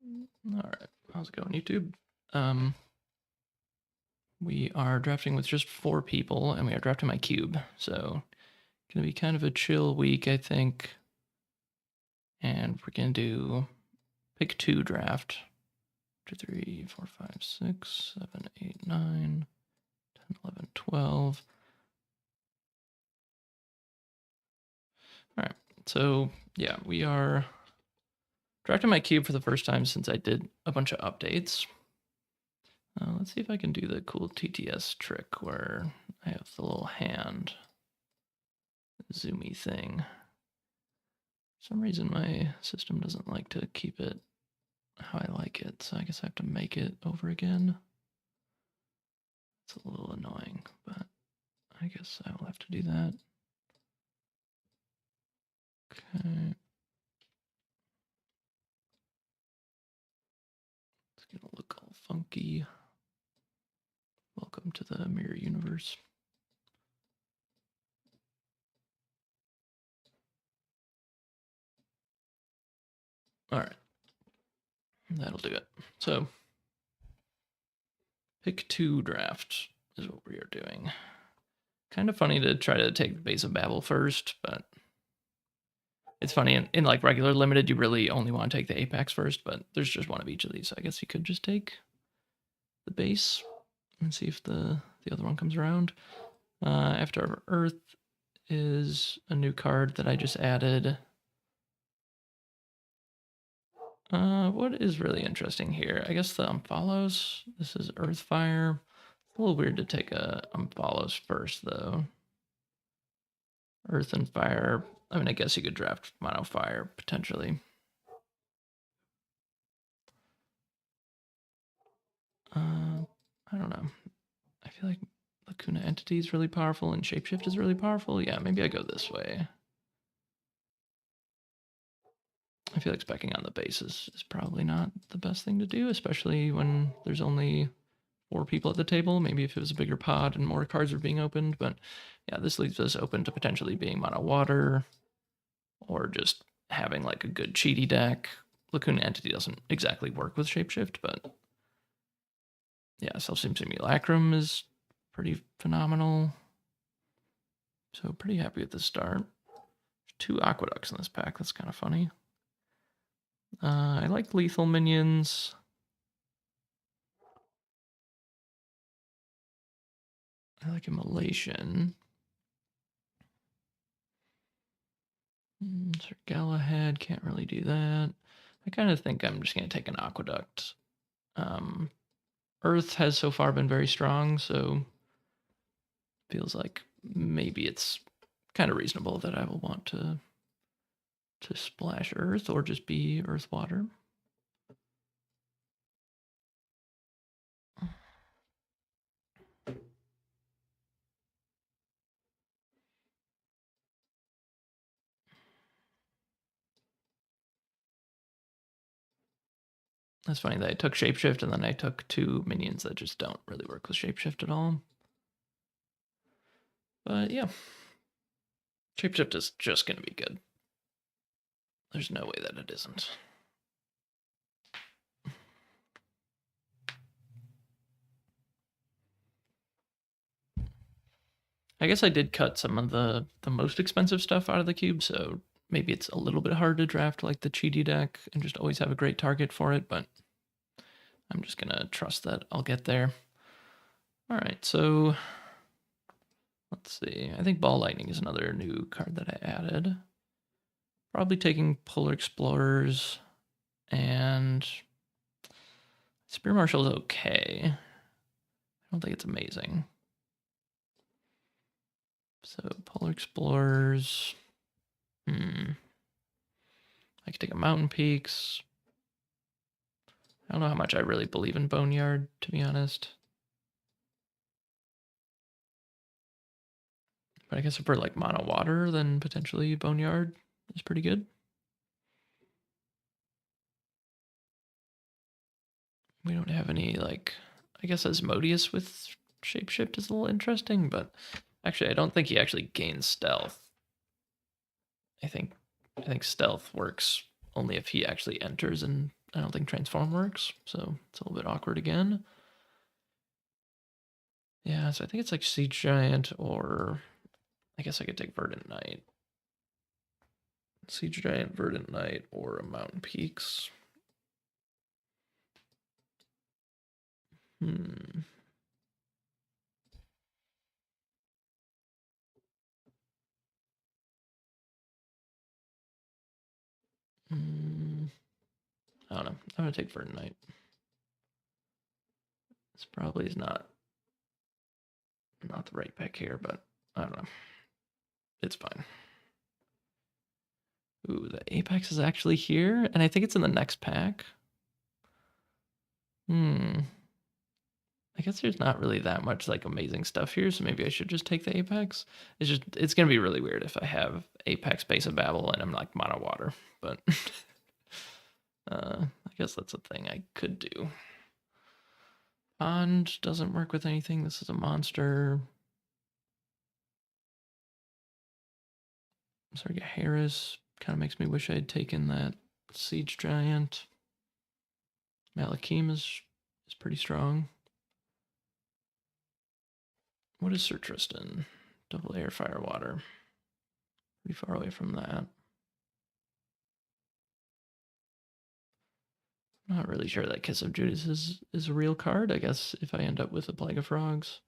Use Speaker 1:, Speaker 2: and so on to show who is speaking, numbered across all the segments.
Speaker 1: All right, how's it going, YouTube? We are drafting with just 4 people, and we are drafting my cube, so gonna be kind of a chill week, I think. And we're gonna do pick 2 draft. 2, 3, 4, 5, 6, 7, 8, 9, 10, 11, 12. All right, so yeah, we are drafting my cube for the first time since I did a bunch of updates. Let's see if I can do the cool TTS trick where I have the little hand zoomy thing. For some reason my system doesn't like to keep it how I like it, so I guess I have to make it over again. It's a little annoying, but I guess I will have to do that. Okay. It's gonna look all funky. Welcome to the mirror universe. All right, that'll do it. So, pick 2 draft is what we are doing. Kind of funny to try to take the base of Babel first, but it's funny in like regular limited, you really only want to take the apex first, but there's just one of each of these. So I guess you could just take the base and see if the other one comes around. After Earth is a new card that I just added. What is really interesting here? I guess the Umphalos. This is Earthfire. It's a little weird to take a Umphalos first, though. Earth and Fire. I mean, I guess you could draft Mono Fire, potentially. I don't know. I feel like Lacuna Entity is really powerful and Shapeshift is really powerful. Yeah, maybe I go this way. I feel like specking on the base is probably not the best thing to do, especially when there's only 4 people at the table. Maybe if it was a bigger pod and more cards are being opened, but yeah, this leaves us open to potentially being mono water or just having like a good cheaty deck. Lacuna Entity doesn't exactly work with Shapeshift, but yeah, Self-Seam Simulacrum is pretty phenomenal. So pretty happy with the start. 2 Aqueducts in this pack, that's kind of funny. I like lethal minions. I like Immolation. Sir Galahad, can't really do that. I kind of think I'm just going to take an Aqueduct. Earth has so far been very strong, so feels like maybe it's kind of reasonable that I will want to splash Earth or just be Earth Water. That's funny that I took Shapeshift and then I took 2 minions that just don't really work with Shapeshift at all. But yeah, Shapeshift is just going to be good. There's no way that it isn't. I guess I did cut some of the most expensive stuff out of the cube, so maybe it's a little bit hard to draft like the cheaty deck and just always have a great target for it, but I'm just gonna trust that I'll get there. All right, so let's see. I think Ball Lightning is another new card that I added. Probably taking Polar Explorers and Spear Marshal is okay. I don't think it's amazing. So Polar Explorers. I could take a Mountain Peaks. I don't know how much I really believe in Boneyard, to be honest. But I guess if we're like mono water, then potentially Boneyard is pretty good. We don't have any like, I guess Asmodeus with Shapeshift is a little interesting, but actually I don't think he actually gains stealth. I think stealth works only if he actually enters in I don't think transform works, so it's a little bit awkward again. Yeah, so I think it's like Siege Giant, or I guess I could take Verdant Knight. Siege Giant, Verdant Knight, or a Mountain Peaks. Hmm. I don't know. I'm gonna take Verdant Knight. This probably is not the right pick here, but I don't know. It's fine. Ooh, the Apex is actually here, and I think it's in the next pack. I guess there's not really that much like amazing stuff here, so maybe I should just take the Apex. It's gonna be really weird if I have Apex Base of Babel and I'm like mono water, but I guess that's a thing I could do. Pond doesn't work with anything. This is a monster. Sorry, Harris kind of makes me wish I had taken that Siege Giant. Malakim is pretty strong. What is Sir Tristan? Double air, fire, water. Pretty far away from that. Not really sure that Kiss of Judas is a real card. I guess if I end up with a Plague of Frogs,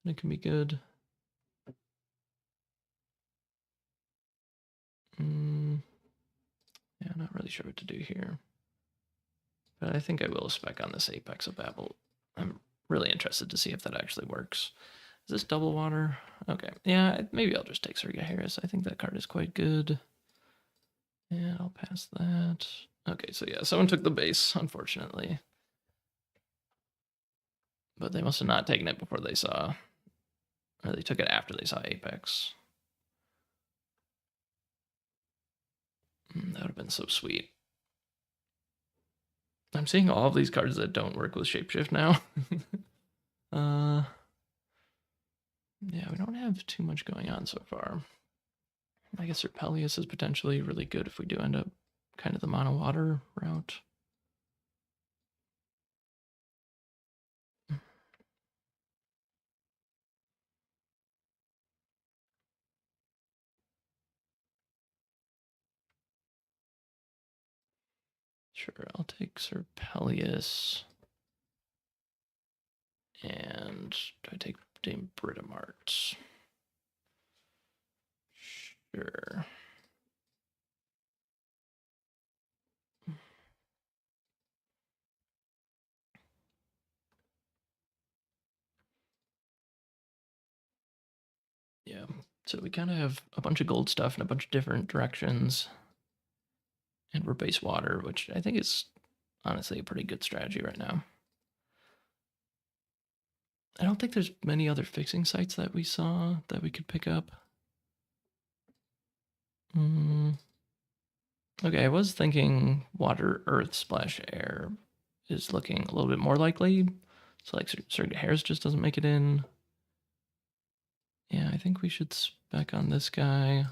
Speaker 1: it can be good. Yeah, not really sure what to do here. But I think I will spec on this Apex of Babel. I'm really interested to see if that actually works. Is this double water? Okay. Yeah, maybe I'll just take Sergei Harris. I think that card is quite good. Yeah, I'll pass that. Okay, so yeah, someone took the base, unfortunately. But they must have not taken it before they saw, or they took it after they saw Apex. That would have been so sweet. I'm seeing all of these cards that don't work with Shapeshift now. Yeah, we don't have too much going on so far. I guess Serpelius is potentially really good if we do end up kind of the mono water route. Sure, I'll take Serpelius. And do I take Dame Britomart? Sure. Yeah, so we kind of have a bunch of gold stuff in a bunch of different directions. And we're base water, which I think is honestly a pretty good strategy right now. I don't think there's many other fixing sites that we saw that we could pick up. Okay, I was thinking water, earth, splash, air is looking a little bit more likely. So like Sergei Harris just doesn't make it in. Yeah, I think we should spec on this guy.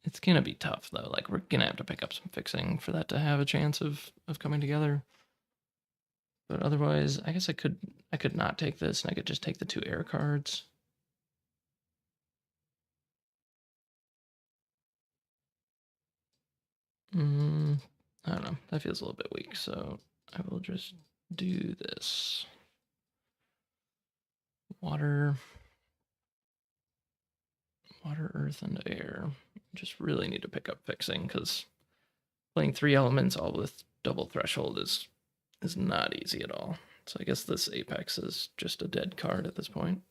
Speaker 1: It's gonna be tough though. Like we're gonna have to pick up some fixing for that to have a chance of coming together. But otherwise, I guess I could not take this and I could just take the 2 air cards. I don't know. That feels a little bit weak, so I will just do this. Water, earth, and air. Just really need to pick up fixing because playing 3 elements all with double threshold is not easy at all. So I guess this Apex is just a dead card at this point.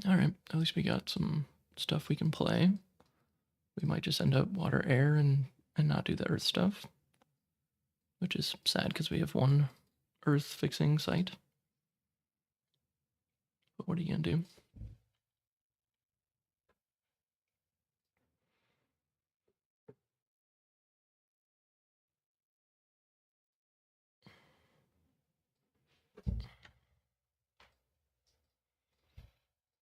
Speaker 1: All right, at least we got some stuff we can play. We might just end up water, air, and not do the earth stuff, which is sad because we have 1 earth fixing site. But what are you gonna do?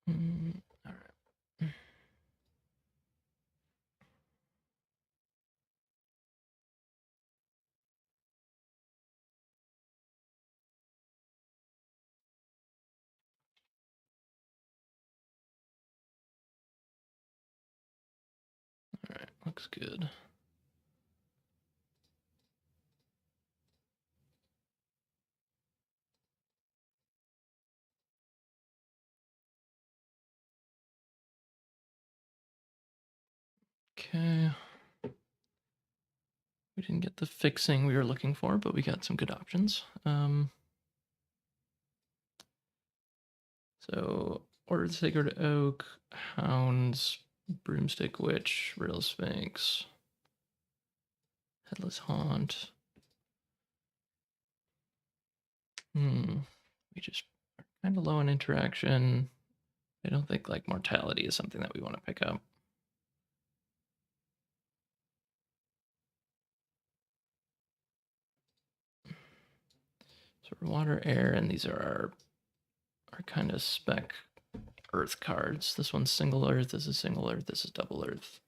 Speaker 1: All right. looks good. Okay. We didn't get the fixing we were looking for, but we got some good options. So, Order of the Sacred Oak, Hounds, Broomstick Witch, Real Sphinx, Headless Haunt. We just are kind of low on interaction. I don't think like mortality is something that we want to pick up. So water, air, and these are our kind of spec earth cards. This one's single earth, this is single earth, this is double earth.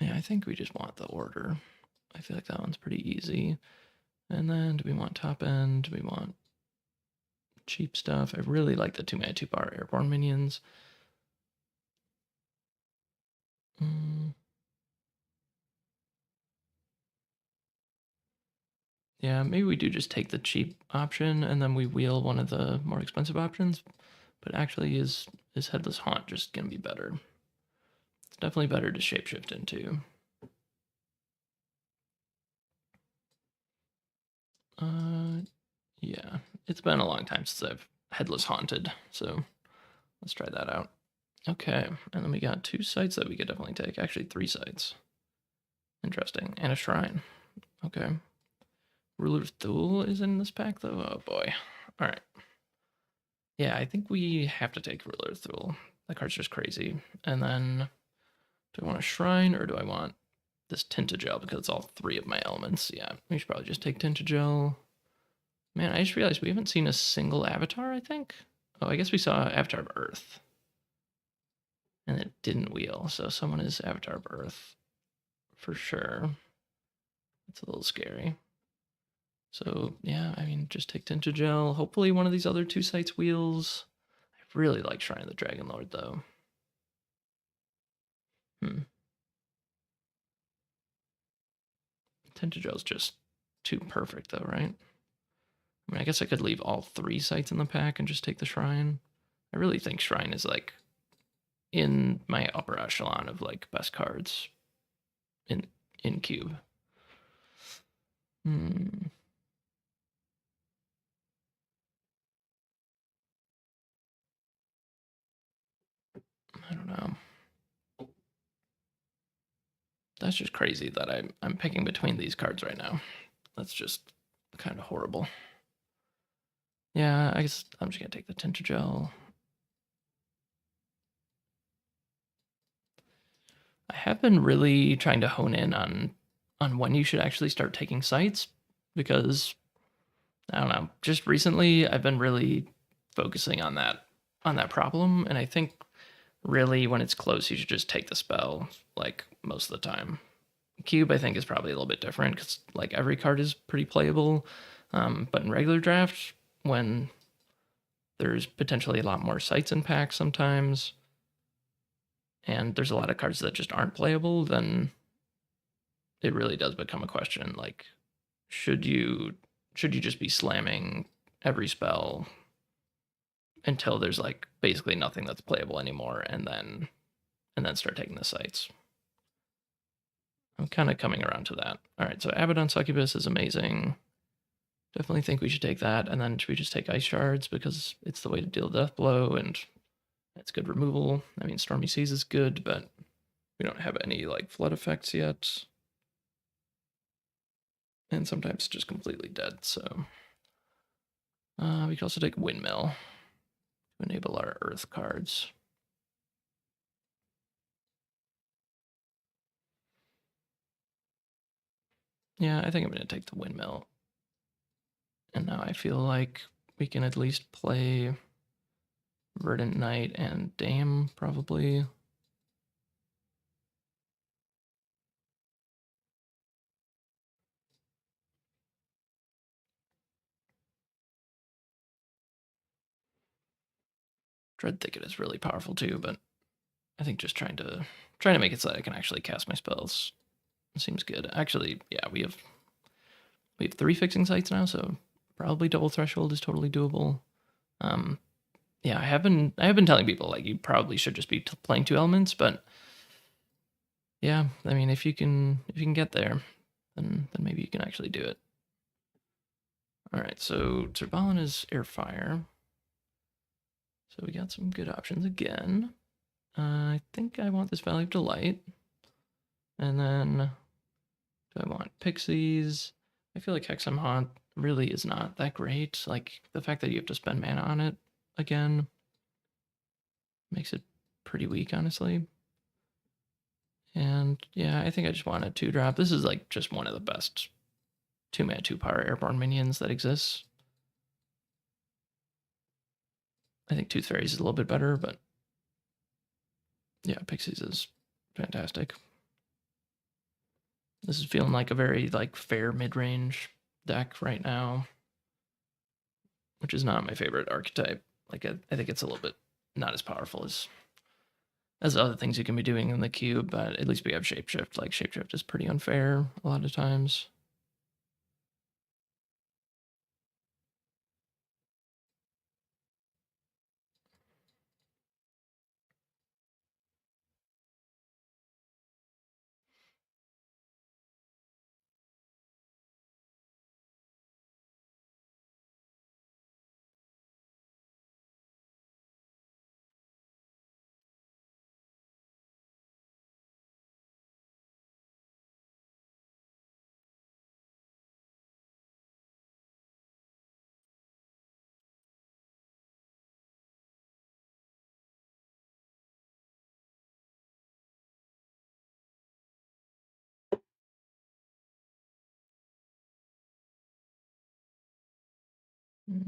Speaker 1: Yeah, I think we just want the order. I feel like that one's pretty easy. And then do we want top end? Do we want cheap stuff? I really like the 2-mana 2-power airborne minions. Yeah, maybe we do just take the cheap option and then we wheel one of the more expensive options. But actually, is Headless Haunt just gonna be better? It's definitely better to shapeshift into. Yeah, it's been a long time since I've Headless Haunted, so let's try that out. Okay, and then we got 2 sites that we could definitely take. Actually, 3 sites. Interesting, and a shrine. Okay. Ruler of Thule is in this pack, though. Oh boy. All right. Yeah, I think we have to take Ruler of Thule. That card's just crazy. And then, do I want a shrine or do I want this Tinted Gel because it's all 3 of my elements? Yeah, we should probably just take Tinted Gel. Man, I just realized we haven't seen a single avatar, I think. Oh, I guess we saw Avatar of Earth. And it didn't wheel, so someone is Avatar of Earth for sure. It's a little scary. So, yeah, I mean, just take Tinted Gel. Hopefully one of these other 2 sites wheels. I really like Shrine of the Dragon Lord, though. Tinted Gel's just too perfect, though, right? I mean, I guess I could leave all 3 sites in the pack and just take the Shrine. I really think Shrine is, like, in my upper echelon of, like, best cards in Cube. Hmm. I don't know. That's just crazy that I'm picking between these cards right now. That's just kind of horrible. Yeah, I guess I'm just gonna take the Tinted Gel. I have been really trying to hone in on when you should actually start taking sites because I don't know, just recently I've been really focusing on that problem and I think really when it's close you should just take the spell like most of the time. Cube I think is probably a little bit different cuz like every card is pretty playable. But in regular draft when there's potentially a lot more sites in packs sometimes and there's a lot of cards that just aren't playable, then it really does become a question like should you just be slamming every spell until there's like basically nothing that's playable anymore and then start taking the sites. I'm kind of coming around to that. All right, so Abaddon Succubus is amazing. Definitely think we should take that, and then should we just take Ice Shards because it's the way to deal Death Blow and it's good removal. I mean, Stormy Seas is good, but we don't have any like flood effects yet, and sometimes just completely dead. So we can also take Windmill to enable our Earth cards. Yeah, I think I'm going to take the Windmill. And now I feel like we can at least play Verdant Knight and Dame, probably. Dread Thicket is really powerful too, but I think just trying to make it so that I can actually cast my spells seems good. Actually, yeah, we have 3 fixing sites now, so probably double threshold is totally doable. Um, yeah, I have been telling people like you probably should just be playing 2 elements, but yeah, I mean if you can get there, then maybe you can actually do it. All right, so Zerbalin is air fire, so we got some good options again. I think I want this Valley of Delight, and then do I want Pixies? I feel like Hexam Haunt really is not that great. Like the fact that you have to spend mana on it again makes it pretty weak, honestly. And yeah, I think I just want a 2-drop. This is like just one of the best 2-mana 2-power airborne minions that exists. I think Tooth Fairies is a little bit better, but yeah, Pixies is fantastic. This is feeling like a very like fair mid-range deck right now, which is not my favorite archetype. Like I think it's a little bit not as powerful as other things you can be doing in the cube, but at least we have Shapeshift. Like Shapeshift is pretty unfair a lot of times.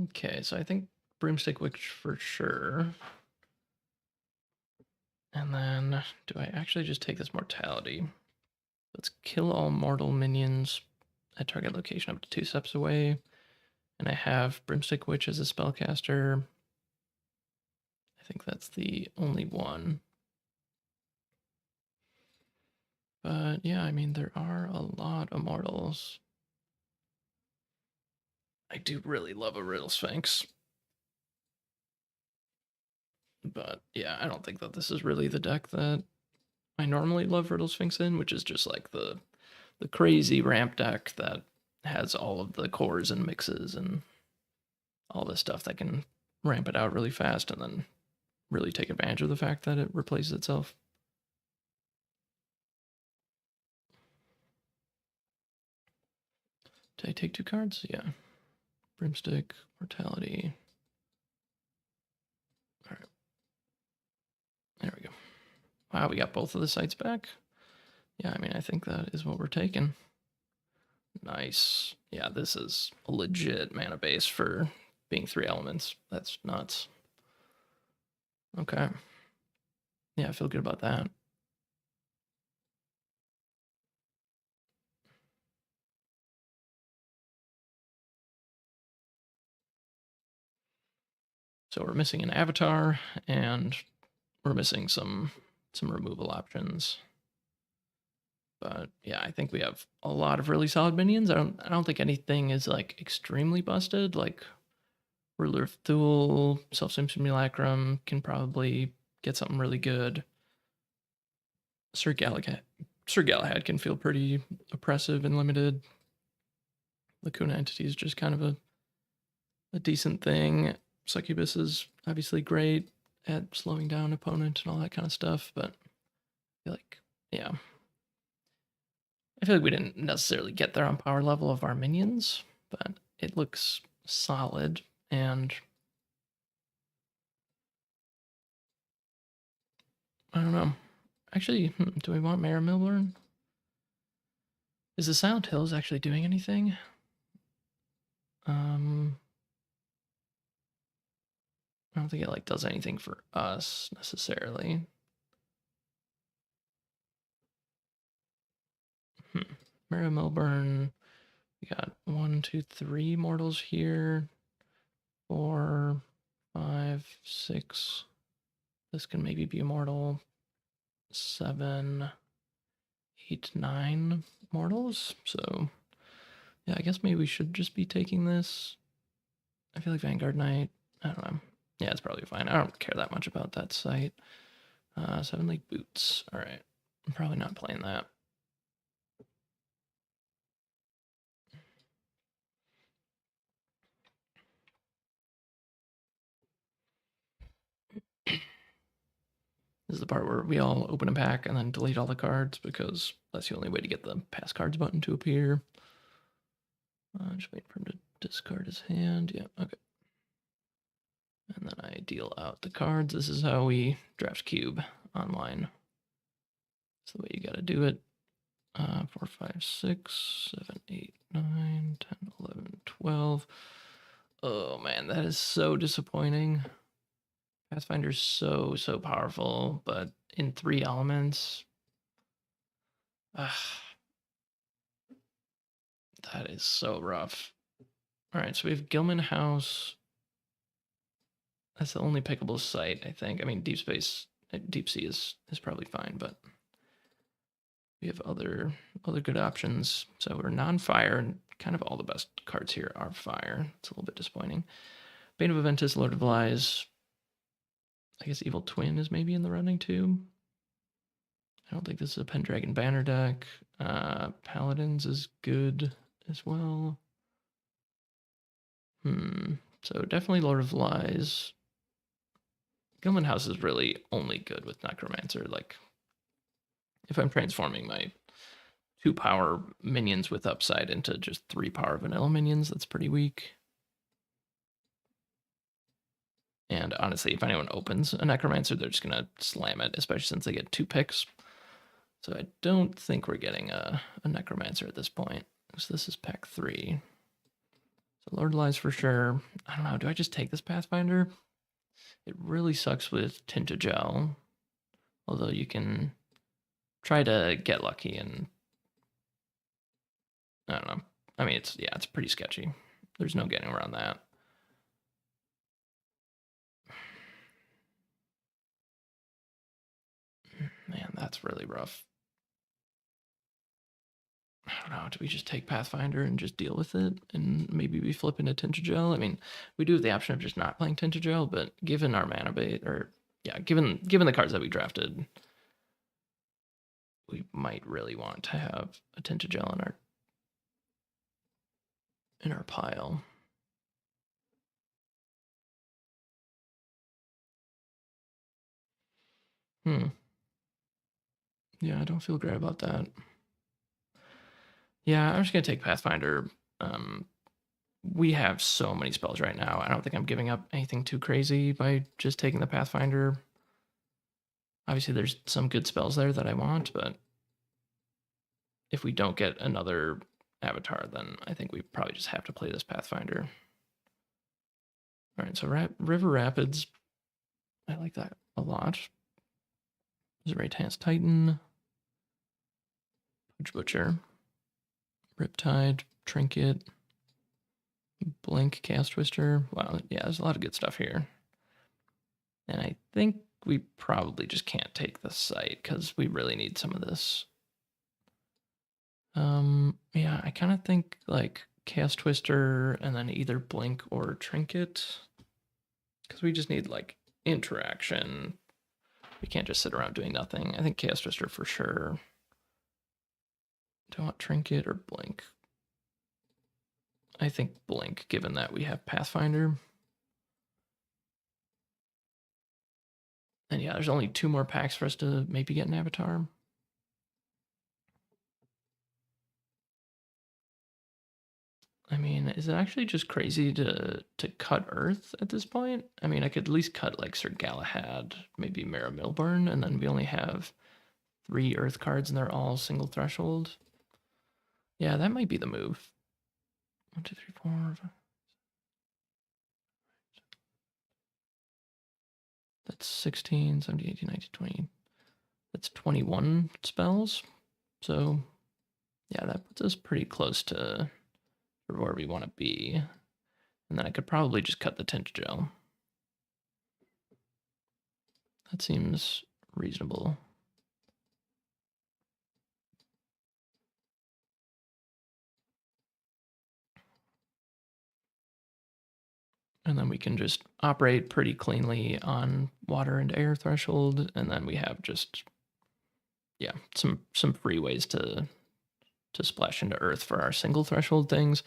Speaker 1: Okay, so I think Broomstick Witch for sure. And then do I actually just take this mortality? Let's kill all mortal minions at target location up to 2 steps away. And I have Brimstick Witch as a spellcaster. I think that's the only one. But yeah, I mean, there are a lot of mortals. I do really love a Riddle Sphinx. But yeah, I don't think that this is really the deck that I normally love Riddle Sphinx in, which is just like the crazy ramp deck that has all of the cores and mixes and all this stuff that can ramp it out really fast and then really take advantage of the fact that it replaces itself. Did I take 2 cards? Yeah. Brimstick, Mortality. All right. There we go. Wow, we got both of the sites back. Yeah, I mean, I think that is what we're taking. Nice. Yeah, this is a legit mana base for being 3 elements. That's nuts. Okay. Yeah, I feel good about that. So we're missing an avatar, and we're missing some removal options. But yeah, I think we have a lot of really solid minions. I don't think anything is like extremely busted. Like Ruler of Thule, Self-Same Simulacrum can probably get something really good. Sir Galahad can feel pretty oppressive and limited. Lacuna Entity is just kind of a decent thing. Succubus is obviously great at slowing down opponent and all that kind of stuff, but I feel like, yeah. I feel like we didn't necessarily get there on power level of our minions, but it looks solid, and I don't know. Actually, do we want Mayor Milburn? Is the Silent Hills actually doing anything? I don't think it like does anything for us necessarily. Mayor Milburn. We got 1, 2, 3 mortals here. 4, 5, 6. This can maybe be a mortal. 7, 8, 9 mortals. So yeah, I guess maybe we should just be taking this. I feel like Vanguard Knight. I don't know. Yeah, it's probably fine. I don't care that much about that site. 7 League Boots. All right. I'm probably not playing that. This is the part where we all open a pack and then delete all the cards because that's the only way to get the pass cards button to appear. Just waiting for him to discard his hand. Yeah, okay. And then I deal out the cards. This is how we draft cube online. That's the way you gotta do it. 4, 5, 6, 7, 8, 9, 10, 11, 12. Oh man, that is so disappointing. Pathfinder's so powerful, but in 3 elements. That is so rough. All right, so we have Gilman House. That's the only pickable site, I think. I mean, Deep Sea is probably fine, but we have other good options. So we're non-fire, and kind of all the best cards here are fire. It's a little bit disappointing. Bane of Aventus, Lord of Lies. I guess Evil Twin is maybe in the running too. I don't think this is a Pendragon banner deck. Paladins is good as well. So definitely Lord of Lies. Gilman House is really only good with Necromancer. Like, if I'm transforming my 2 power minions with upside into just 3 power vanilla minions, that's pretty weak. And honestly, if anyone opens a Necromancer, they're just going to slam it, especially since they get 2 picks. So I don't think we're getting a Necromancer at this point. So this is pack 3. So Lord Lies for sure. I don't know, do I just take this Pathfinder? It really sucks with Tinted Gel. Although you can try to get lucky and I don't know. I mean, it's pretty sketchy. There's no getting around that. Man, that's really rough. I don't know. Do we just take Pathfinder and just deal with it? And maybe we flip into Tinted Gel? I mean, we do have the option of just not playing Tinted Gel, but given our mana base, or yeah, given the cards that we drafted, we might really want to have a Tinted Gel in our pile. Yeah, I don't feel great about that. Yeah, I'm just gonna take Pathfinder. We have so many spells right now. I don't think I'm giving up anything too crazy by just taking the Pathfinder. Obviously, there's some good spells there that I want, but if we don't get another Avatar, then I think we probably just have to play this Pathfinder. All right, so River Rapids, I like that a lot. Zeraytans Titan, Pudge Butcher, Riptide, Trinket, Blink, Cast Twister. Wow, yeah, there's a lot of good stuff here. And I think we probably just can't take the site because we really need some of this. Yeah, I kind of think like Cast Twister and then either Blink or Trinket. Because we just need like interaction. We can't just sit around doing nothing. I think Cast Twister for sure. Do I want Trinket or Blink? I think Blink, given that we have Pathfinder. And yeah, there's only 2 more packs for us to maybe get an Avatar. I mean, is it actually just crazy to cut Earth at this point? I mean, I could at least cut like Sir Galahad, maybe Mara Milburn, and then we only have 3 Earth cards and they're all single threshold. Yeah, that might be the move. 1, 2, 3, 4, 5. That's 16, 17, 18, 19, 20. That's 21 spells. So, yeah, that puts us pretty close to where we want to be. And then I could probably just cut the Tinted Gel. That seems reasonable. And then we can just operate pretty cleanly on water and air threshold, and then we have just, yeah, some free ways to splash into earth for our single threshold things.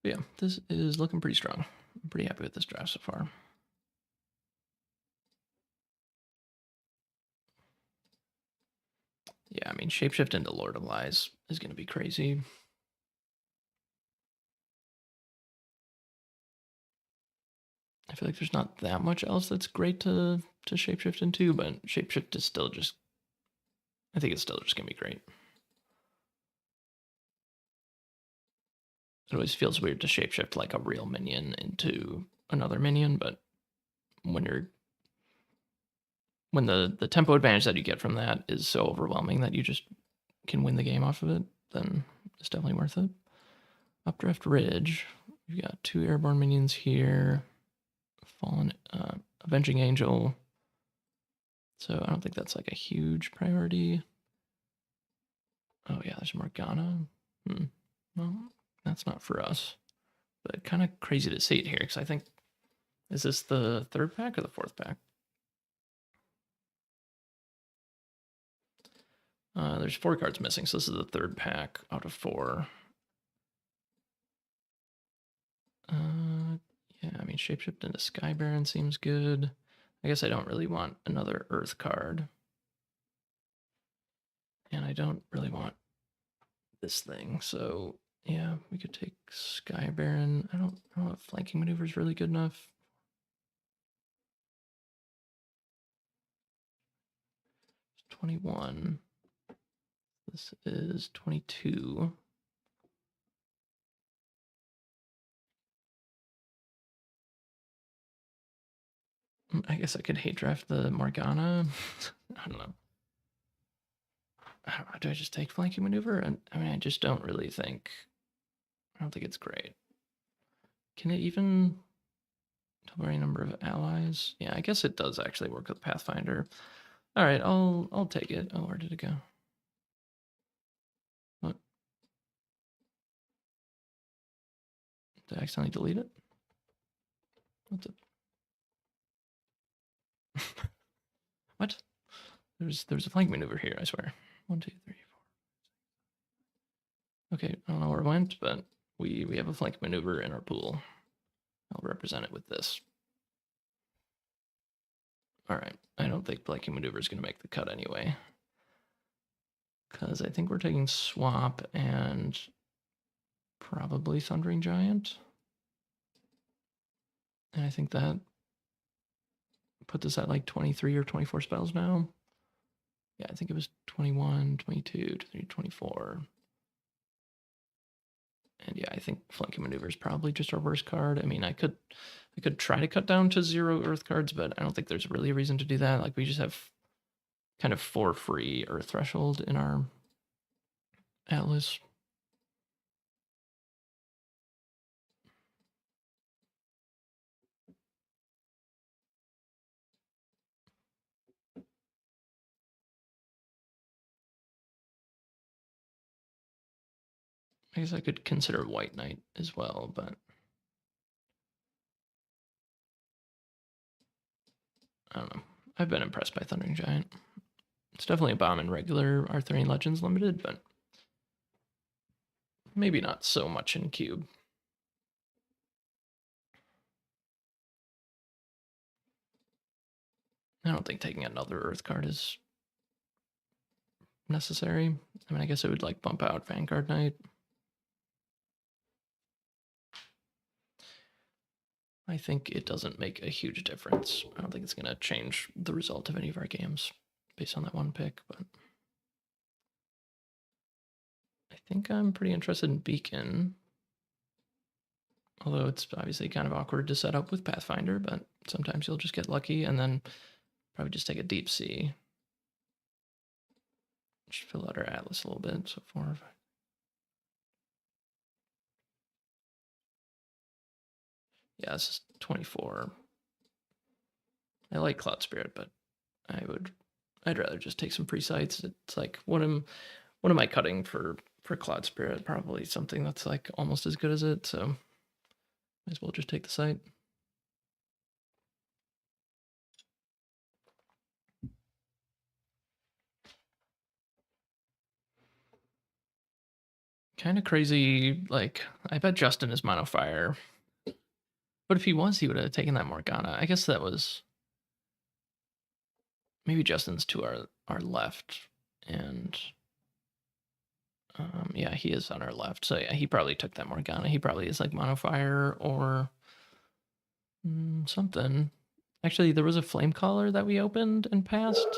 Speaker 1: But yeah, this is looking pretty strong. I'm pretty happy with this draft so far. Yeah, I mean, shapeshift into Lord of Lies is going to be crazy. I feel like there's not that much else that's great to shapeshift into, but shapeshift is still just, I think it's still just going to be great. It always feels weird to shapeshift like a real minion into another minion, but when you're when the tempo advantage that you get from that is so overwhelming that you just can win the game off of it, then it's definitely worth it. Updraft Ridge. We've got 2 airborne minions here. Fallen Avenging Angel. So I don't think that's like a huge priority. Oh yeah, there's Morgana. Well, that's not for us. But kind of crazy to see it here because I think, is this the 3rd pack or the 4th pack? There's 4 cards missing, so this is the 3rd pack out of 4. Yeah, I mean, Shapeshift into Sky Baron seems good. I guess I don't really want another Earth card. And I don't really want this thing, so yeah, we could take Sky Baron. I don't know if flanking maneuver is really good enough. It's 21. This is 22. I guess I could hate draft the Morgana. I don't know. Do I just take flanking maneuver? And I mean, I just don't really think. I don't think it's great. Can it even double any number of allies? Yeah, I guess it does actually work with Pathfinder. All right, I'll take it. Oh, where did it go? What? Did I accidentally delete it? What's it? What? There's a flank maneuver here, I swear. 1, 2, 3, 4. Okay, I don't know where it went, but we have a flank maneuver in our pool. I'll represent it with this. All right, I don't think flanking maneuver is going to make the cut anyway. Because I think we're taking swap and probably Thundering Giant. And I think that put this at like 23 or 24 spells now. Yeah, I think it was 21, 22, 23, 24. And yeah, I think flanking maneuver is probably just our worst card. I mean, I could try to cut down to 0 Earth cards, but I don't think there's really a reason to do that. Like we just have kind of 4 free Earth threshold in our Atlas. I guess I could consider White Knight as well, but I don't know. I've been impressed by Thundering Giant. It's definitely a bomb in regular Arthurian Legends Limited, but maybe not so much in Cube. I don't think taking another Earth card is necessary. I mean, I guess it would like bump out Vanguard Knight. I think it doesn't make a huge difference. I don't think it's going to change the result of any of our games based on that one pick, but I think I'm pretty interested in Beacon. Although it's obviously kind of awkward to set up with Pathfinder, but sometimes you'll just get lucky and then probably just take a deep sea. Just fill out our atlas a little bit. So 4 or 5. Yeah, this is 24. I like Cloud Spirit, but I'd rather just take some free sites. It's like what am I cutting for Cloud Spirit? Probably something that's like almost as good as it. So might as well just take the site. Kind of crazy. Like I bet Justin is Mono Fire, but if he was, he would have taken that Morgana. I guess that was maybe Justin's to our left, and yeah, he is on our left. So yeah, he probably took that Morgana. He probably is like Mono Fire or something. Actually, there was a flame caller that we opened and passed,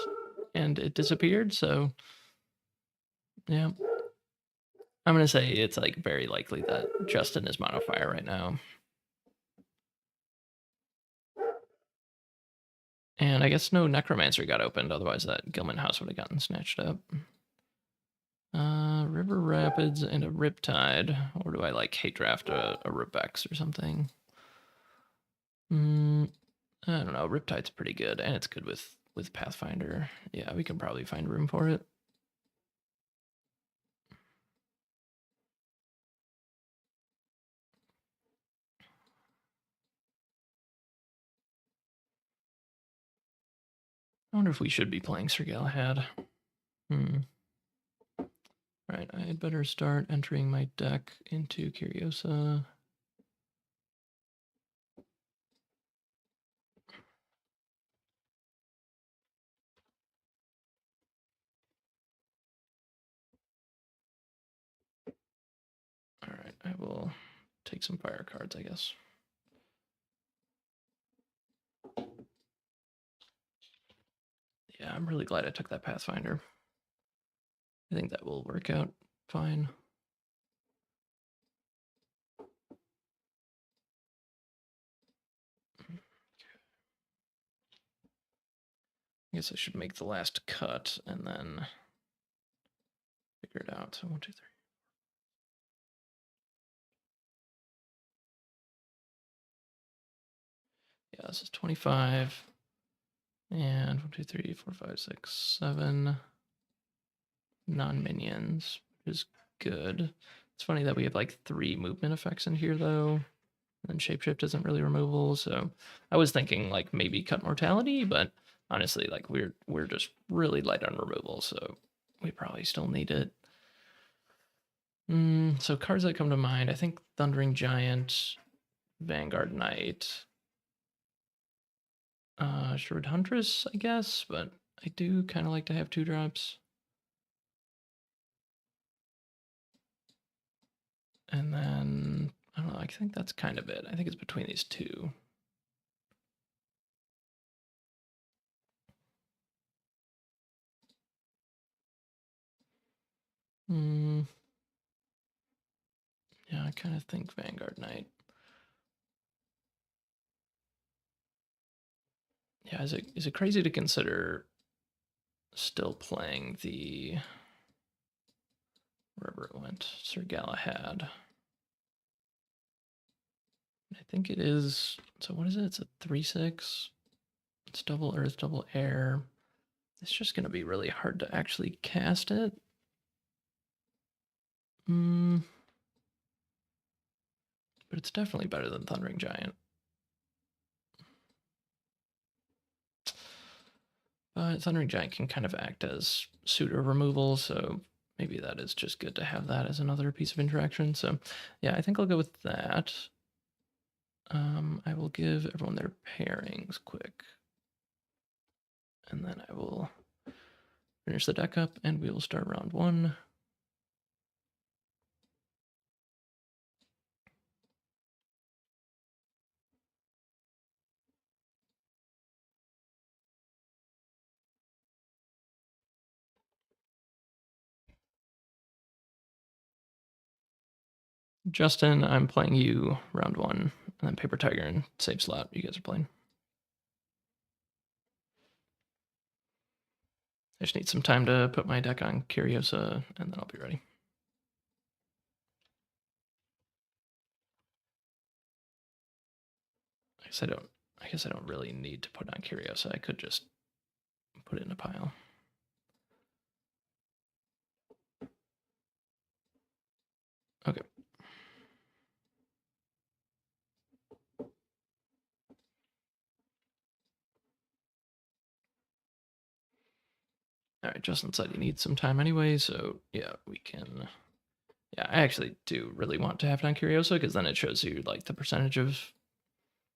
Speaker 1: and it disappeared. So yeah, I'm gonna say it's like very likely that Justin is Mono Fire right now. And I guess no Necromancer got opened, otherwise that Gilman house would have gotten snatched up. River Rapids and a Riptide. Or do I like hate draft a Ripex or something? I don't know. Riptide's pretty good, and it's good with Pathfinder. Yeah, we can probably find room for it. I wonder if we should be playing Sir Galahad. Right, I had better start entering my deck into Curiosa. All right, I will take some fire cards, I guess. Yeah, I'm really glad I took that Pathfinder. I think that will work out fine. I guess I should make the last cut and then figure it out. So 1, 2, 3. Yeah, this is 25. And 1, 2, 3, 4, 5, 6, 7 non-minions, which is good. It's funny that we have like 3 movement effects in here though. And shapeshift isn't really removable, so I was thinking like maybe cut mortality, but honestly, like we're just really light on removal, so we probably still need it. So cards that come to mind, I think Thundering Giant, Vanguard Knight, Shrewd Huntress, I guess, but I do kind of like to have 2 drops. And then I don't know, I think that's kind of it. I think it's between these 2. Yeah, I kind of think Vanguard Knight. Yeah, is it crazy to consider still playing the wherever it went, Sir Galahad? I think it is. So what is it? It's a 3/6. It's double earth, double air. It's just gonna be really hard to actually cast it. But it's definitely better than Thundering Giant. But Thundering Giant can kind of act as suitor removal, so maybe that is just good to have that as another piece of interaction. So yeah, I think I'll go with that. I will give everyone their pairings quick. And then I will finish the deck up and we will start round 1. Justin, I'm playing you round 1, and then Paper Tiger and Save Slot. You guys are playing. I just need some time to put my deck on Curiosa, and then I'll be ready. I guess I don't really need to put on Curiosa. I could just put it in a pile. Okay. All right, Justin said he needs some time anyway, so yeah, we can. Yeah, I actually do really want to have it on Curiosa because then it shows you like the percentage of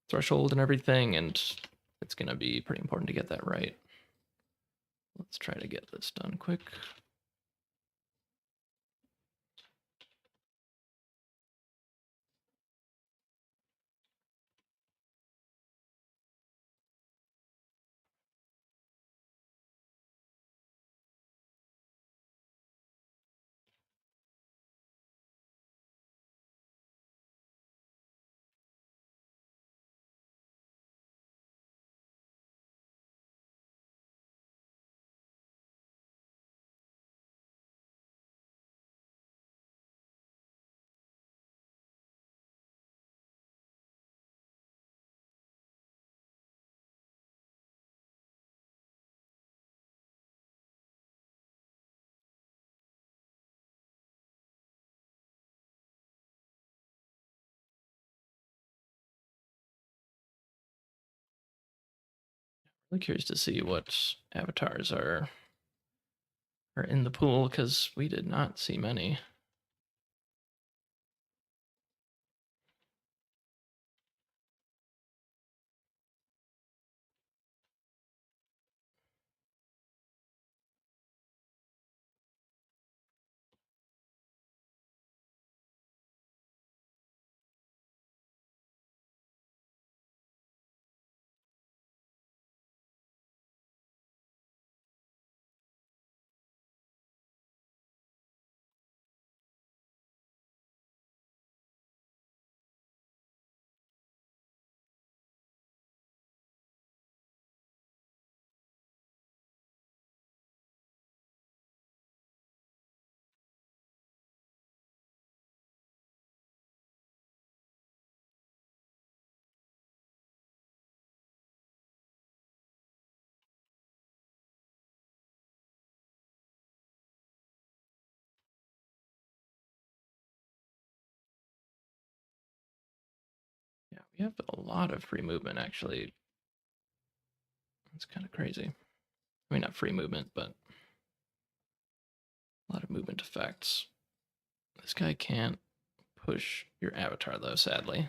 Speaker 1: threshold and everything, and it's gonna be pretty important to get that right. Let's try to get this done quick. Really curious to see what avatars are in the pool because we did not see many. Yeah, we have a lot of free movement actually. It's kind of crazy. I mean, not free movement, but a lot of movement effects. This guy can't push your avatar though, sadly.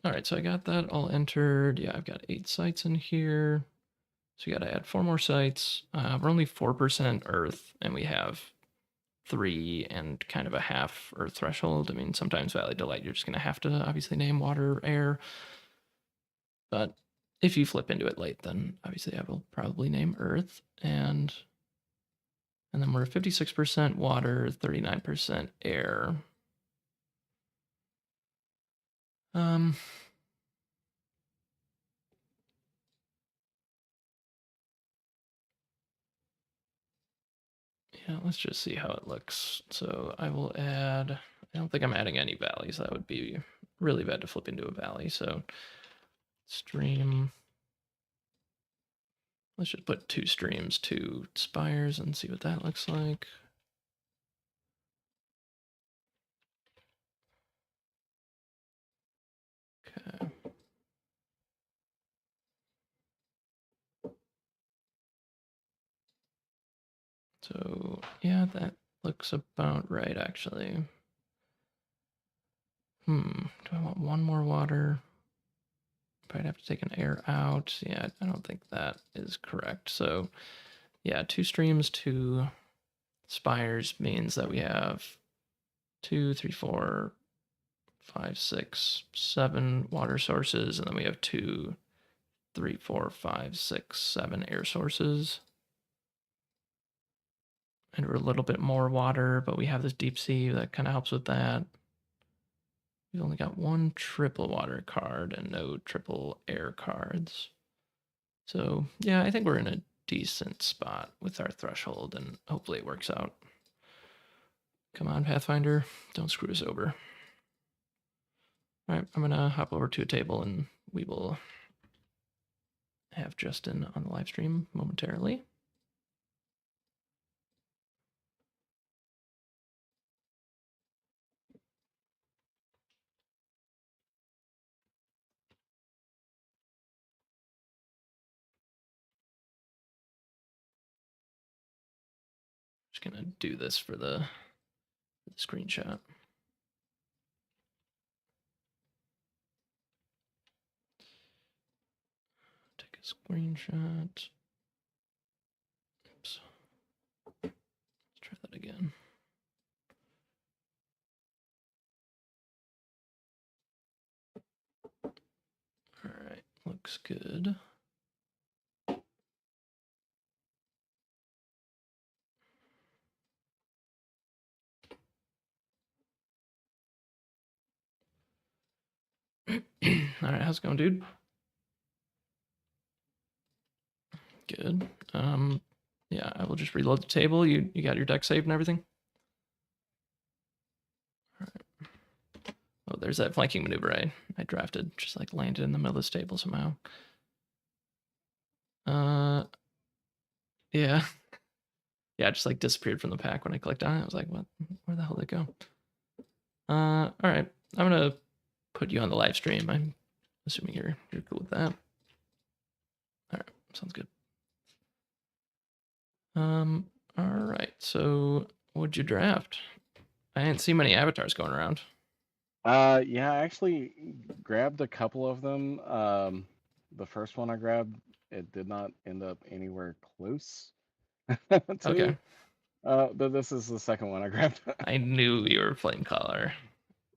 Speaker 1: All right, so I got that all entered. Yeah, I've got 8 sites in here. So you got to add 4 more sites. We're only 4% Earth, and we have 3 and kind of a half Earth threshold. I mean, sometimes Valley Delight, you're just going to have to obviously name water, air. But if you flip into it late, then obviously I will probably name Earth. And then we're 56% water, 39% air. Um, yeah, let's just see how it looks. So I will add, I don't think I'm adding any valleys. That would be really bad to flip into a valley. So stream, let's just put 2 streams, 2 spires and see what that looks like. Okay. So yeah, that looks about right actually. Do I want 1 more water? Probably have to take an air out. Yeah, I don't think that is correct. So yeah, 2 streams, 2 spires means that we have 2, 3, 4, 5, 6, 7 water sources, and then we have 2, 3, 4, 5, 6, 7 air sources. and we're a little bit more water, but we have this deep sea that kind of helps with that. We've only got one triple water card and no triple air cards. So yeah, I think we're in a decent spot with our threshold, and hopefully it works out. Come on, Pathfinder, don't screw us over. All right, I'm gonna hop over to a table and we will have Justin on the live stream momentarily. Just gonna do this for the screenshot. Take a screenshot. Oops. Let's try that again. All right, looks good. All right, how's it going, dude? Good. Yeah, I will just reload the table. You got your deck saved and everything? All right. Oh, there's that flanking maneuver I drafted. Just like landed in the middle of this table somehow. Yeah. Yeah, it just like disappeared from the pack when I clicked on it. I was like, what? Where the hell did it go? All right. I'm gonna put you on the live stream. I'm assuming you're cool with that. All right, sounds good. All right. So what'd you draft? I didn't see many avatars going around.
Speaker 2: Yeah, I actually grabbed a couple of them. The first one I grabbed, it did not end up anywhere close to.
Speaker 1: Okay.
Speaker 2: But this is the second one I grabbed.
Speaker 1: I knew you were flame color.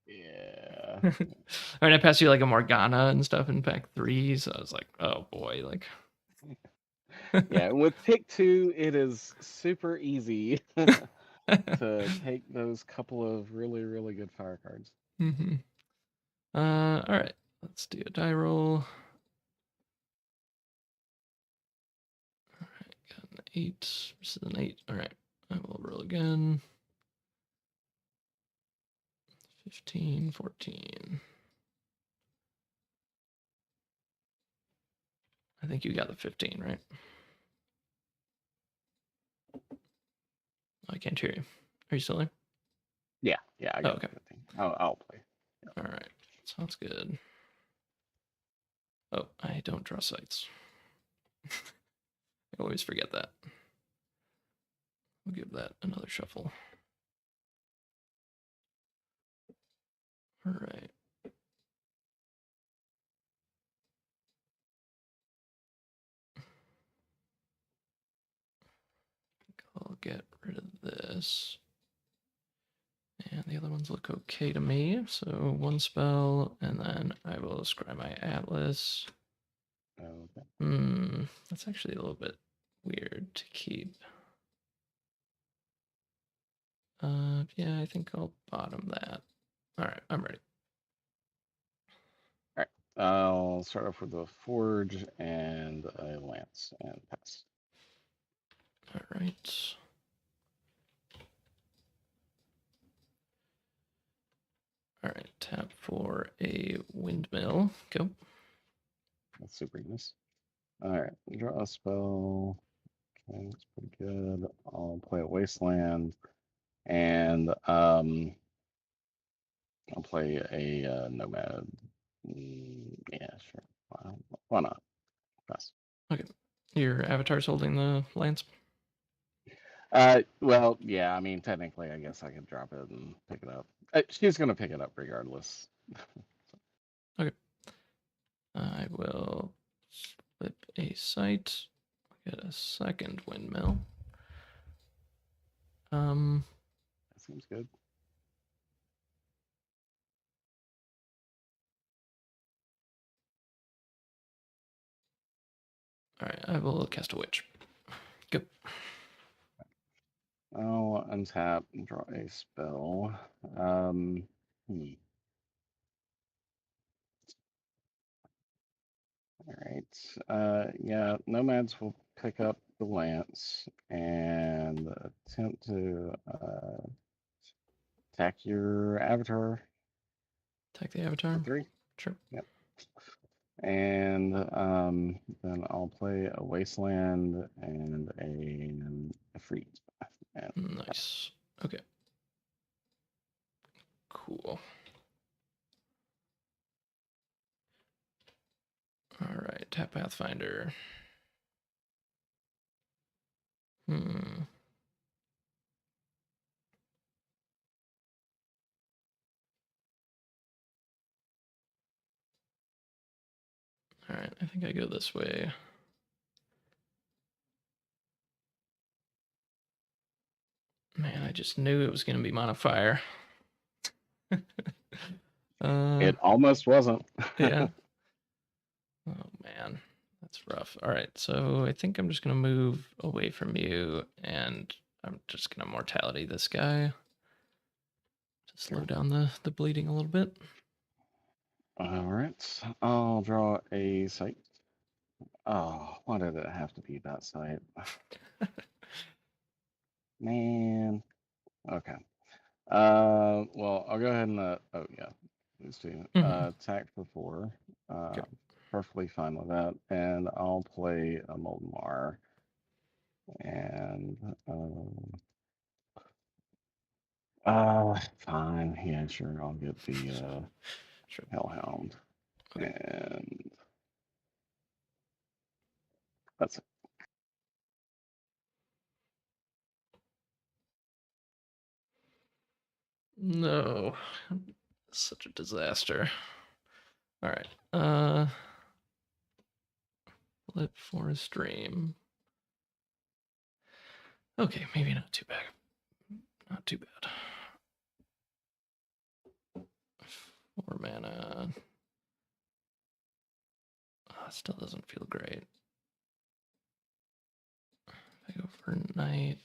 Speaker 2: Yeah.
Speaker 1: I mean, I passed you like a Morgana and stuff in pack 3, so I was like, oh boy, like.
Speaker 2: Yeah, with pick 2, it is super easy to take those couple of really, really good fire cards.
Speaker 1: Mm-hmm. All right, let's do a die roll. All right, got an 8. This is an 8. All right, I will roll again. 15, 14. I think you got the 15, right? Oh, I can't hear you. Are you still there?
Speaker 2: Yeah, I got
Speaker 1: okay.
Speaker 2: the 15. I'll play.
Speaker 1: Yep. All right, sounds good. Oh, I don't draw sights. I always forget that. We'll give that another shuffle. All right. I'll get rid of this. And the other ones look okay to me. So one spell, and then I will scry my Atlas.
Speaker 2: Okay.
Speaker 1: That's actually a little bit weird to keep. Yeah, I think I'll bottom that. All right, I'm ready.
Speaker 2: All right. I'll start off with a forge and a lance and pass.
Speaker 1: All right. All right, tap for a windmill. Go.
Speaker 2: That's super nice. All right, draw a spell. Okay, that's pretty good. I'll play a wasteland, and I'll play a nomad. Yeah, sure. Why not? Pass.
Speaker 1: Okay. Your avatar's holding the lance.
Speaker 2: Well, yeah. I mean, technically, I guess I could drop it and pick it up. She's gonna pick it up regardless.
Speaker 1: Okay. I will flip a site. Get a second windmill.
Speaker 2: That seems good.
Speaker 1: All right, I will cast a witch. Go.
Speaker 2: I'll untap and draw a spell. Hmm. All right. Yeah, nomads will pick up the lance and attempt to attack your avatar
Speaker 1: Attack the
Speaker 2: for
Speaker 1: avatar.
Speaker 2: 3.
Speaker 1: Sure.
Speaker 2: Yep. And then I'll play a wasteland and a freeze. And
Speaker 1: Nice. Okay. Cool. All right. Tap Pathfinder. Hmm. All right. I think I go this way. Man, I just knew it was going to be modifier.
Speaker 2: it almost wasn't.
Speaker 1: Yeah. Oh man, that's rough. All right, so I think I'm just gonna move away from you, and I'm just gonna mortality this guy to slow
Speaker 2: Sure.
Speaker 1: down the bleeding a little bit.
Speaker 2: All right. I'll draw a sight. Oh, why did it have to be that sight? Man. Okay. Well, I'll go ahead and oh yeah, these two.
Speaker 1: Mm-hmm.
Speaker 2: Attack for 4. Uh,
Speaker 1: Okay.
Speaker 2: perfectly fine with that, and I'll play a Molten Mar, and fine. Yeah, sure. I'll get the
Speaker 1: Sure.
Speaker 2: Hellhound,
Speaker 1: Okay.
Speaker 2: and that's it.
Speaker 1: No, such a disaster. All right. Flip for a stream. Okay, maybe not too bad. Not too bad. 4 mana. Still doesn't feel great. I go for night.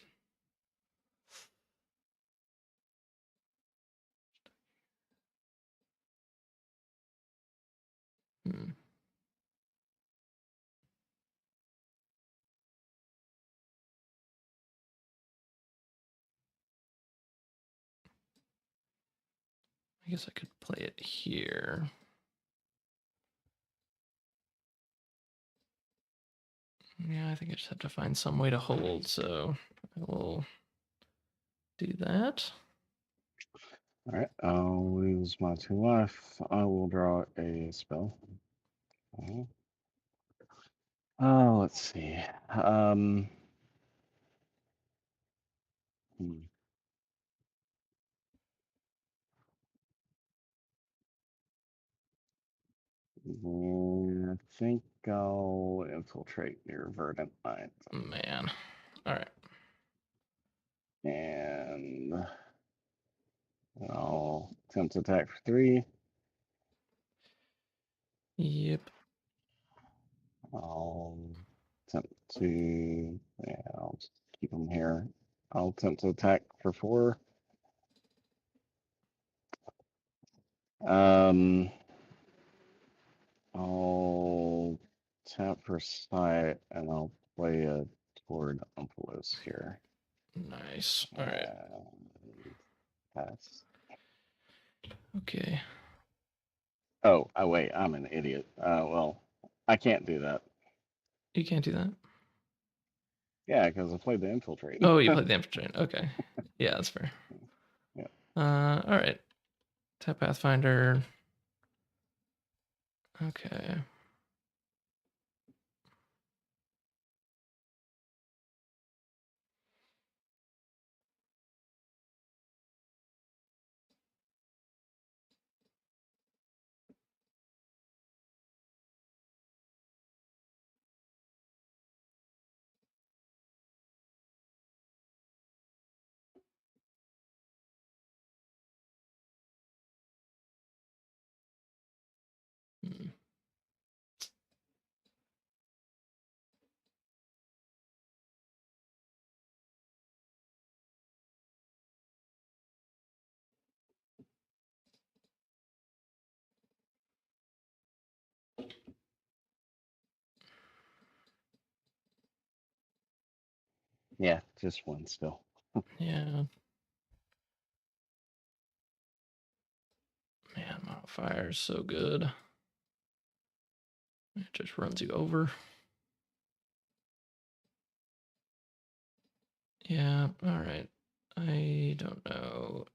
Speaker 1: Hmm. I guess I could play it here. Yeah, I think I just have to find some way to hold, so I will do that.
Speaker 2: All right. I'll lose my 2 life. I will draw a spell. Oh, let's see. Hmm. I think I'll infiltrate your Verdant Knight.
Speaker 1: Man. All right.
Speaker 2: And I'll attempt to attack for 3.
Speaker 1: Yep.
Speaker 2: I'll attempt to, yeah, I'll just keep them here. I'll attempt to attack for 4. Um, I'll tap for sight and I'll play a toward Umphalos here.
Speaker 1: Nice. All right.
Speaker 2: And pass.
Speaker 1: Okay.
Speaker 2: Oh, wait, I'm an idiot. Well, I can't do that.
Speaker 1: You can't do that.
Speaker 2: Yeah, because I played the infiltrate.
Speaker 1: Oh, you played the infiltrate. Okay. Yeah, that's fair.
Speaker 2: Yeah.
Speaker 1: All right. Tap Pathfinder. Okay. Hmm.
Speaker 2: Yeah, just one still.
Speaker 1: Yeah. Man, modifier is so good. It just runs you over. Yeah, alright. I don't know.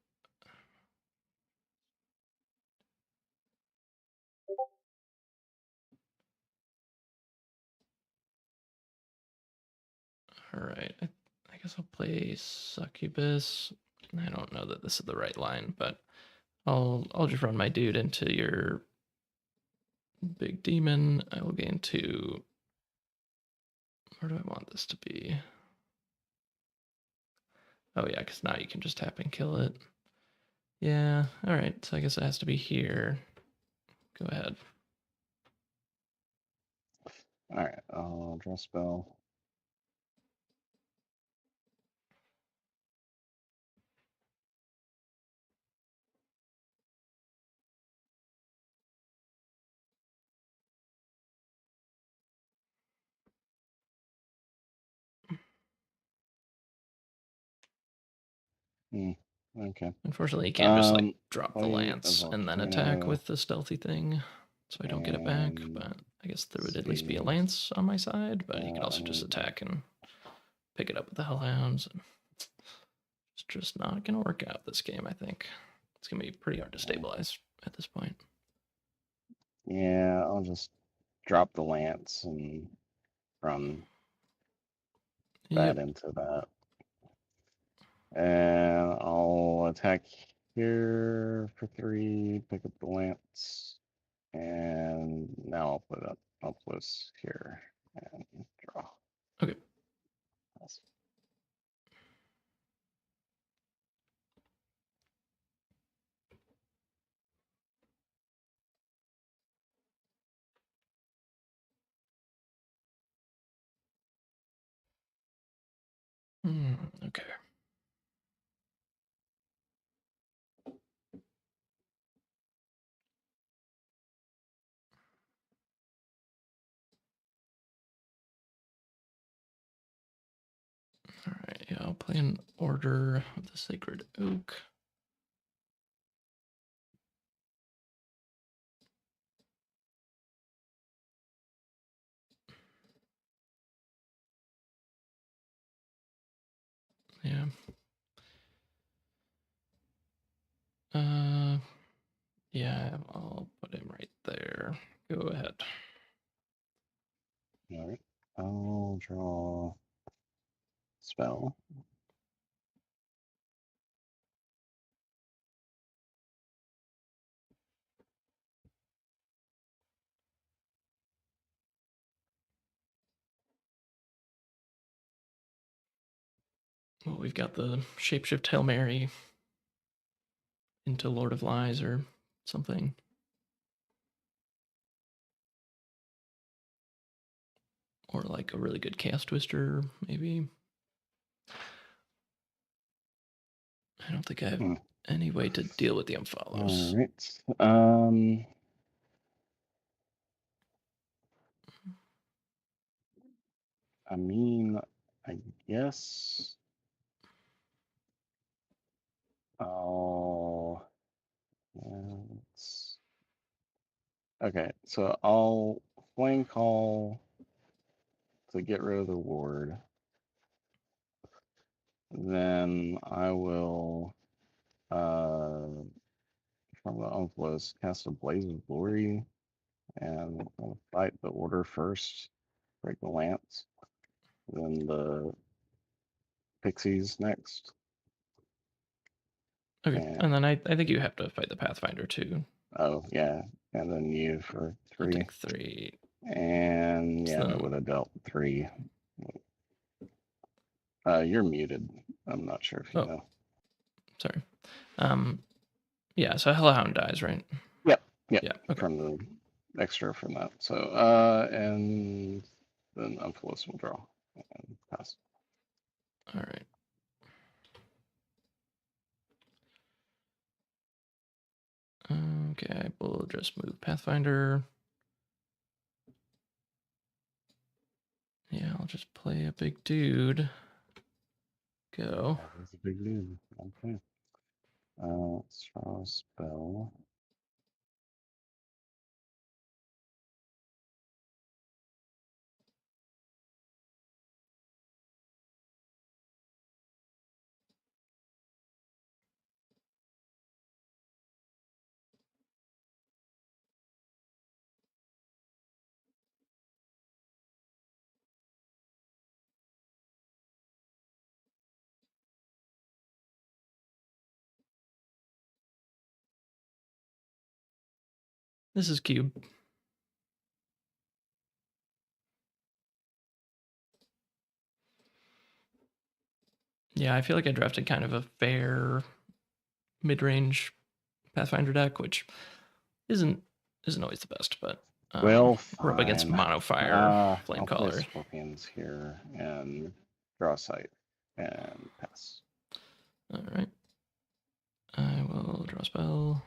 Speaker 1: Alright, I guess I'll play Succubus. I don't know that this is the right line, but I'll just run my dude into your big demon. I will gain 2. Where do I want this to be? Oh yeah, because now you can just tap and kill it. Yeah, alright, so I guess it has to be here. Go ahead.
Speaker 2: All right, I'll draw a spell. Hmm. Okay.
Speaker 1: Unfortunately, you can't just like
Speaker 2: Um,
Speaker 1: drop the
Speaker 2: play a
Speaker 1: lance and then attack
Speaker 2: volcano
Speaker 1: with the stealthy thing, so I don't get it back.
Speaker 2: and
Speaker 1: But I guess there would at least be a
Speaker 2: see.
Speaker 1: lance on my side. But you could
Speaker 2: I
Speaker 1: also just
Speaker 2: need
Speaker 1: attack and pick it up with the hellhounds. It's just not gonna work out this game. I think it's gonna be pretty hard to stabilize at this point.
Speaker 2: yeah, I'll just drop the lance and run that
Speaker 1: Yep.
Speaker 2: into that. And I'll attack here for 3, pick up the lance, and now I'll put up up close here and draw.
Speaker 1: Okay.
Speaker 2: That's-
Speaker 1: Okay. All right. Yeah, I'll play an Order of the Sacred Oak. Yeah. Uh. Yeah. I'll put him right there. Go ahead.
Speaker 2: All right, I'll draw spell.
Speaker 1: Well, we've got the Shapeshift Hail Mary into Lord of Lies or something. Or like a really good Chaos Twister, maybe. I don't think I have
Speaker 2: Hmm.
Speaker 1: any way to deal with the
Speaker 2: All
Speaker 1: unfollows.
Speaker 2: right. I mean, I guess I'll. Let's, okay, so I'll flame call to get rid of the ward. Then I will, from the Unclose, cast a Blaze of Glory and I'll fight the order first, break the lance, then the pixies next.
Speaker 1: Okay, and
Speaker 2: And
Speaker 1: then I think you have to fight the Pathfinder too.
Speaker 2: oh, yeah, and then you for
Speaker 1: I
Speaker 2: 3.
Speaker 1: take 3.
Speaker 2: And
Speaker 1: So
Speaker 2: yeah, that
Speaker 1: then,
Speaker 2: would have dealt 3. You're muted. I'm not sure if you
Speaker 1: oh,
Speaker 2: know.
Speaker 1: sorry. Um, yeah, so Hellhound dies, right?
Speaker 2: Yep, yep,
Speaker 1: Yeah, okay.
Speaker 2: from the extra from that. So, and then Unflows will draw and pass.
Speaker 1: All right. Okay, we'll just move Pathfinder. Yeah, I'll just play a big dude. go.
Speaker 2: That was a big dude. Okay. Let's draw a spell.
Speaker 1: This is cube. Yeah, I feel like I drafted kind of a fair mid-range Pathfinder deck, which isn't always the best, but
Speaker 2: Well,
Speaker 1: we're up against
Speaker 2: fine.
Speaker 1: Mono Fire,
Speaker 2: I'll play
Speaker 1: Flamecaller.
Speaker 2: Scorpions here and draw a sight and pass.
Speaker 1: All right. I will draw a spell.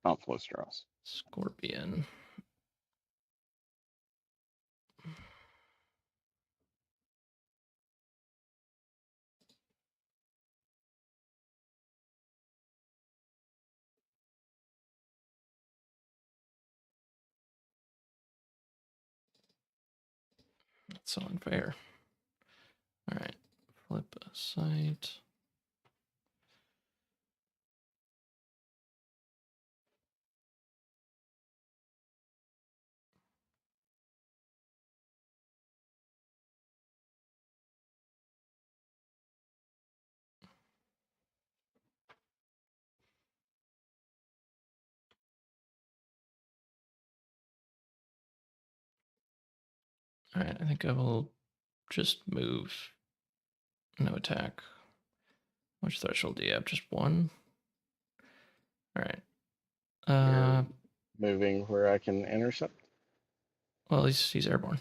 Speaker 2: Outflow straws.
Speaker 1: Scorpion. That's so unfair. All right. Flip a sight. All right. I think I will just move. No attack. Which threshold do you have? Just one? All right.
Speaker 2: You're moving where I can intercept.
Speaker 1: Well, he's airborne.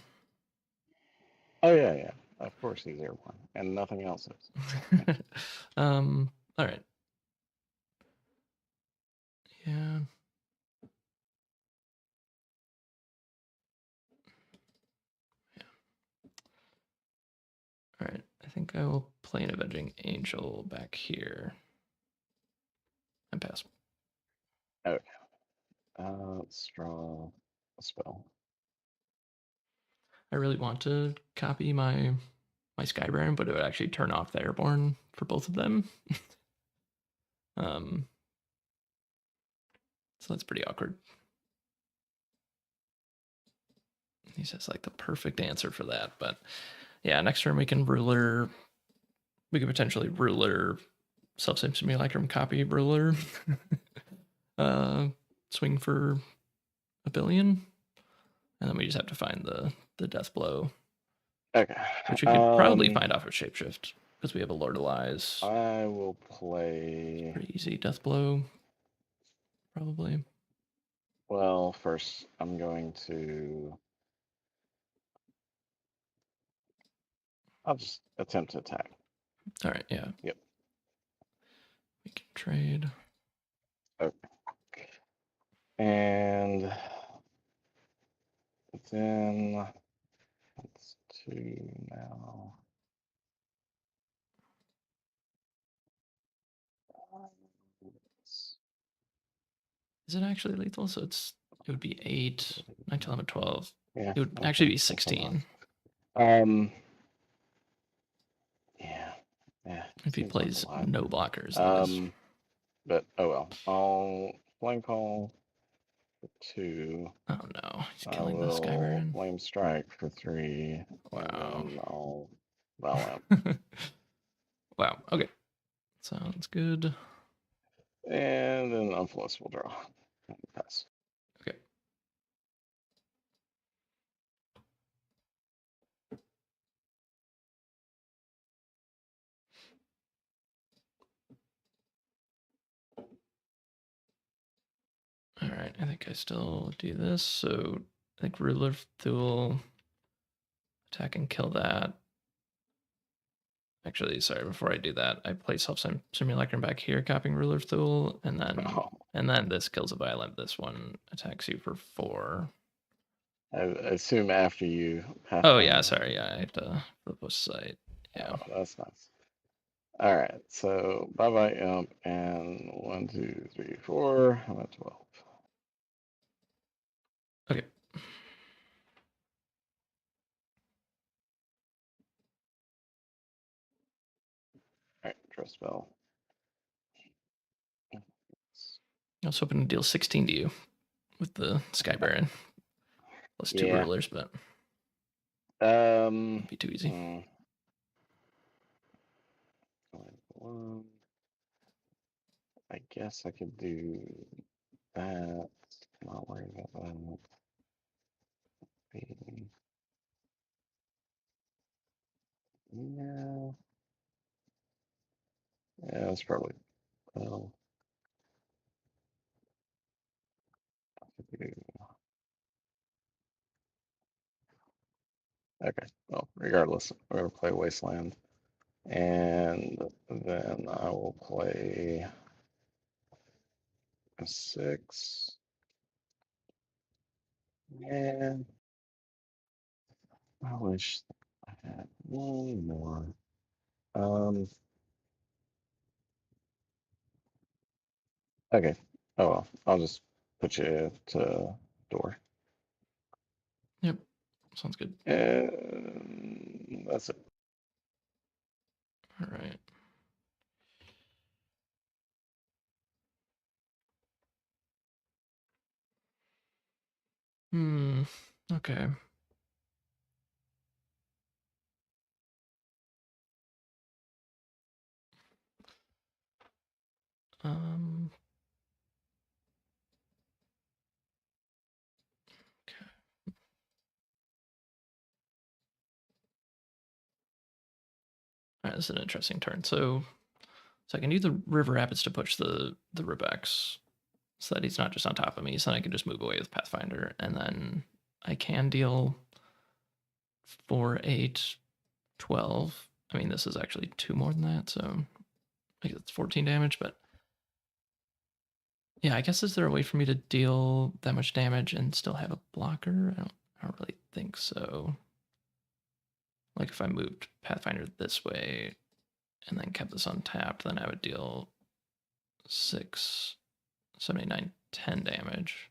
Speaker 2: Oh yeah. Of course he's airborne, and nothing else is.
Speaker 1: All right. Yeah. All right. I think I will play an Avenging Angel back here and pass.
Speaker 2: Okay. Let's draw a spell.
Speaker 1: I really want to copy my Skybrand, but it would actually turn off the airborne for both of them. um, so that's pretty awkward. He says like the perfect answer for that, but yeah, next turn we can ruler. We could potentially ruler self-same simulacrum copy ruler. Swing for a billion, and then we just have to find the death blow.
Speaker 2: Okay.
Speaker 1: Which we could probably find off of Shapeshift because we have a Lord of Lies.
Speaker 2: I will play.
Speaker 1: Pretty easy death blow, probably.
Speaker 2: Well, first I'm going to. I'll just attempt to attack.
Speaker 1: All right, yeah.
Speaker 2: Yep.
Speaker 1: We can trade.
Speaker 2: Okay. And then it's 2 now.
Speaker 1: Is it actually lethal? So it would be 8, 9, 10, 11, 12.
Speaker 2: Yeah.
Speaker 1: It would actually be 16
Speaker 2: Yeah.
Speaker 1: if he
Speaker 2: Seems like
Speaker 1: plays
Speaker 2: a lot.
Speaker 1: no blockers. That is.
Speaker 2: But oh well. I'll flame call for 2.
Speaker 1: Oh no, he's
Speaker 2: I
Speaker 1: killing the
Speaker 2: will
Speaker 1: Skybaron.
Speaker 2: flame strike for 3.
Speaker 1: Wow.
Speaker 2: And then I'll Val
Speaker 1: Wow. Okay. Sounds good.
Speaker 2: And then unflushable draw. Pass.
Speaker 1: Okay. All right. I think I still do this. So I think Ruler of Thule, attack and kill that. Actually, sorry, before I do that, I play Simulacrum back here, copying Ruler of Thule, and then this kills a violent. This one attacks you for 4.
Speaker 2: I assume after you pass.
Speaker 1: Oh yeah, sorry, yeah, I have to flip a site. Yeah.
Speaker 2: Oh, that's nice. All right, so bye bye imp and 1, 2, 3, 4. I'm at 12.
Speaker 1: Okay.
Speaker 2: All right, draw spell.
Speaker 1: I was hoping to deal 16 to you with the Sky Baron plus 2
Speaker 2: Yeah.
Speaker 1: rulers, but
Speaker 2: Um.
Speaker 1: it'd be too easy.
Speaker 2: One. I guess I could do that. Not worry about that. Yeah. Yeah, that's probably well. Okay. Well, regardless, we're gonna play Wasteland, and then I will play a 6. And I wish I had one more. Um. Okay. Oh well. I'll just put you to door.
Speaker 1: Yep. Sounds good.
Speaker 2: And that's it.
Speaker 1: All right. Hmm. Okay. Um. Okay. All right. This is an interesting turn. So I can use the River Rapids to push the Ribex, so that he's not just on top of me. So then I can just move away with Pathfinder, and then I can deal 4, 8, 12. I mean, this is actually 2 more than that, so I guess it's 14 damage. But yeah, I guess is there a way for me to deal that much damage and still have a blocker? I don't really think so. Like if I moved Pathfinder this way and then kept this untapped, then I would deal 6, 79, 10 damage.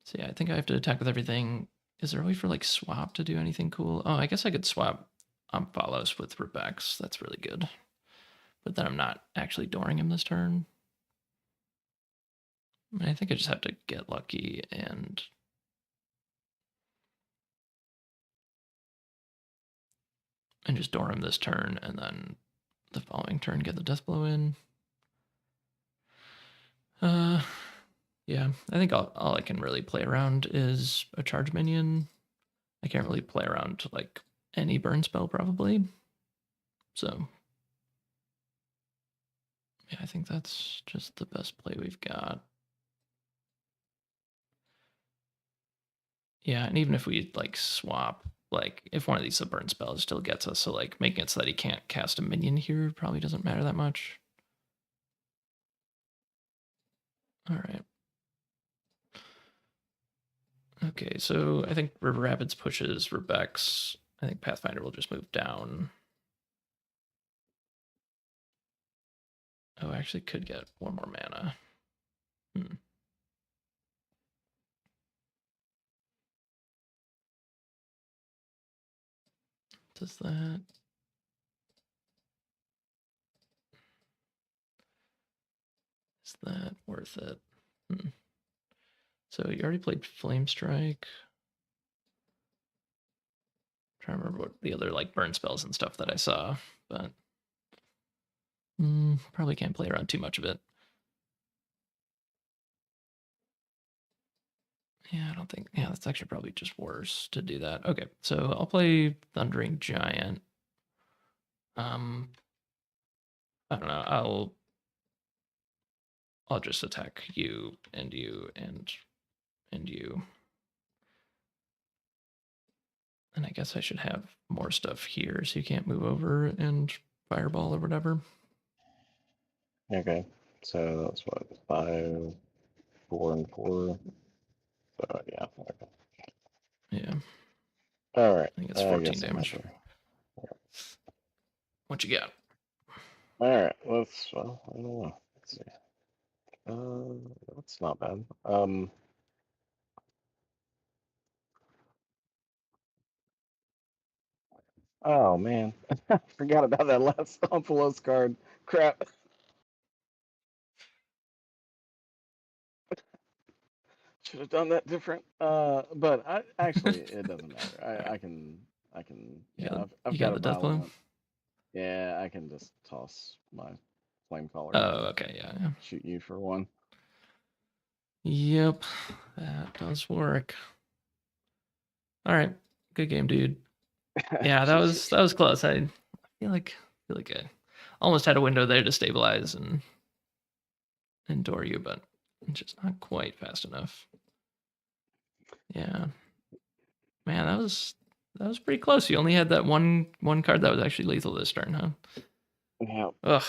Speaker 1: So yeah, I think I have to attack with everything. Is there a way for like swap to do anything cool? Oh, I guess I could swap follows with Rebex. That's really good. But then I'm not actually dooring him this turn. I mean, I think I just have to get lucky and just door him this turn, and then the following turn get the death blow in. Uh, yeah, I think all I can really play around is a charge minion. I can't really play around like any burn spell probably. So yeah, I think that's just the best play we've got. Yeah, and even if we like swap, like if one of these burn spells still gets us, so like making it so that he can't cast a minion here probably doesn't matter that much. All right. Okay, so I think River Rapids pushes Rebex. I think Pathfinder will just move down. Oh, I actually could get 1 more mana. Hmm. Does that? Is that worth it? Hmm. So you already played Flame Strike. I'm trying to remember what the other like burn spells and stuff that I saw, but probably can't play around too much of it. Yeah, I don't think. Yeah, that's actually probably just worse to do that. Okay, so I'll play Thundering Giant. Um, I don't know. I'll just attack you and you and you. And I guess I should have more stuff here so you can't move over and fireball or whatever.
Speaker 2: Okay. So that's what 5, 4, and 4. So yeah. Okay.
Speaker 1: Yeah,
Speaker 2: All right.
Speaker 1: I think it's
Speaker 2: I
Speaker 1: 14
Speaker 2: guess I'm
Speaker 1: damage.
Speaker 2: happy.
Speaker 1: What you got?
Speaker 2: All right, well, I don't know. Let's see. That's not bad. Oh man, forgot about that last Omphalos card. Crap. Should have done that different. But I actually it doesn't matter.
Speaker 1: All right.
Speaker 2: I can
Speaker 1: You
Speaker 2: yeah.
Speaker 1: got
Speaker 2: I've
Speaker 1: you
Speaker 2: got
Speaker 1: got
Speaker 2: a
Speaker 1: the death
Speaker 2: pile of
Speaker 1: blow.
Speaker 2: them. Yeah, I can just toss my flame caller
Speaker 1: Oh,
Speaker 2: and
Speaker 1: okay, yeah, yeah.
Speaker 2: shoot you for one.
Speaker 1: Yep, that does work. All right, good game, dude. Yeah, that was close. I feel like I almost had a window there to stabilize and door you, but just not quite fast enough. Yeah, man, that was pretty close. You only had that one card that was actually lethal this turn, huh?
Speaker 2: Yeah.
Speaker 1: Ugh,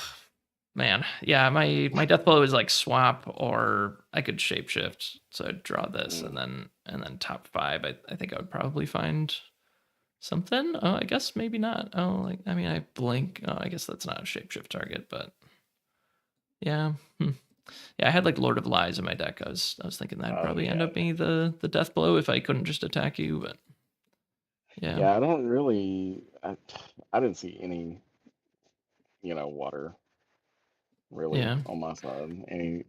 Speaker 1: man. Yeah, my death blow is like swap or I could shapeshift. So I'd draw this
Speaker 2: Mm.
Speaker 1: and then top five. I think I would probably find something. Oh, I guess maybe not. Oh, like I mean I blink. Oh, I guess that's not a shapeshift target, but yeah. Yeah, I had like Lord of Lies in my deck. I was thinking that'd
Speaker 2: Oh
Speaker 1: probably end
Speaker 2: yeah.
Speaker 1: up being the death blow if I couldn't just attack you, but yeah.
Speaker 2: Yeah, I don't really. I didn't see any, water really
Speaker 1: Yeah.
Speaker 2: on my side.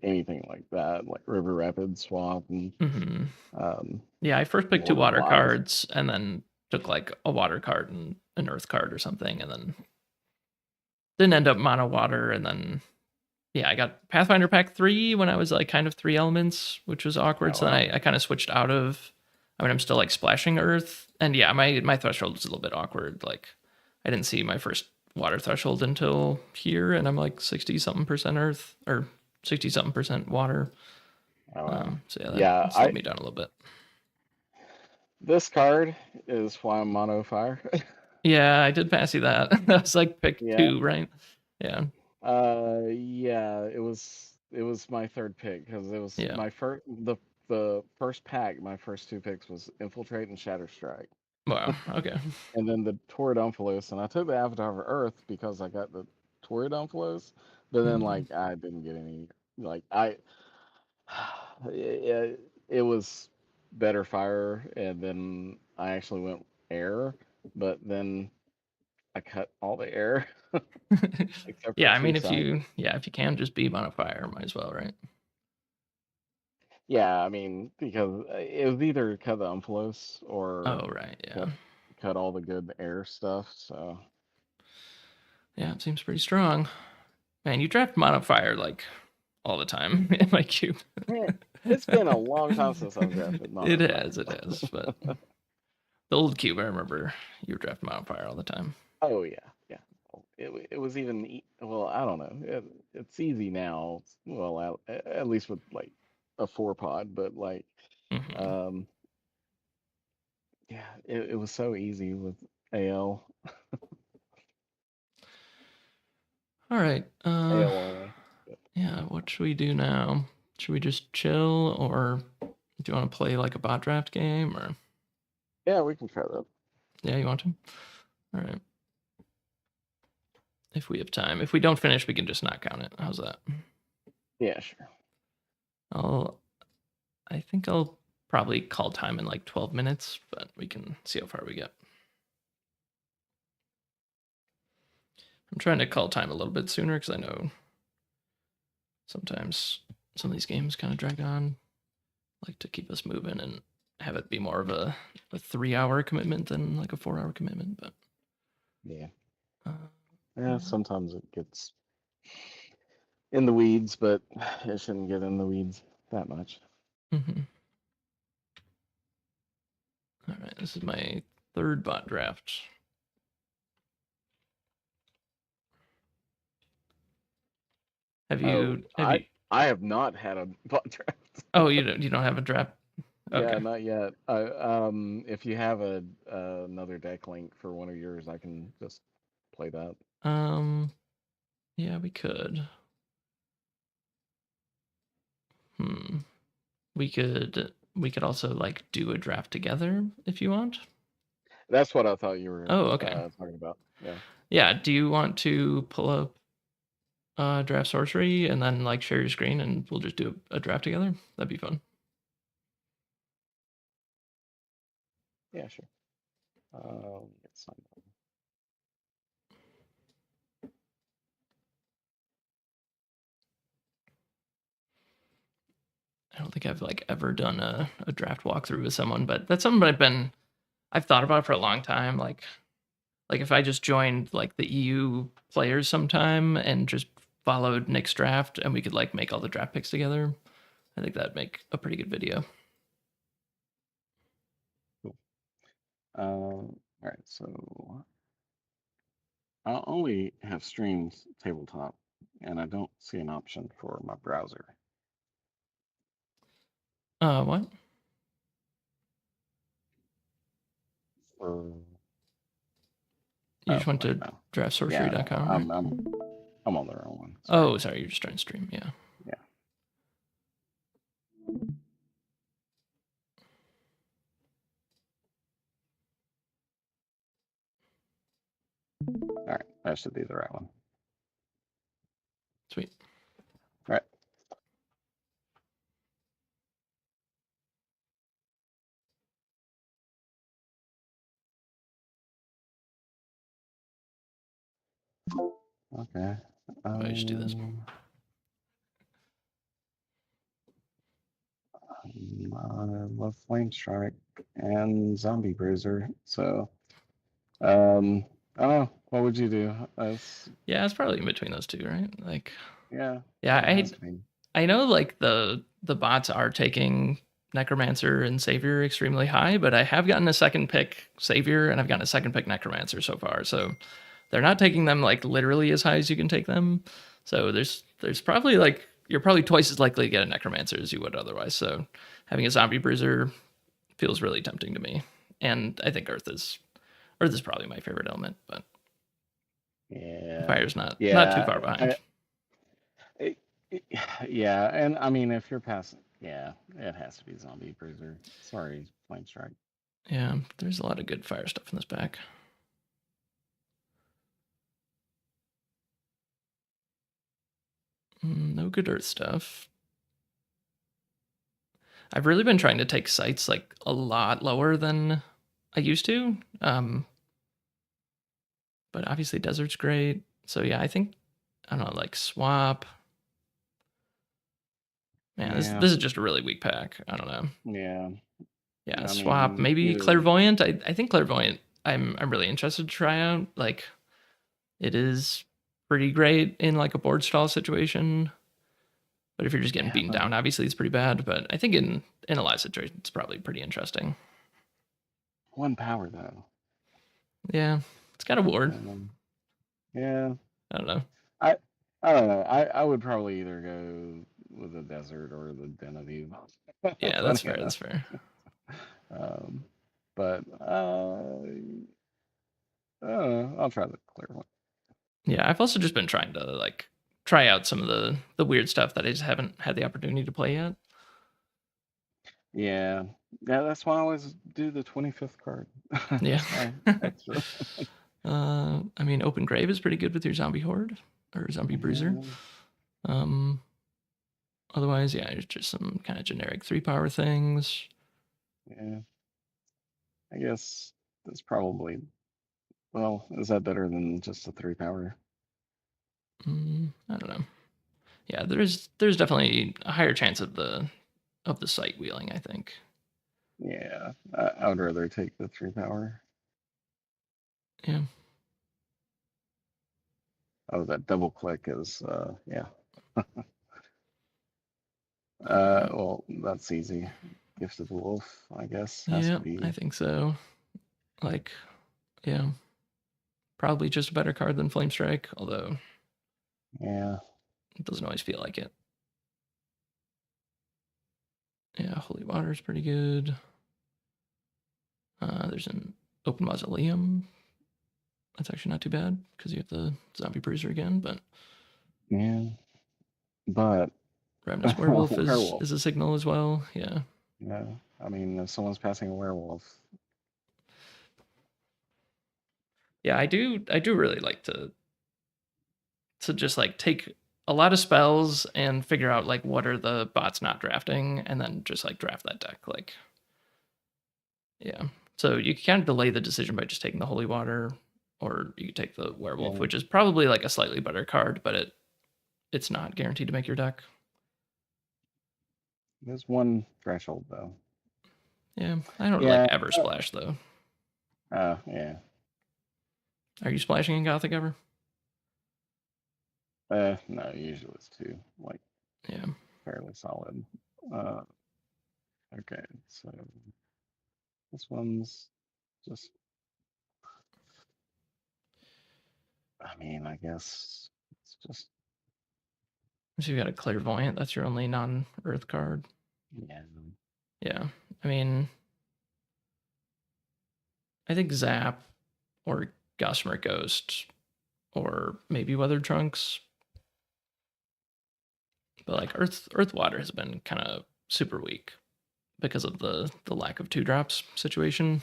Speaker 2: Anything like that, like River Rapids swap and
Speaker 1: hmm
Speaker 2: um,
Speaker 1: Yeah, I first picked two
Speaker 2: Lord of
Speaker 1: water
Speaker 2: Lies.
Speaker 1: cards and then took like a water card and an earth card or something, and then didn't end up mono water. And then yeah, I got Pathfinder Pack 3 when I was like kind of three elements, which was awkward.
Speaker 2: Oh
Speaker 1: So then
Speaker 2: wow.
Speaker 1: I kind of switched out of. I mean, I'm still like splashing earth, and yeah, my threshold is a little bit awkward. Like, I didn't see my first water threshold until here, and I'm like 60 something percent earth or 60 something percent water.
Speaker 2: Oh wow.
Speaker 1: So yeah, that
Speaker 2: Yeah,
Speaker 1: slowed me down a little bit.
Speaker 2: this card is why I'm mono fire.
Speaker 1: Yeah, I did pass you that. That was like pick
Speaker 2: Yeah.
Speaker 1: two, right? Yeah,
Speaker 2: Yeah, it was my third pick because it was
Speaker 1: yeah.
Speaker 2: my the first pack. My first two picks was Infiltrate and Shatter Strike,
Speaker 1: Wow. Okay.
Speaker 2: and then the Torrid and I took the Avatar of Earth because I got the Torrid, but then
Speaker 1: Mhm.
Speaker 2: like I didn't get any like I it, it was better fire, and then I actually went air, but then I cut all the air except for
Speaker 1: Yeah, I
Speaker 2: two
Speaker 1: mean, if
Speaker 2: sites.
Speaker 1: you can just beam on a fire, might as well, right?
Speaker 2: Yeah, I mean, because it was either cut the Umphalos or
Speaker 1: Oh, right. Yeah.
Speaker 2: cut cut all the good air stuff. So
Speaker 1: Yeah, it seems pretty strong. Man, you draft mono fire like all the time in my cube.
Speaker 2: eh, it's been a long time since I've drafted
Speaker 1: It
Speaker 2: Modifier.
Speaker 1: has, it has. But the old cube, I remember you draft mono fire all the time.
Speaker 2: Oh yeah, yeah. It was even well, I don't know. It's easy now. Well, at least with like a 4 pod, but like
Speaker 1: hmm
Speaker 2: um yeah, it was so easy with AL
Speaker 1: All right.
Speaker 2: AL only. But
Speaker 1: Yeah, what should we do now? Should we just chill or do you want to play like a bot draft game or
Speaker 2: yeah, we can try that.
Speaker 1: yeah, you want to? All right. If we have time. If we don't finish, we can just not count it. How's that?
Speaker 2: Yeah, sure.
Speaker 1: I'll I think I'll probably call time in like 12 minutes, but we can see how far we get. I'm trying to call time a little bit sooner because I know sometimes some of these games kind of drag on. I like to keep us moving and have it be more of a 3 hour commitment than like a 4 hour commitment. But
Speaker 2: Yeah.
Speaker 1: uh,
Speaker 2: Yeah, sometimes it gets in the weeds, but it shouldn't get in the weeds that much.
Speaker 1: mhm. All right, this is my third bot draft. Have
Speaker 2: Oh,
Speaker 1: you have
Speaker 2: I
Speaker 1: you?
Speaker 2: I have not had a bot draft.
Speaker 1: Oh, you don't have a draft.
Speaker 2: Yeah,
Speaker 1: Okay.
Speaker 2: not yet. If you have another deck link for one of yours, I can just play that.
Speaker 1: Um. Yeah, we could. Hmm. We could also like do a draft together if you want.
Speaker 2: That's what I thought you were
Speaker 1: Oh, okay.
Speaker 2: talking about. Yeah.
Speaker 1: Yeah. Do you want to pull up? draft sorcery and then like share your screen and we'll just do a draft together. That'd be fun.
Speaker 2: Yeah, sure. Get signed up.
Speaker 1: I don't think I've like ever done a draft walkthrough with someone, but that's something I've thought about for a long time. Like if I just joined like the EU players sometime and just followed Nick's draft and we could like make all the draft picks together, I think that'd make a pretty good video.
Speaker 2: Cool. All right, so I only have streams tabletop, and I don't see an option for my browser.
Speaker 1: What?
Speaker 2: For
Speaker 1: You just went
Speaker 2: wait,
Speaker 1: to
Speaker 2: no. Yeah, no,
Speaker 1: draftsorcery.com, right?
Speaker 2: I'm on the wrong one. Sorry.
Speaker 1: Oh, sorry, you're just trying to stream. Yeah.
Speaker 2: Yeah. All right, that should be the right one.
Speaker 1: Sweet.
Speaker 2: All right. Okay.
Speaker 1: I should do this.
Speaker 2: I love Flame Strike and Zombie Bruiser. So, I don't know. What would you do?
Speaker 1: Yeah, it's probably in between those two, right? Like,
Speaker 2: Yeah,
Speaker 1: yeah,
Speaker 2: it has to be.
Speaker 1: I know like the bots are taking Necromancer and Savior extremely high, but I have gotten a second pick Savior and I've gotten a second pick Necromancer so far. So they're not taking them like literally as high as you can take them. So there's probably like you're probably twice as likely to get a Necromancer as you would otherwise. So having a Zombie Bruiser feels really tempting to me. And I think Earth is probably my favorite element, but
Speaker 2: Yeah.
Speaker 1: Fire's not too far behind.
Speaker 2: It, yeah, and I mean, if you're passing, yeah, it has to be Zombie Bruiser. Sorry, Flame Strike.
Speaker 1: Yeah, there's a lot of good fire stuff in this pack. No good earth stuff. I've really been trying to take sites like a lot lower than I used to. But obviously desert's great. So yeah, I think I don't know, like swap. Man,
Speaker 2: Yeah,
Speaker 1: this is just a really weak pack. I don't know.
Speaker 2: yeah.
Speaker 1: Yeah,
Speaker 2: I
Speaker 1: swap.
Speaker 2: mean,
Speaker 1: Maybe
Speaker 2: either
Speaker 1: clairvoyant. I think clairvoyant. I'm really interested to try out. Like it is pretty great in like a board stall situation. But if you're just getting
Speaker 2: yeah,
Speaker 1: beaten
Speaker 2: but
Speaker 1: down, obviously it's pretty bad. But I think in a live situation, it's probably pretty interesting.
Speaker 2: one power though.
Speaker 1: Yeah, it's got a ward.
Speaker 2: Yeah,
Speaker 1: I don't know.
Speaker 2: I I don't know. I would probably either go with the desert or the Den of Evil.
Speaker 1: Yeah, that's
Speaker 2: Funny
Speaker 1: fair.
Speaker 2: enough.
Speaker 1: That's fair.
Speaker 2: Um, but I'll try the clear one.
Speaker 1: Yeah, I've also just been trying to like try out some of the weird stuff that I just haven't had the opportunity to play yet.
Speaker 2: Yeah, yeah. That's why I always do the 25th card.
Speaker 1: Yeah.
Speaker 2: Just my extra.
Speaker 1: I mean, Open Grave is pretty good with your Zombie Horde or Zombie Bruiser.
Speaker 2: Yeah,
Speaker 1: Um, otherwise, yeah, it's just some kind of generic 3-power things.
Speaker 2: yeah. I guess that's probably. Well, is that better than just a 3 power?
Speaker 1: I don't know. Yeah, there's definitely a higher chance of the site wheeling, I think.
Speaker 2: Yeah, I would rather take the 3 power.
Speaker 1: Yeah.
Speaker 2: Oh, that double click is yeah.
Speaker 1: Right.
Speaker 2: Well, that's easy. Gift of the Wolf, I guess, has to
Speaker 1: Yeah,
Speaker 2: be.
Speaker 1: I think so. Like, yeah, probably just a better card than Flame Strike, although
Speaker 2: Yeah,
Speaker 1: it doesn't always feel like it. Yeah, Holy Water is pretty good. There's an Open Mausoleum. That's actually not too bad because you have the Zombie Bruiser again, but
Speaker 2: yeah, but
Speaker 1: Ravenous Werewolf
Speaker 2: werewolf.
Speaker 1: is a signal as well. Yeah.
Speaker 2: Yeah, I mean, if someone's passing a werewolf,
Speaker 1: Yeah, I do really like to just like take a lot of spells and figure out like what are the bots not drafting, and then just like draft that deck. Like, yeah. So you can kind of delay the decision by just taking the holy water, or you could take the werewolf,
Speaker 2: Yeah,
Speaker 1: which is probably like a slightly better card, but it's not guaranteed to make your deck.
Speaker 2: there's one threshold though.
Speaker 1: Yeah, I don't like
Speaker 2: Yeah.
Speaker 1: ever splash though.
Speaker 2: Yeah.
Speaker 1: Are you splashing in Gothic ever?
Speaker 2: No, usually it's two, like
Speaker 1: Yeah.
Speaker 2: fairly solid. Uh, okay, so this one's just, I mean, I guess it's just,
Speaker 1: So you got a clairvoyant. That's your only non-earth card.
Speaker 2: yeah,
Speaker 1: Yeah. I mean, I think Zap or Gossamer Ghost or maybe Weathered Trunks. But like Earth Water has been kind of super weak because of the lack of 2 drops situation.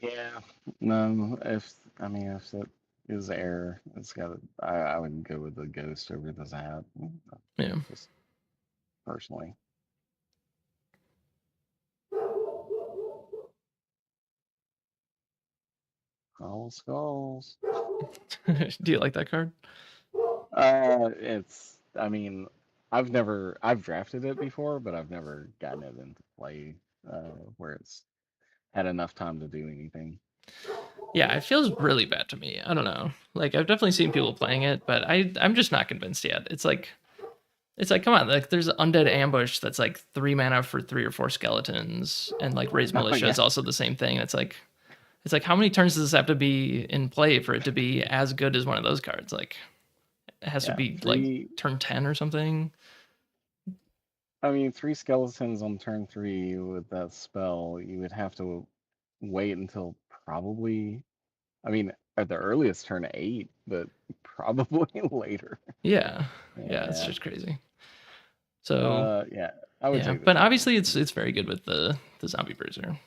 Speaker 2: yeah. No, I mean, if it is air, it's got. I would go with the ghost over the zap,
Speaker 1: Yeah.
Speaker 2: just personally. All skulls.
Speaker 1: Do you like that card?
Speaker 2: It's. I mean, I've drafted it before, but I've never gotten it into play where it's had enough time to do anything.
Speaker 1: Yeah, it feels really bad to me. I don't know. Like I've definitely seen people playing it, but I'm just not convinced yet. It's like come on, like there's undead ambush that's like 3 mana for 3 or 4 skeletons, and like raise
Speaker 2: Oh
Speaker 1: militia is
Speaker 2: yeah,
Speaker 1: also the same thing. It's like how many turns does this have to be in play for it to be as good as one of those cards? Like it has to
Speaker 2: yeah.
Speaker 1: be like
Speaker 2: Three.
Speaker 1: turn 10 or something.
Speaker 2: I mean, three skeletons on turn three with that spell. You would have to wait until probably. I mean, at the earliest turn eight, but probably later.
Speaker 1: Yeah, yeah, it's
Speaker 2: Yeah.
Speaker 1: just crazy. So
Speaker 2: Yeah. I would
Speaker 1: yeah,
Speaker 2: take the
Speaker 1: but
Speaker 2: zombie
Speaker 1: obviously
Speaker 2: bruiser.
Speaker 1: it's very good with the zombie bruiser. So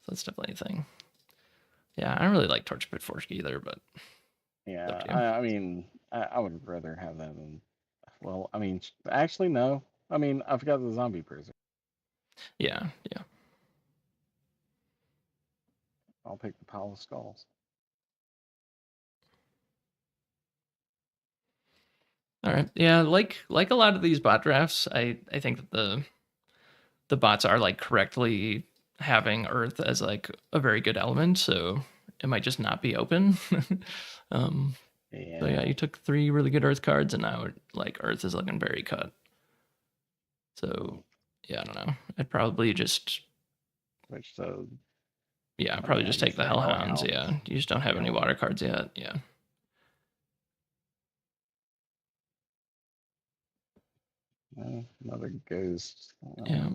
Speaker 1: that's definitely a thing. Yeah, I don't really like Torch Pit Fork either, but it's up
Speaker 2: Yeah.
Speaker 1: to you.
Speaker 2: I mean, I would rather have that than. Well, I mean, actually, no. I mean, I've got the zombie bruiser.
Speaker 1: Yeah, yeah.
Speaker 2: I'll take the pile of skulls.
Speaker 1: All right. Yeah, like a lot of these bot drafts, I think that the bots are like correctly having Earth as like a very good element, so it might just not be open. um, so yeah,
Speaker 2: Yeah.
Speaker 1: you took 3 really good Earth cards, and now like Earth is looking very cut. So yeah, I don't know. I'd probably just
Speaker 2: Which,
Speaker 1: yeah,
Speaker 2: I
Speaker 1: probably
Speaker 2: mean, I
Speaker 1: just take
Speaker 2: guess
Speaker 1: the
Speaker 2: the
Speaker 1: Hellhounds.
Speaker 2: hellhounds.
Speaker 1: Yeah, you just don't have any
Speaker 2: Yeah.
Speaker 1: water cards yet. Yeah,
Speaker 2: Another ghost.
Speaker 1: yeah,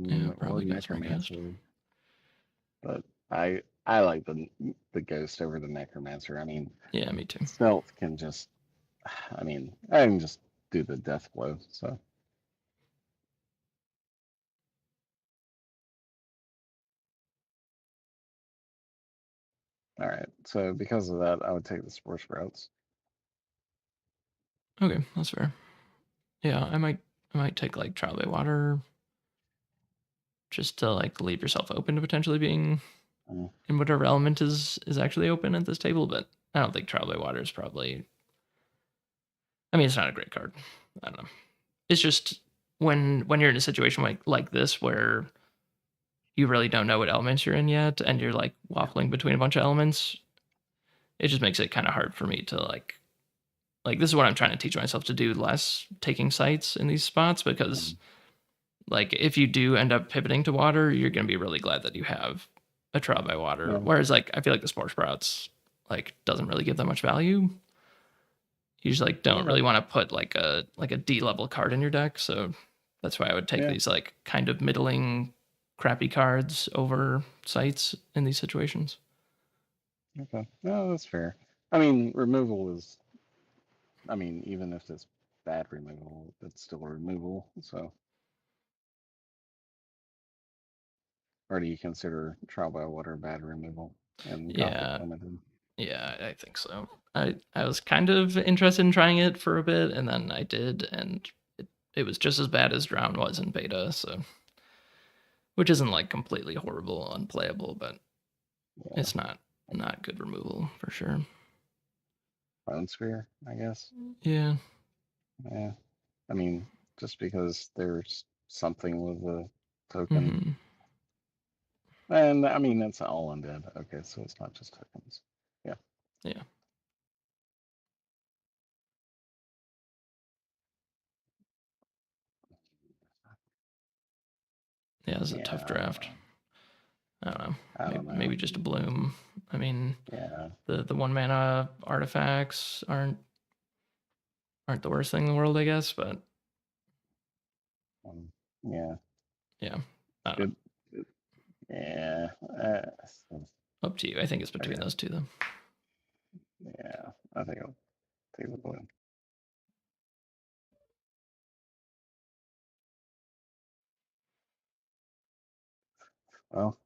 Speaker 1: yeah.
Speaker 2: Or
Speaker 1: Probably Gossamer Ghost.
Speaker 2: necromancer. But I like the ghost over the necromancer. I mean,
Speaker 1: Yeah, me too.
Speaker 2: stealth can just. I mean, I can just do the death blow. So, all right. So because of that, I would take the spore sprouts.
Speaker 1: Okay, that's fair. Yeah, I might take like Trial by Water just to like leave yourself open to potentially being
Speaker 2: Uh,
Speaker 1: in whatever element is actually open at this table. But I don't think Trial by Water is probably. I mean, it's not a great card. I don't know. It's just when you're in a situation like this where you really don't know what elements you're in yet, and you're like
Speaker 2: yeah.
Speaker 1: waffling between a bunch of elements. It just makes it kind of hard for me to like this is what I'm trying to teach myself to do less taking sites in these spots because
Speaker 2: Um,
Speaker 1: like if you do end up pivoting to water, you're gonna be really glad that you have a trial by water.
Speaker 2: yeah.
Speaker 1: Whereas like I feel like the spore sprouts like doesn't really give that much value. You just like don't
Speaker 2: Okay.
Speaker 1: really want to put like a D level card in your deck. So that's why I would take
Speaker 2: Yeah.
Speaker 1: these like kind of middling crappy cards over sites in these situations.
Speaker 2: Okay. No, that's fair. I mean, removal is. I mean, even if it's bad removal, it's still a removal. So, or do you consider trial by water bad removal and Gothic
Speaker 1: Yeah.
Speaker 2: limited?
Speaker 1: Yeah, I think so. I was kind of interested in trying it for a bit, and then I did, and it was just as bad as Drown was in beta. So, which isn't like completely horrible, unplayable, but
Speaker 2: Yeah,
Speaker 1: it's not good removal for sure.
Speaker 2: Bone Sphere, I guess.
Speaker 1: Yeah.
Speaker 2: Yeah, I mean, just because there's something with the token,
Speaker 1: Hmm.
Speaker 2: and I mean it's all undead. Okay, so it's not just tokens. Yeah,
Speaker 1: Yeah. Yeah, this is a tough
Speaker 2: yeah,
Speaker 1: draft. I don't know.
Speaker 2: I
Speaker 1: Maybe,
Speaker 2: don't know.
Speaker 1: maybe just a bloom. I mean,
Speaker 2: Yeah,
Speaker 1: the 1 mana artifacts aren't the worst thing in the world, I guess, but
Speaker 2: um, yeah,
Speaker 1: yeah, I don't know.
Speaker 2: good. Yeah, so,
Speaker 1: Up to you. I think it's between
Speaker 2: okay,
Speaker 1: those two, though.
Speaker 2: yeah, I think I'll take the blue. Well,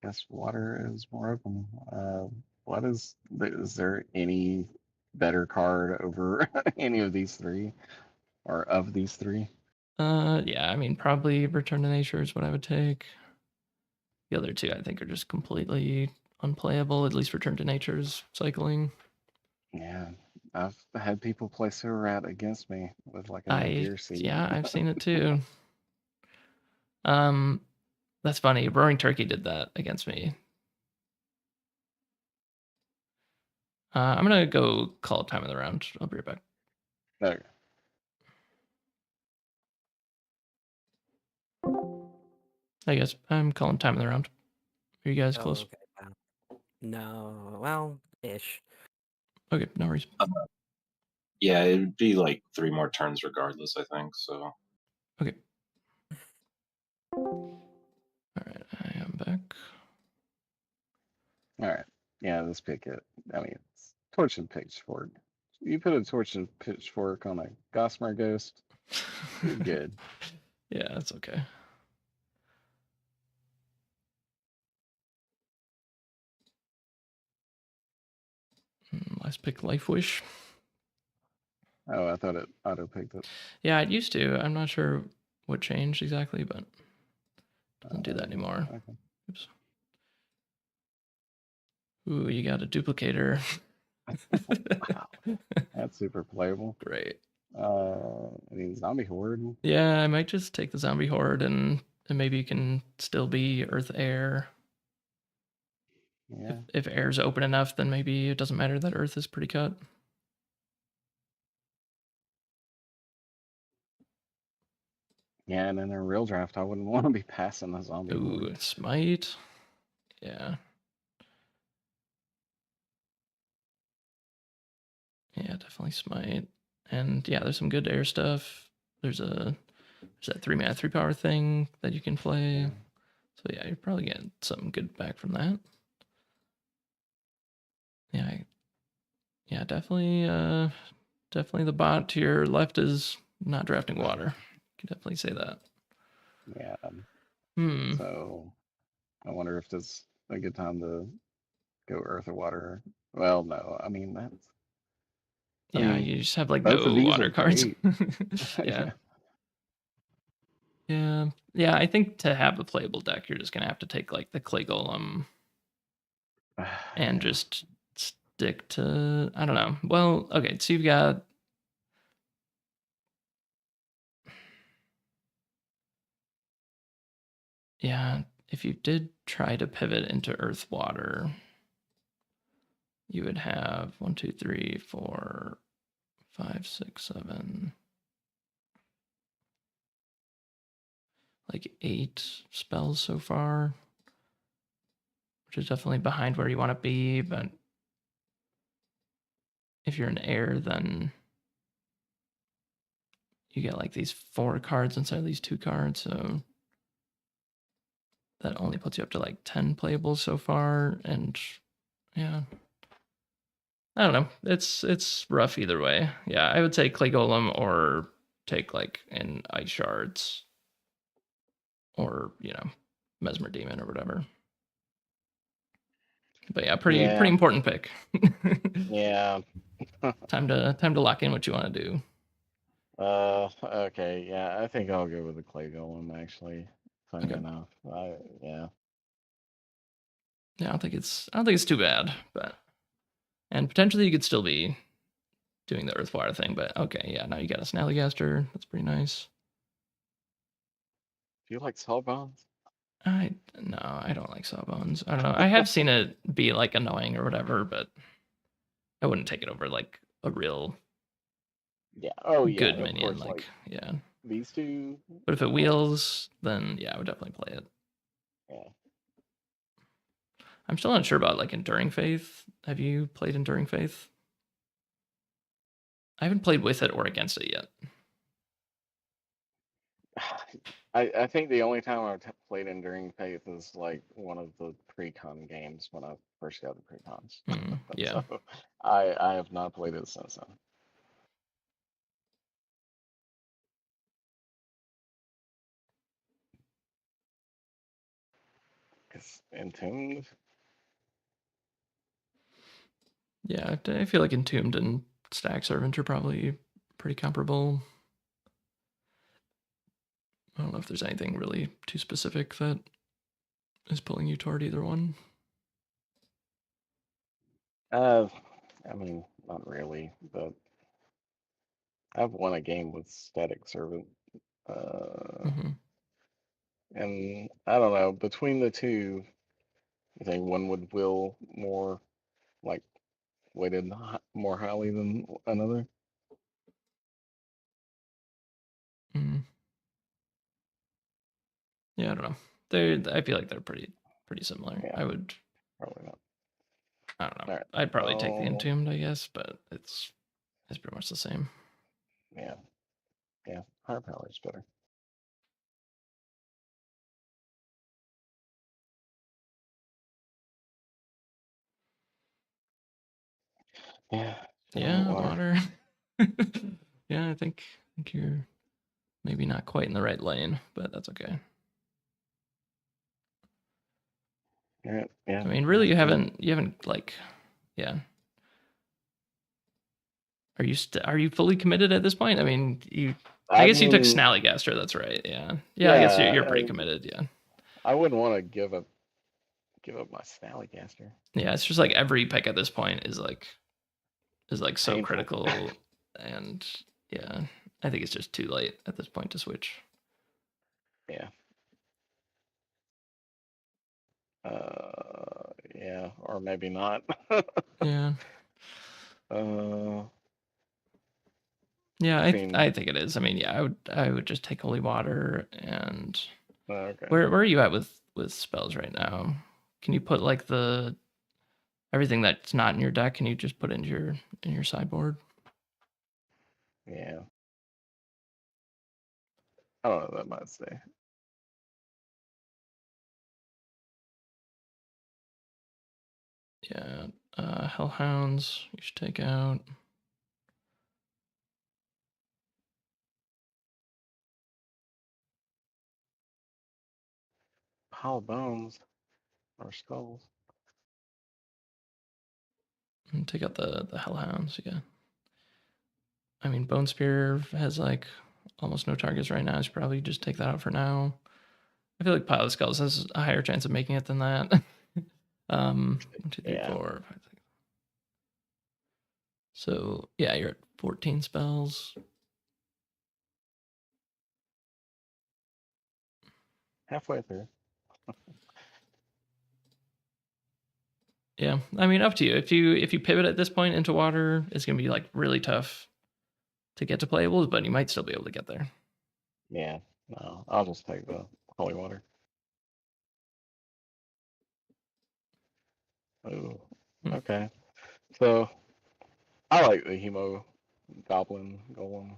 Speaker 2: guess water is more open. What is there any better card over any of these three or of these three?
Speaker 1: Yeah, I mean, probably Return to Nature is what I would take. The other two, I think, are just completely unplayable. At least Return to Nature's cycling.
Speaker 2: Yeah, I've had people play Sewer Rat against me with like a no
Speaker 1: I
Speaker 2: fear seed.
Speaker 1: Yeah, I've seen it too. Um, that's funny. Roaring Turkey did that against me. I'm gonna go call it time of the round. I'll be right back.
Speaker 2: Okay.
Speaker 1: I guess I'm calling time of the round. Are you guys
Speaker 3: Oh,
Speaker 1: close?
Speaker 3: okay. Wow. No, well, ish.
Speaker 1: Okay, no worries.
Speaker 4: Yeah, it'd be like 3 more turns regardless, I think. So
Speaker 1: Okay. All right, I am back.
Speaker 2: All right. Yeah, this pick it. I mean, it's torch and pitchfork. You put a torch and pitchfork on a Gossamer Ghost, you're good.
Speaker 1: Yeah, that's okay. Last pick, Life Wish.
Speaker 2: Oh, I thought it auto picked it.
Speaker 1: Yeah, it used to. I'm not sure what changed exactly, but it doesn't do that
Speaker 2: Um,
Speaker 1: anymore.
Speaker 2: okay.
Speaker 1: Oops. Ooh, you got a duplicator.
Speaker 2: Wow, that's super playable.
Speaker 1: Great.
Speaker 2: I mean, Zombie Horde.
Speaker 1: Yeah, I might just take the zombie horde and maybe you can still be Earth Air.
Speaker 2: Yeah.
Speaker 1: If air's open enough, then maybe it doesn't matter that Earth is pretty cut.
Speaker 2: Yeah, and in a real draft, I wouldn't want to be passing the Zombie Horde.
Speaker 1: Ooh, smite. Yeah. Yeah, definitely smite. And yeah, there's some good air stuff. There's that 3 mana 3 power thing that you can play.
Speaker 2: Yeah.
Speaker 1: So yeah, you're probably getting something good back from that. Yeah, yeah, definitely the bot to your left is not drafting water. You can definitely say that.
Speaker 2: Yeah.
Speaker 1: Hmm.
Speaker 2: So I wonder if this is a good time to go Earth or Water. Well, no. I mean, I
Speaker 1: Yeah,
Speaker 2: mean,
Speaker 1: you just have like
Speaker 2: both of
Speaker 1: no
Speaker 2: these are
Speaker 1: water cards.
Speaker 2: great.
Speaker 1: Yeah.
Speaker 2: Yeah.
Speaker 1: Yeah. Yeah, I think to have a playable deck, you're just gonna have to take like the Clay Golem and
Speaker 2: Yeah.
Speaker 1: just stick to I don't know. Well, okay, so you've got yeah, if you did try to pivot into Earth Water, you would have 1, 2, 3, 4, 5, 6, 7, like 8 spells so far, which is definitely behind where you want to be. But if you're an air, then you get like these 4 cards instead of these 2 cards. So that only puts you up to like 10 playables so far. And yeah, I don't know. It's rough either way. Yeah, I would say Clay Golem or take like an Ice Shards or Mesmer Demon or whatever. But yeah, pretty
Speaker 2: Yeah.
Speaker 1: important pick.
Speaker 2: Yeah.
Speaker 1: Time to lock in what you want to do.
Speaker 2: Okay. Yeah, I think I'll go with the clay golem. Actually, funny
Speaker 1: Okay.
Speaker 2: enough, yeah.
Speaker 1: Yeah, I don't think it's too bad, but and potentially you could still be doing the Earthwater thing, but okay, yeah, now you got a Snallygaster. That's pretty nice.
Speaker 2: Do you like sawbones?
Speaker 1: I don't like Sawbones. I don't know. I have seen it be like annoying or whatever, but I wouldn't take it over like a real
Speaker 2: Yeah. Oh yeah.
Speaker 1: good
Speaker 2: Of
Speaker 1: minion.
Speaker 2: course. Like
Speaker 1: Yeah.
Speaker 2: these two.
Speaker 1: But if it
Speaker 2: Like,
Speaker 1: wheels, then yeah, I would definitely play it.
Speaker 2: yeah.
Speaker 1: I'm still not sure about like Enduring Faith. Have you played Enduring Faith? I haven't played with it or against it yet.
Speaker 2: I think the only time I've played Enduring Faith is like one of the pre-con games when I first got the pre-cons.
Speaker 1: Yeah.
Speaker 2: So I have not played it since then. It's Entombed.
Speaker 1: Yeah, I feel like Entombed and Stack Servant are probably pretty comparable. I don't know if there's anything really too specific that is pulling you toward either one.
Speaker 2: I mean, not really, but I've won a game with Static Servant.
Speaker 1: Mm-hmm.
Speaker 2: And I don't know, between the two, I think one would will more like weighted more highly than another.
Speaker 1: Mm. Yeah, I don't know. I feel like they're pretty similar.
Speaker 2: Yeah,
Speaker 1: I would.
Speaker 2: probably not.
Speaker 1: I don't know.
Speaker 2: All right.
Speaker 1: I'd probably take the
Speaker 2: Oh,
Speaker 1: Entombed, I guess, but it's pretty much the same.
Speaker 2: yeah, yeah. Higher power is better. Yeah.
Speaker 1: Yeah,
Speaker 2: Water.
Speaker 1: water. Yeah, I think you're maybe not quite in the right lane, but that's okay.
Speaker 2: Yeah, yeah.
Speaker 1: I mean, really, you
Speaker 2: yeah.
Speaker 1: haven't like, yeah. Are you fully committed at this point? I mean, I guess you took
Speaker 2: mean,
Speaker 1: Snallygaster. That's right. Yeah.
Speaker 2: yeah.
Speaker 1: I guess you're pretty committed. Yeah.
Speaker 2: I wouldn't want to give up my Snallygaster.
Speaker 1: Yeah. It's just like every pick at this point is like so
Speaker 2: Painful.
Speaker 1: critical, and yeah, I think it's just too late at this point to switch.
Speaker 2: Yeah. Yeah, or maybe not.
Speaker 1: Yeah.
Speaker 2: uh,
Speaker 1: Yeah,
Speaker 2: mean,
Speaker 1: I think it is. I mean, yeah, I would just take Holy Water and
Speaker 2: okay.
Speaker 1: where are you at with spells right now? Can you put like the everything that's not in your deck? Can you just put in your sideboard?
Speaker 2: Yeah. I don't know, that might stay.
Speaker 1: Yeah, Hellhounds you should take out.
Speaker 2: Pile of bones or skulls.
Speaker 1: And take out the Hellhounds. Yeah. I mean, Bone Spear has like almost no targets right now. You should probably just take that out for now. I feel like Pile of Skulls has a higher chance of making it than that. 1, 2, 3,
Speaker 2: Yeah.
Speaker 1: 4, 5, 6. So yeah, you're at 14 spells.
Speaker 2: Halfway through.
Speaker 1: Yeah, I mean, up to you. If you pivot at this point into water, it's gonna be like really tough to get to playables, but you might still be able to get there.
Speaker 2: Yeah. No, I'll just take the holy water. Oh, okay. So I like the Hemo Goblin Golem.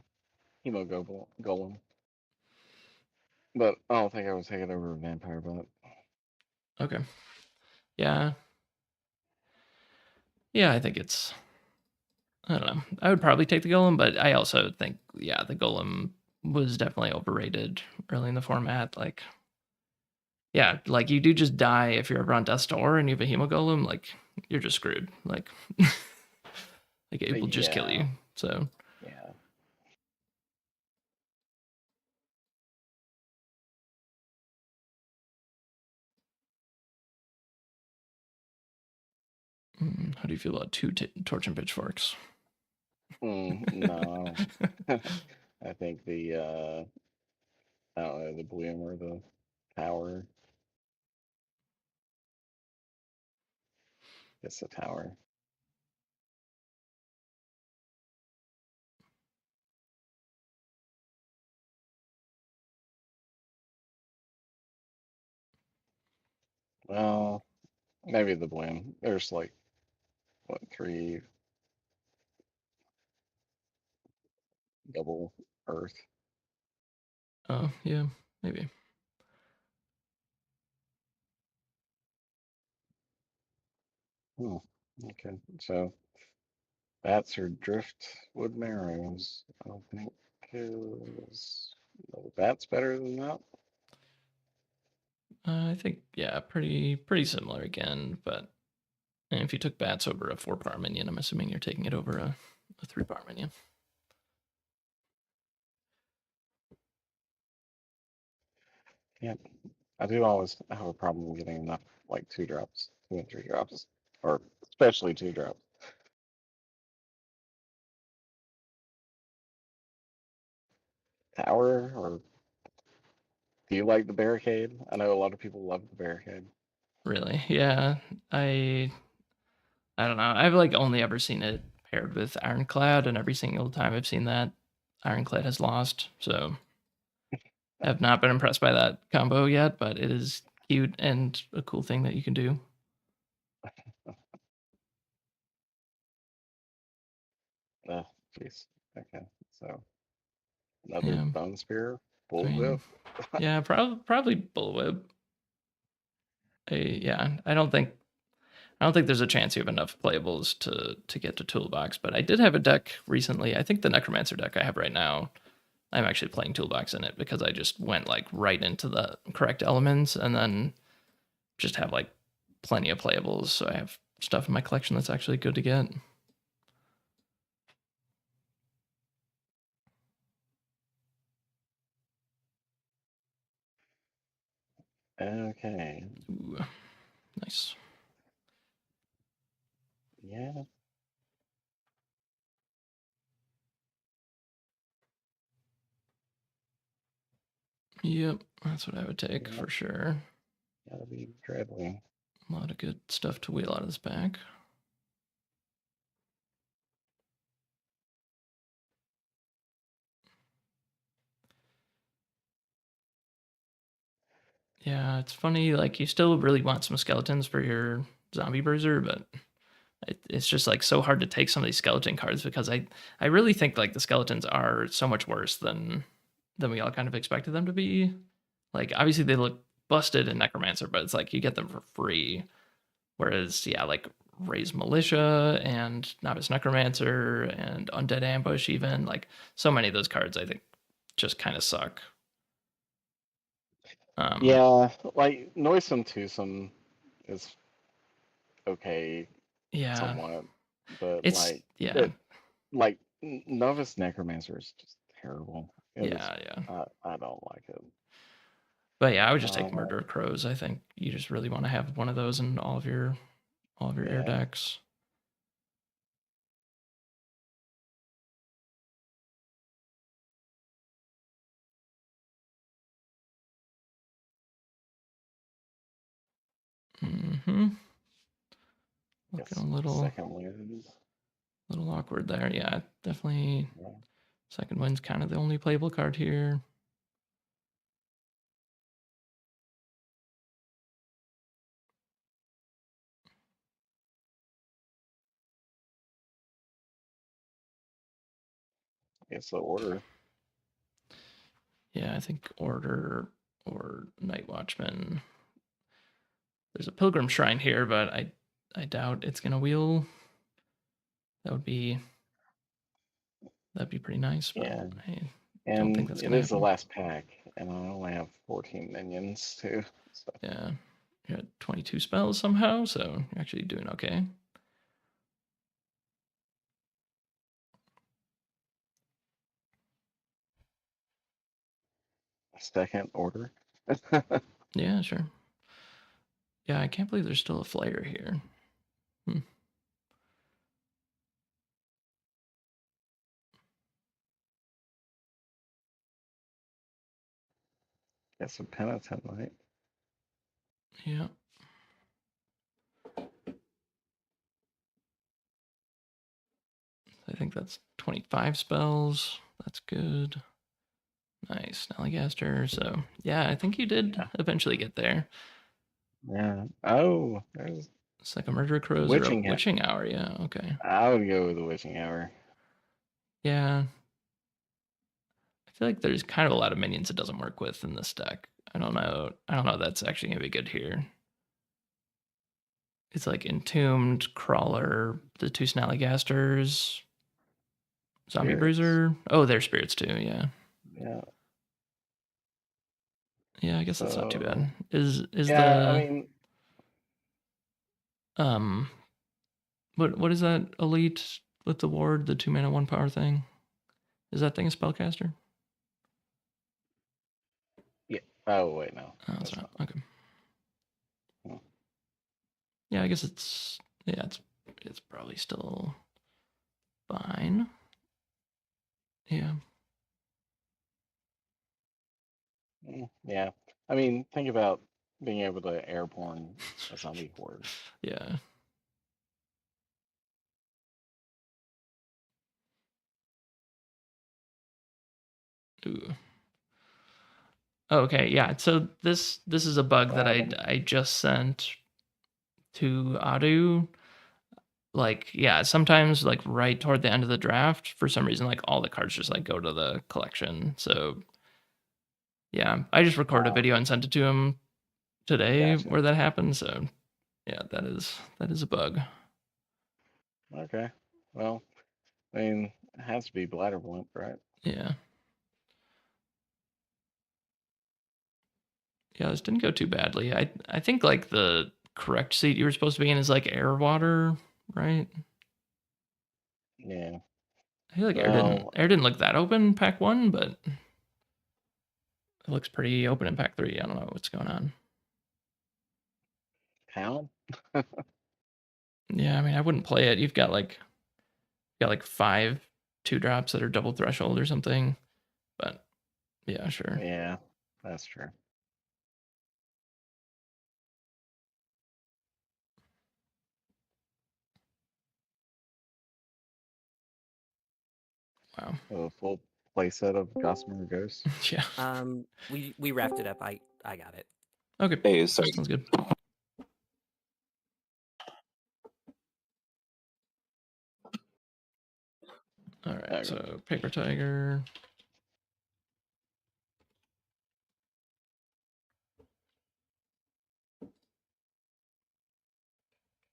Speaker 2: Hemo Golem. But I don't think I would take it over a Vampire Bot.
Speaker 1: Okay. Yeah. Yeah, I think it's. I don't know. I would probably take the golem, but I also think the golem was definitely overrated early in the format. Like, yeah, like you do just die if you're ever on death's door and you have a hemogolem. Like you're just screwed. Like, like it will just kill you. So
Speaker 2: Yeah.
Speaker 1: how do you feel about two torch and pitchforks?
Speaker 2: No. I think the I don't know, the bloom or the tower. It's the tower. Well, maybe the bloom. There's like what, 3 double earth.
Speaker 1: Oh yeah, maybe.
Speaker 2: Oh, okay. So bats or driftwood marrows. I don't think is the bats better than that.
Speaker 1: I think yeah, pretty similar again. But if you took bats over a 4-power minion, I'm assuming you're taking it over a 3-power minion.
Speaker 2: Yeah, I do always have a problem getting enough like 2 drops, 2 and 3 drops, or especially 2 drops. Tower, or do you like the barricade? I know a lot of people love the barricade.
Speaker 1: Really? Yeah. I don't know. I've like only ever seen it paired with Ironclad, and every single time I've seen that, Ironclad has lost. So I have not been impressed by that combo yet, but it is cute and a cool thing that you can do.
Speaker 2: Oh, jeez. Okay, so another
Speaker 1: Yeah.
Speaker 2: bone spear,
Speaker 1: I
Speaker 2: bullwhip.
Speaker 1: mean, yeah, probably Bullwhip. Yeah, I don't think there's a chance you have enough playables to get to Toolbox, but I did have a deck recently. I think the Necromancer deck I have right now, I'm actually playing Toolbox in it because I just went like right into the correct elements and then just have like plenty of playables. So I have stuff in my collection that's actually good to get.
Speaker 2: Okay,
Speaker 1: Ooh, nice.
Speaker 2: yeah,
Speaker 1: Yep, that's what I would take
Speaker 2: yeah,
Speaker 1: for sure.
Speaker 2: gotta be Dreadly.
Speaker 1: A lot of good stuff to wheel out of this back. Yeah, it's funny. Like you still really want some skeletons for your zombie bruiser, but it's just like so hard to take some of these skeleton cards because I really think like the skeletons are so much worse than we all kind of expected them to be. Like obviously they look busted in Necromancer, but it's like you get them for free. Whereas yeah, like Raise Militia and Novice Necromancer and Undead Ambush, even like so many of those cards, I think just kind of suck.
Speaker 2: Yeah, like Noisome Twosome is okay,
Speaker 1: Yeah,
Speaker 2: somewhat, but
Speaker 1: it's yeah,
Speaker 2: like Novice Necromancer is just terrible. It is.
Speaker 1: yeah.
Speaker 2: I don't like it.
Speaker 1: But yeah, I would just take
Speaker 2: Uh,
Speaker 1: Murder of Crows. I think you just really want to have one of those in all of your air
Speaker 2: yeah.
Speaker 1: decks. Mm-hmm. Looking
Speaker 2: Guess
Speaker 1: a
Speaker 2: second wind.
Speaker 1: little awkward there. Yeah, definitely.
Speaker 2: Yeah.
Speaker 1: Second wind's kind of the only playable card here.
Speaker 2: Guess the order.
Speaker 1: Yeah, I think Order or Night Watchman. There's a Pilgrim Shrine here, but I doubt it's gonna wheel. That would be that'd be pretty nice, but
Speaker 2: Yeah.
Speaker 1: I don't think
Speaker 2: And
Speaker 1: that's
Speaker 2: it
Speaker 1: gonna
Speaker 2: is the
Speaker 1: happen.
Speaker 2: last pack, And I only have 14 minions too. So
Speaker 1: Yeah. You're at 22 spells somehow, so you're actually doing okay.
Speaker 2: second order.
Speaker 1: Yeah, sure. Yeah, I can't believe there's still a flyer here.
Speaker 2: Get some penitent, right?
Speaker 1: Yeah. I think that's 25 spells. That's good. Nice. Snallygaster. So, yeah, I think you did
Speaker 2: Yeah.
Speaker 1: eventually get there.
Speaker 2: Yeah. Oh, there's
Speaker 1: It's like a murder crows or a
Speaker 2: witching.
Speaker 1: witching hour. Yeah, okay.
Speaker 2: I would go with the witching hour.
Speaker 1: Yeah. I feel like there's kind of a lot of minions it doesn't work with in this deck. I don't know. That's actually going to be good here. It's like Entombed, Crawler, the two Snallygasters, Zombie
Speaker 2: Spirits.
Speaker 1: Bruiser. Oh, they're spirits too. Yeah.
Speaker 2: Yeah.
Speaker 1: Yeah, I guess that's not too
Speaker 2: So
Speaker 1: bad. Is
Speaker 2: yeah, I
Speaker 1: the
Speaker 2: mean,
Speaker 1: um what is that elite with the ward, the 2 mana 1 power thing? Is that thing a spellcaster?
Speaker 2: yeah. Oh wait, no,
Speaker 1: Oh, it's
Speaker 2: that's
Speaker 1: not.
Speaker 2: not.
Speaker 1: Okay.
Speaker 2: Hmm.
Speaker 1: Yeah, I guess it's it's probably still fine. Yeah.
Speaker 2: Yeah. I mean, think about being able to airborne a zombie horde.
Speaker 1: Yeah. Ooh. Okay, yeah. So this is a bug that I just sent to Adu. Like, yeah, sometimes like right toward the end of the draft, for some reason, like all the cards just like go to the collection. So yeah, I just recorded a video and sent it to him today
Speaker 2: Gotcha.
Speaker 1: where that happened. So yeah, that is a bug.
Speaker 2: Okay. Well, I mean, it has to be bladder blimp, right?
Speaker 1: Yeah. Yeah, this didn't go too badly. I think like the correct seat you were supposed to be in is like air water, right?
Speaker 2: Yeah.
Speaker 1: I feel like
Speaker 2: Well,
Speaker 1: air didn't look that open pack 1, but it looks pretty open in pack 3. I don't know what's going on.
Speaker 2: town.
Speaker 1: Yeah, I mean, I wouldn't play it. You've got like 5 2-drops that are double threshold or something. But yeah, sure.
Speaker 2: Yeah, that's true.
Speaker 1: Wow.
Speaker 2: A full playset of Gossamer Ghost.
Speaker 1: Yeah.
Speaker 3: We wrapped it up. I got it.
Speaker 1: Okay.
Speaker 4: Hey, sorry.
Speaker 1: Sounds good. All right.
Speaker 2: Okay.
Speaker 1: So Paper Tiger.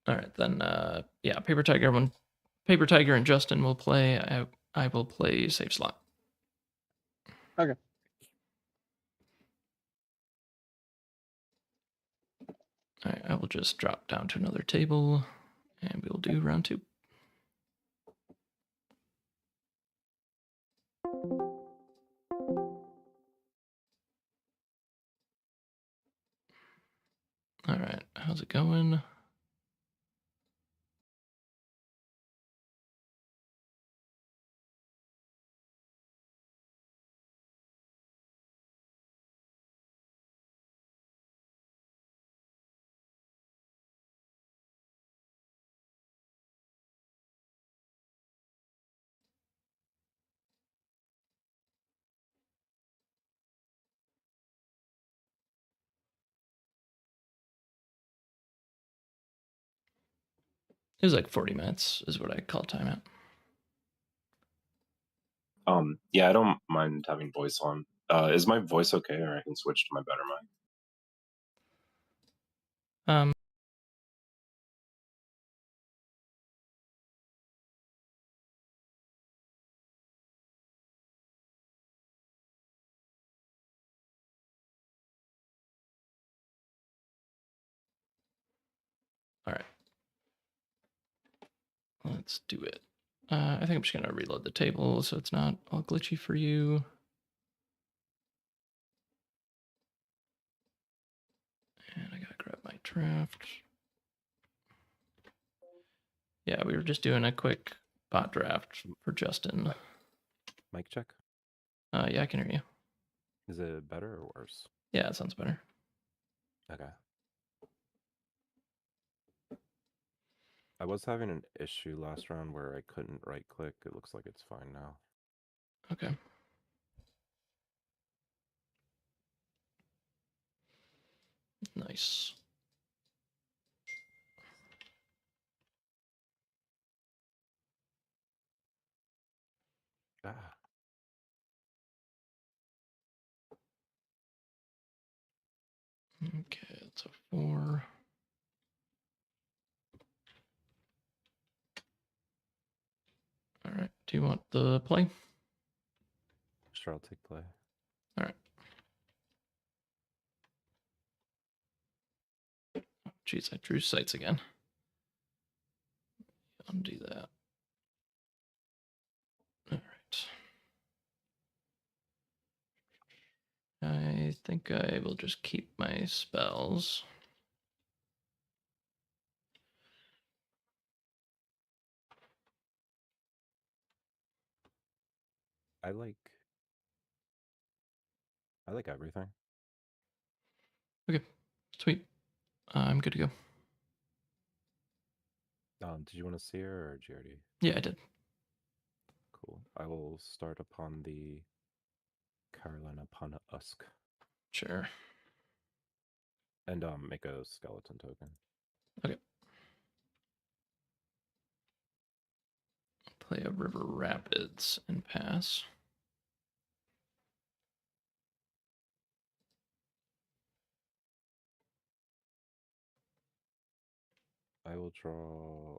Speaker 1: All right, then yeah, Paper Tiger when Paper Tiger and Justin will play, I will play Save Slot.
Speaker 2: Okay.
Speaker 1: All right, I will just drop down to another table and we will do round 2. All right, how's it going? It was like 40 minutes is what I call timeout.
Speaker 4: Yeah, I don't mind having voice on. Is my voice okay, or I can switch to my better mic?
Speaker 1: Um, Let's do it. I think I'm just gonna reload the table so it's not all glitchy for you. And I gotta grab my draft. Yeah, we were just doing a quick bot draft for Justin.
Speaker 5: Mic check.
Speaker 1: Yeah, I can hear you.
Speaker 5: Is it better or worse?
Speaker 1: Yeah, it sounds better.
Speaker 5: Okay. I was having an issue last round where I couldn't right click. It looks like it's fine now.
Speaker 1: Okay. Nice.
Speaker 5: Ah.
Speaker 1: Okay, it's a 4. All right. Do you want the play?
Speaker 5: Sure, I'll take play.
Speaker 1: All right. Jeez, I drew sights again. Undo that. All right. I think I will just keep my spells.
Speaker 5: I like everything.
Speaker 1: Okay, sweet. I'm good to go.
Speaker 5: Did you want to see her or did you already?
Speaker 1: Yeah, I did.
Speaker 5: Cool. I will start upon the Carolina upon Usk
Speaker 1: Sure.
Speaker 5: and make a skeleton token.
Speaker 1: Okay. Play a River Rapids and pass.
Speaker 5: I will draw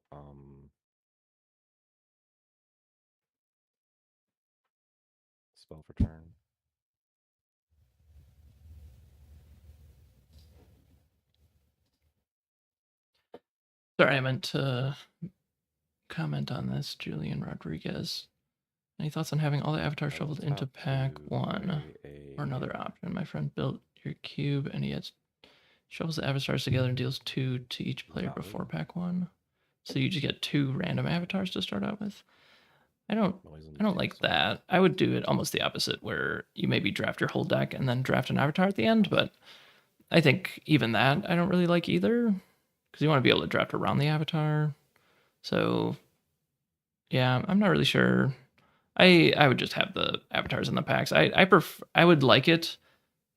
Speaker 5: spell for turn.
Speaker 1: Sorry, I meant to comment on this, Julian Rodriguez. Any thoughts on having all the avatars
Speaker 5: I will
Speaker 1: shuffled into
Speaker 5: tap
Speaker 1: pack
Speaker 5: to
Speaker 1: 1
Speaker 5: play
Speaker 1: or another option? My friend built your cube and he shovels the avatars together and deals 2 to each player
Speaker 5: Valid.
Speaker 1: before pack 1. So you just get 2 random avatars to start out with. I don't like that. I would do it almost the opposite, where you maybe draft your whole deck and then draft an avatar at the end. But I think even that I don't really like either, because you want to be able to draft around the avatar. So yeah, I'm not really sure. I would just have the avatars in the packs. I would like it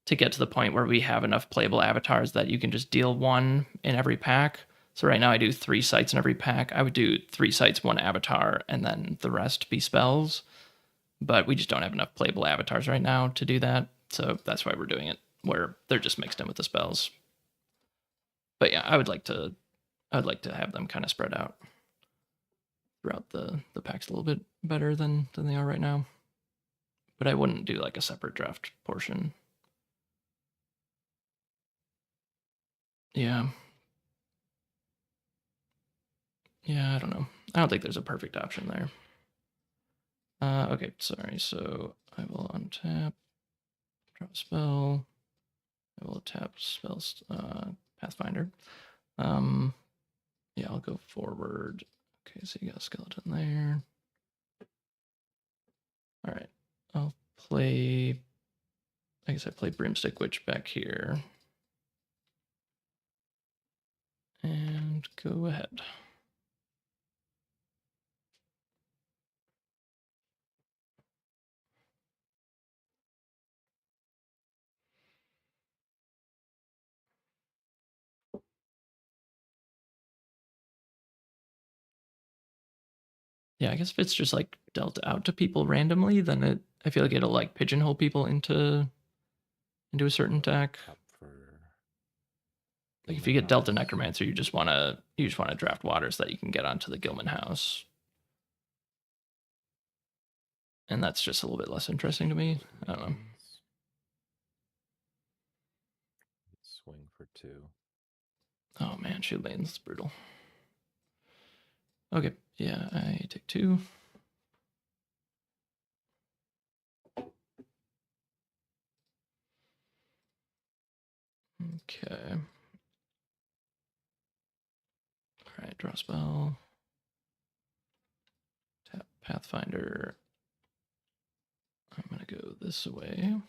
Speaker 1: to get to the point where we have enough playable avatars that you can just deal 1 in every pack. So right now I do 3 sites in every pack. I would do 3 sites, 1 avatar, and then the rest be spells. But we just don't have enough playable avatars right now to do that. So that's why we're doing it, where they're just mixed in with the spells. But yeah, I would like to have them kind of spread out throughout the packs a little bit better than they are right now. But I wouldn't do like a separate draft portion. Yeah. Yeah, I don't know. I don't think there's a perfect option there. Okay, sorry. So I will untap, draw a spell. I will tap spells, Pathfinder. Yeah, I'll go forward. Okay, so you got a skeleton there. All right, I'll play. I guess I play Broomstick Witch back here. And go ahead. Yeah, I guess if it's just like dealt out to people randomly, then I feel like it'll like pigeonhole people into a certain deck.
Speaker 5: Tap for
Speaker 1: Like if you get dealt a Necromancer, you just wanna draft waters that you can get onto the Gilman house. And that's just a little bit less interesting to me. I don't know.
Speaker 5: Swing for 2.
Speaker 1: Oh man, Shield Maiden's brutal. Okay, yeah, I take 2. Okay. All right, draw spell. Tap Pathfinder. I'm gonna go this way.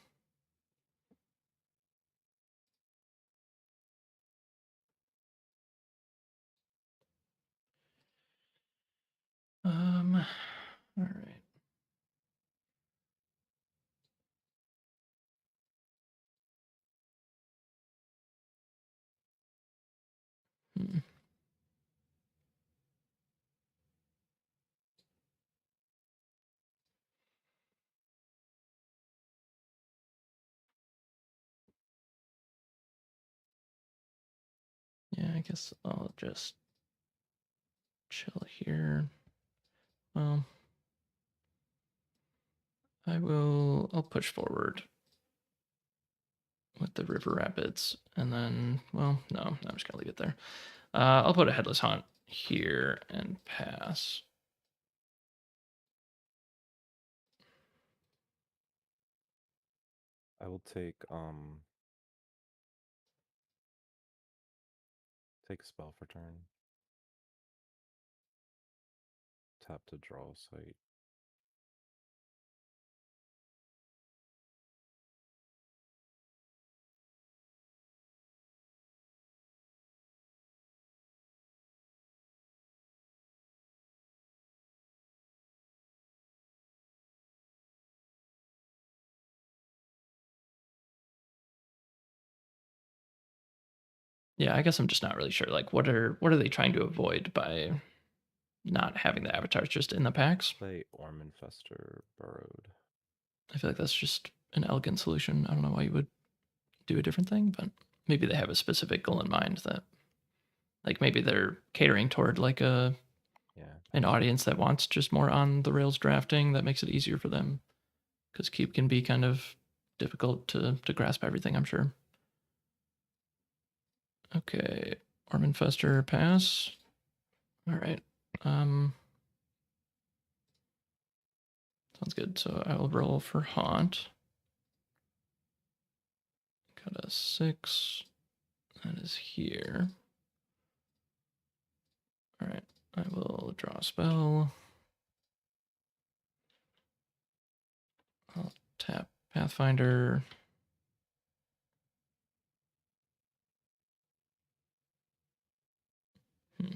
Speaker 1: All right. Hmm. Yeah, I guess I'll just chill here. Well, I'll push forward with the river rapids, and then, well, no, I'm just gonna leave it there. I'll put a headless haunt here and pass.
Speaker 5: I will take take spell for turn. Tap to draw a site.
Speaker 1: Yeah, I guess I'm just not really sure. Like, what are they trying to avoid by not having the avatars just in the packs?
Speaker 5: Play Orminfester Burrowed.
Speaker 1: I feel like that's just an elegant solution. I don't know why you would do a different thing, but maybe they have a specific goal in mind that, like, maybe they're catering toward like
Speaker 5: Yeah.
Speaker 1: an audience that wants just more on the rails drafting that makes it easier for them, because Keep can be kind of difficult to grasp everything, I'm sure. Okay, Orminfester pass. All right. Sounds good. So I will roll for Haunt. Got a 6. That is here. All right. I will draw a spell. I'll tap Pathfinder. Hmm.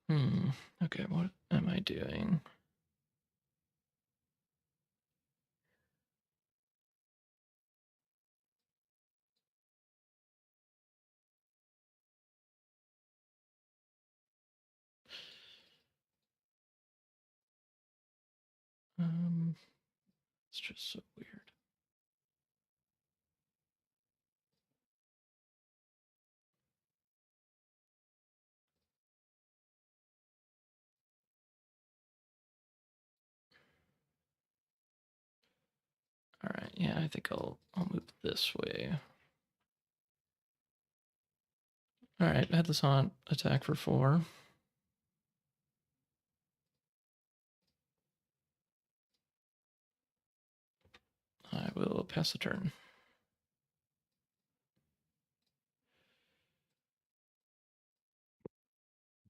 Speaker 1: Hmm. Okay, what am I doing? It's just so weird. All right, yeah, I think I'll move this way. All right, Headless Haunt, attack for 4. I will pass the turn.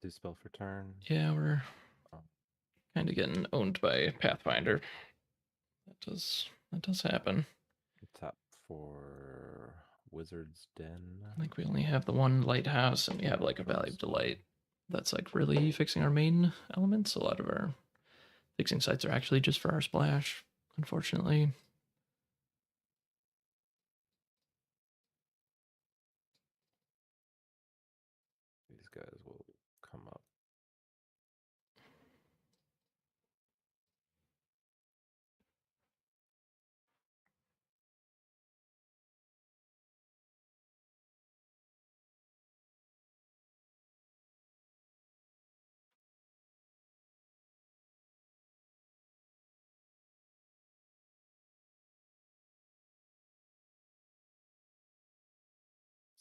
Speaker 5: Do spell for turn.
Speaker 1: Yeah, we're
Speaker 5: Oh.
Speaker 1: kind of getting owned by Pathfinder. That does happen.
Speaker 5: Tap for Wizard's Den.
Speaker 1: I think we only have the one lighthouse, and we have like a Valley of Delight. That's like really fixing our main elements. A lot of our fixing sites are actually just for our splash, unfortunately.
Speaker 5: These guys will come up.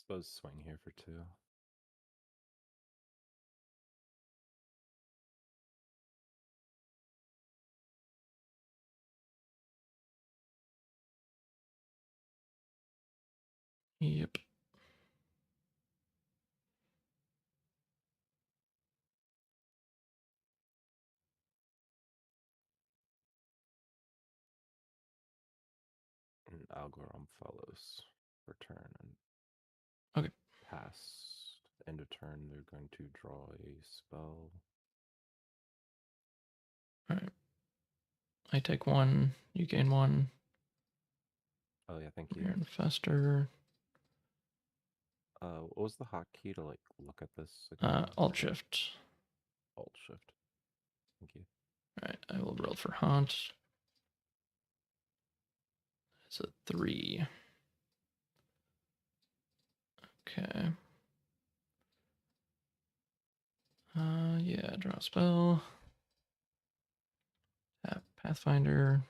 Speaker 5: Suppose swing here for 2.
Speaker 1: Yep.
Speaker 5: And Algorithm follows for turn and
Speaker 1: Okay.
Speaker 5: pass. End of turn, they're going to draw a spell.
Speaker 1: All right. I take 1. You gain 1.
Speaker 5: Oh yeah, thank you.
Speaker 1: You're in Fester.
Speaker 5: What was the hotkey to like look at this again?
Speaker 1: Alt Shift.
Speaker 5: Alt Shift. Thank you.
Speaker 1: All right. I will roll for Haunt. It's a 3. Okay. Yeah, draw a spell. Tap Pathfinder.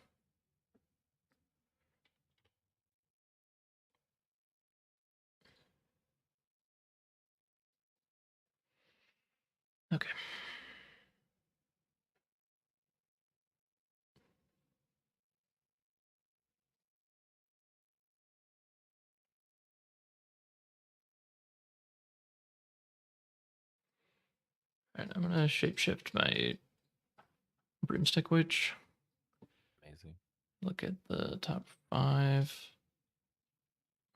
Speaker 1: Okay. All right, I'm gonna shapeshift my Broomstick Witch.
Speaker 5: Amazing.
Speaker 1: Look at the top 5.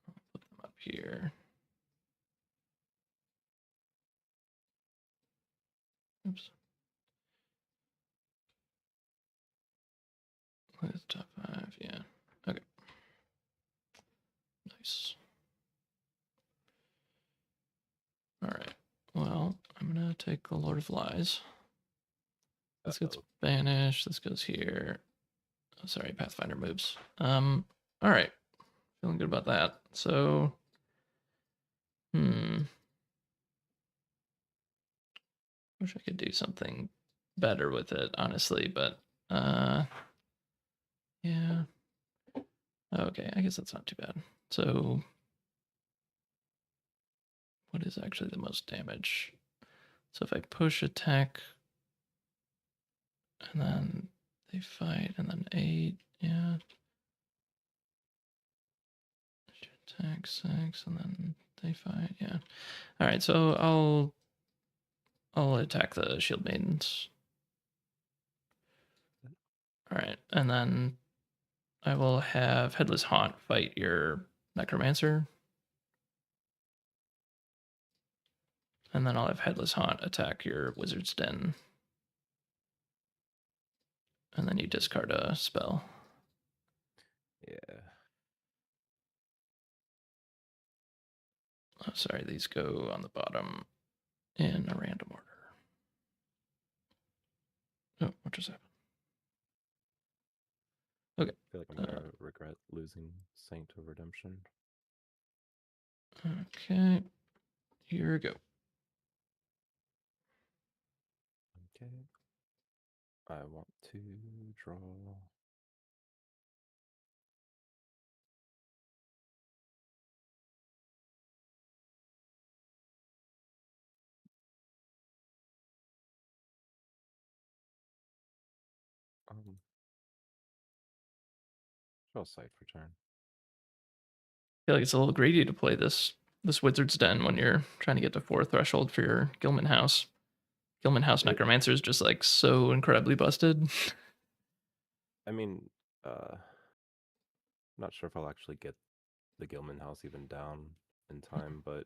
Speaker 1: I'll put them up here. Oops. Look at the top 5. Yeah. Okay. Nice. All right. Well, I'm gonna take the Lord of Lies. This gets
Speaker 5: Uh-oh.
Speaker 1: banished. This goes here. Oh, sorry, Pathfinder moves. All right. Feeling good about that. So, wish I could do something better with it, honestly, but yeah. Okay, I guess that's not too bad. So, what is actually the most damage? So if I push attack, and then they fight, and then 8, yeah. Attack 6, and then they fight, yeah. All right, so I'll attack the Shield Maidens. All right, and then I will have Headless Haunt fight your Necromancer. And then I'll have Headless Haunt attack your Wizard's Den. And then you discard a spell.
Speaker 5: Yeah.
Speaker 1: Oh, sorry, these go on the bottom in a random order. Oh, what just happened? Okay.
Speaker 5: I feel like I'm gonna regret losing Saint of Redemption.
Speaker 1: Okay. Here we go.
Speaker 5: Okay. I want to draw. Draw sight for turn.
Speaker 1: I feel like it's a little greedy to play this Wizard's Den when you're trying to get to 4 threshold for your Gilman House. Gilman House Necromancer is just like so incredibly busted.
Speaker 5: I mean, not sure if I'll actually get the Gilman house even down in time, but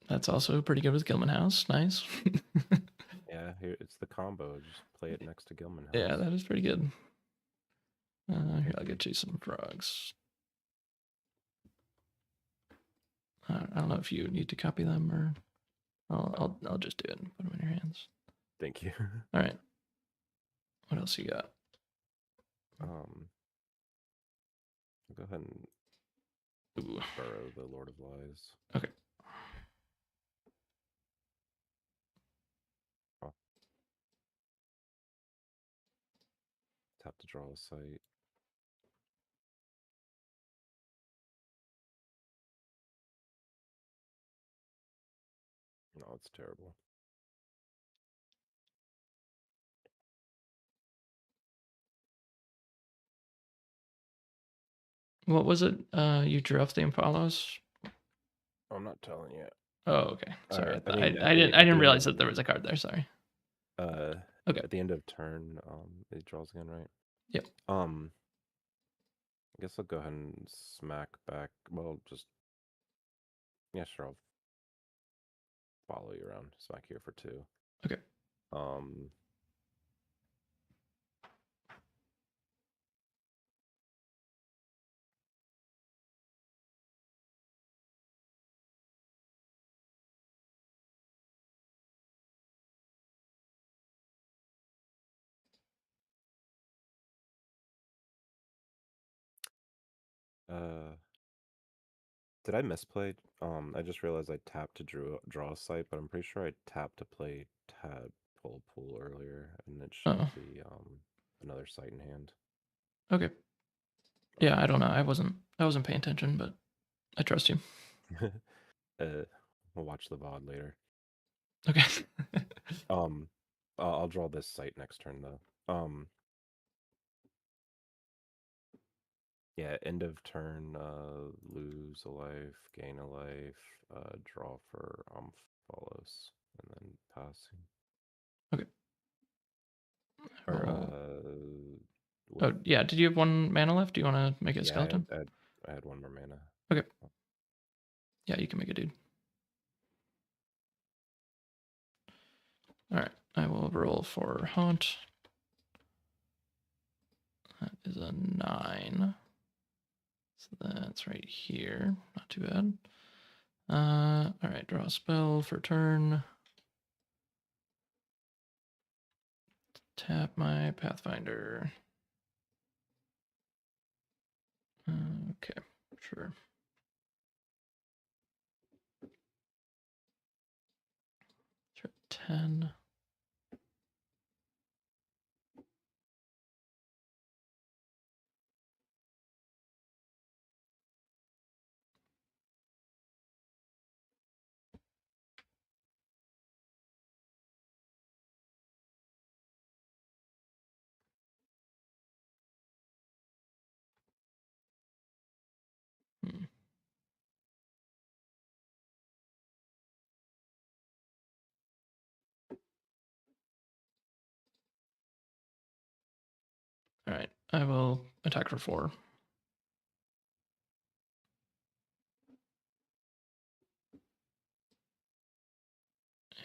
Speaker 1: That's also pretty good with Gilman House. Nice.
Speaker 5: yeah, here it's the combo. Just play it next to Gilman house.
Speaker 1: Yeah, that is pretty good. Here, I'll get you some frogs. I don't know if you need to copy them or I'll just do it and put them in your hands.
Speaker 5: Thank you.
Speaker 1: All right. What else you got?
Speaker 5: I'll go ahead and
Speaker 1: Ooh.
Speaker 5: burrow the Lord of Lies.
Speaker 1: Okay.
Speaker 5: Oh. Tap to draw a sight. that's terrible.
Speaker 1: What was it? You drew off the Imphalos?
Speaker 5: I'm not telling you.
Speaker 1: Oh, okay. Sorry.
Speaker 5: I mean,
Speaker 1: I didn't realize that there was a card there. Sorry. Okay.
Speaker 5: At the end of turn, it draws again, right?
Speaker 1: Yep.
Speaker 5: I guess I'll go ahead and smack back. Well, just yeah, sure. I'll follow you around. Smack here for 2.
Speaker 1: Okay.
Speaker 5: Did I misplay? I just realized I tapped to draw a site, but I'm pretty sure I tapped to play Tadpole Pool earlier, and it showed the another site in hand.
Speaker 1: Okay. Yeah, I don't know. I wasn't paying attention, but I trust you.
Speaker 5: We'll watch the VOD later.
Speaker 1: Okay.
Speaker 5: I'll draw this site next turn though. Yeah, end of turn, lose a life, gain a life, draw for follows, and then passing.
Speaker 1: Okay.
Speaker 5: Or
Speaker 1: Oh yeah, did you have 1 mana left? Do you want to make it skeleton?
Speaker 5: I had 1 more mana.
Speaker 1: Okay. Yeah, you can make a dude. All right, I will roll for haunt. That is a 9. So that's right here. Not too bad. All right, draw a spell for turn. Tap my Pathfinder. Okay, sure. Sure, 10. Hmm. All right, I will attack for 4.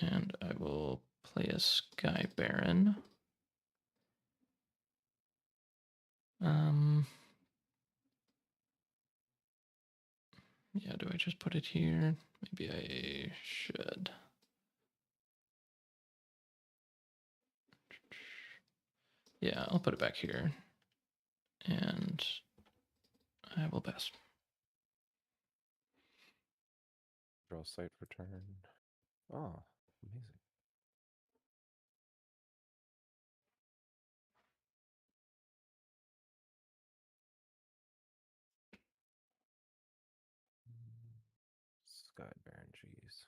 Speaker 1: And I will play a Sky Baron. Yeah, do I just put it here? Maybe I should. Yeah, I'll put it back here. And I will pass.
Speaker 5: Draw site for turn. Oh, amazing. Sky Baron, jeez.